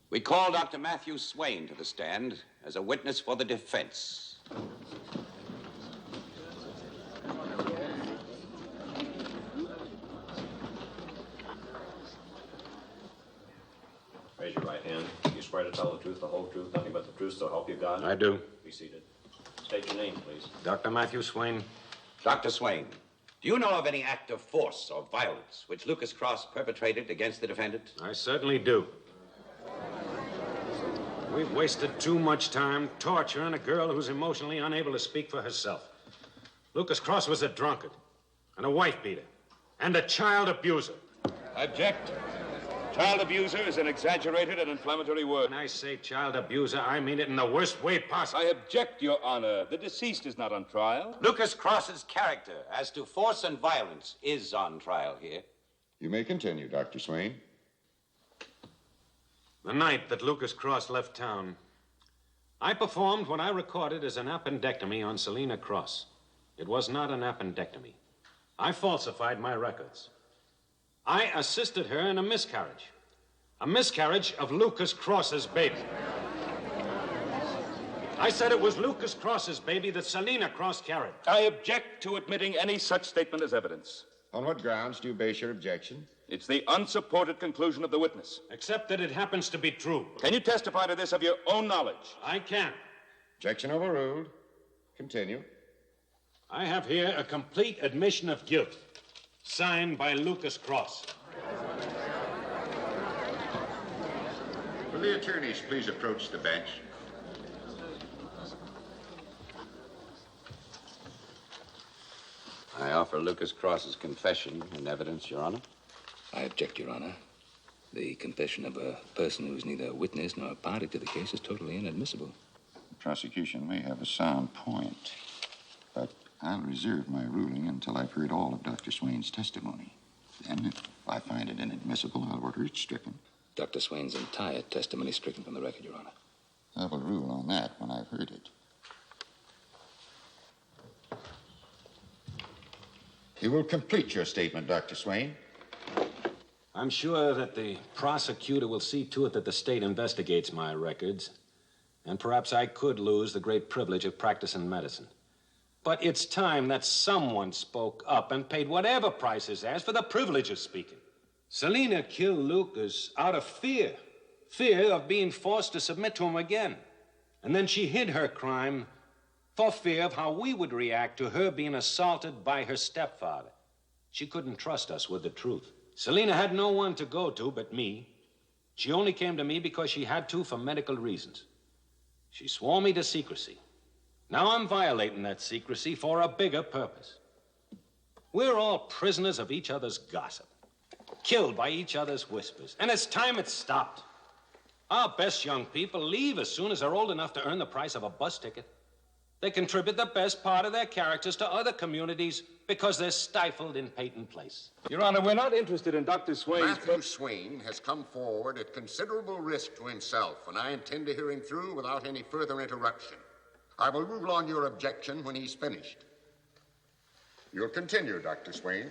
We call Dr. Matthew Swain to the stand as a witness for the defense. Raise your right hand. You swear to tell the truth, the whole truth, nothing but the truth, so help you God? I do. Be seated. State your name, please. Dr. Matthew Swain. Dr. Swain, do you know of any act of force or violence which Lucas Cross perpetrated against the defendant? I certainly do. We've wasted too much time torturing a girl who's emotionally unable to speak for herself. Lucas Cross was a drunkard, and a wife beater, and a child abuser. Object. Child abuser is an exaggerated and inflammatory word. When I say child abuser, I mean it in the worst way possible. I object, Your Honor. The deceased is not on trial. Lucas Cross's character as to force and violence is on trial here. You may continue, Dr. Swain. The night that Lucas Cross left town, I performed what I recorded as an appendectomy on Selena Cross. It was not an appendectomy. I falsified my records. I assisted her in a miscarriage of Lucas Cross's baby. I said it was Lucas Cross's baby that Selena Cross carried. I object to admitting any such statement as evidence. On what grounds do you base your objection? It's the unsupported conclusion of the witness. Except that it happens to be true. Can you testify to this of your own knowledge? I can. Objection overruled. Continue. I have here a complete admission of guilt, signed by Lucas Cross. Will the attorneys please approach the bench? I offer Lucas Cross's confession in evidence, Your Honor. I object, Your Honor. The confession of a person who's neither a witness nor a party to the case is totally inadmissible. The prosecution may have a sound point, but I'll reserve my ruling until I've heard all of Dr. Swain's testimony. Then, if I find it inadmissible, I'll order it stricken. Dr. Swain's entire testimony is stricken from the record, Your Honor. I will rule on that when I've heard it. You will complete your statement, Dr. Swain. I'm sure that the prosecutor will see to it that the state investigates my records. And perhaps I could lose the great privilege of practicing medicine. But it's time that someone spoke up and paid whatever price is asked for the privilege of speaking. Selena killed Lucas out of fear. Fear of being forced to submit to him again. And then she hid her crime for fear of how we would react to her being assaulted by her stepfather. She couldn't trust us with the truth. Selena had no one to go to but me. She only came to me because she had to for medical reasons. She swore me to secrecy. Now I'm violating that secrecy for a bigger purpose. We're all prisoners of each other's gossip, killed by each other's whispers, and it's time it stopped. Our best young people leave as soon as they're old enough to earn the price of a bus ticket. They contribute the best part of their characters to other communities because they're stifled in Peyton Place. Your Honor, we're not interested in Dr. Swain's... Matthew Swain has come forward at considerable risk to himself, and I intend to hear him through without any further interruption. I will rule on your objection when he's finished. You'll continue, Dr. Swain.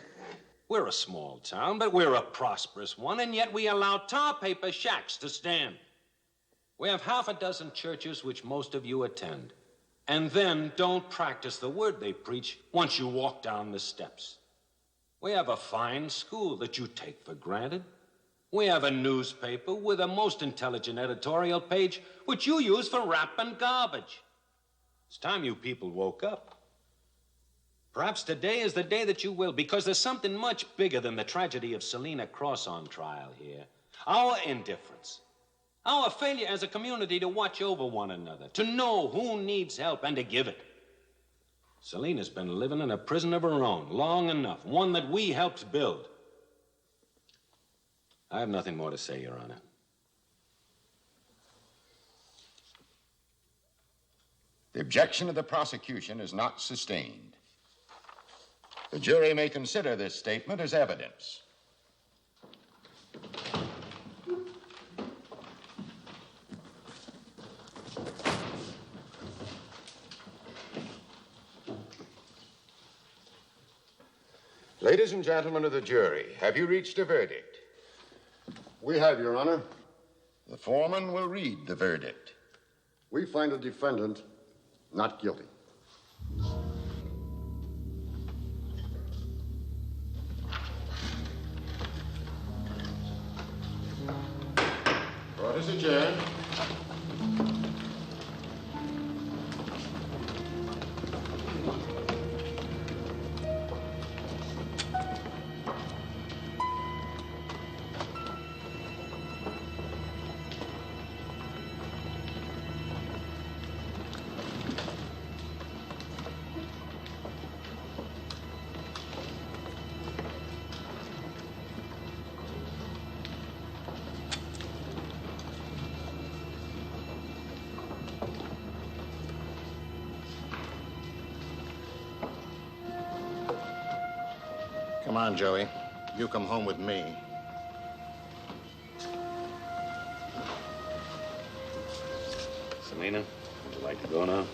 We're a small town, but we're a prosperous one, and yet we allow tar paper shacks to stand. We have half a dozen churches which most of you attend, and then don't practice the word they preach once you walk down the steps. We have a fine school that you take for granted. We have a newspaper with a most intelligent editorial page which you use for wrapping garbage. It's time you people woke up. Perhaps today is the day that you will, because there's something much bigger than the tragedy of Selena Cross on trial here. Our indifference. Our failure as a community to watch over one another, to know who needs help and to give it. Selena's been living in a prison of her own long enough, one that we helped build. I have nothing more to say, Your Honor. The objection of the prosecution is not sustained. The jury may consider this statement as evidence. Ladies and gentlemen of the jury, have you reached a verdict? We have, Your Honor. The foreman will read the verdict. We find the defendant not guilty. Court is adjourned. Come on, Joey. You come home with me. Selena, would you like to go now?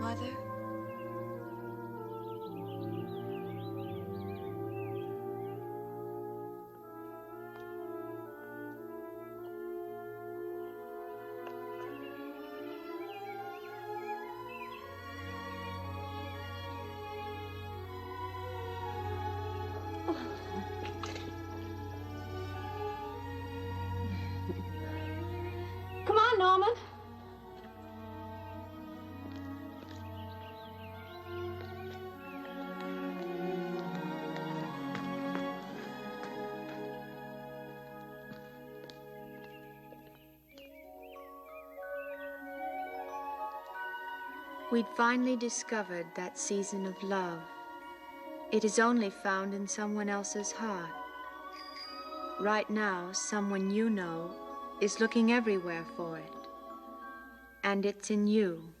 Mother? Come on, Norman. We'd finally discovered that season of love. It is only found in someone else's heart. Right now, someone you know is looking everywhere for it. And it's in you.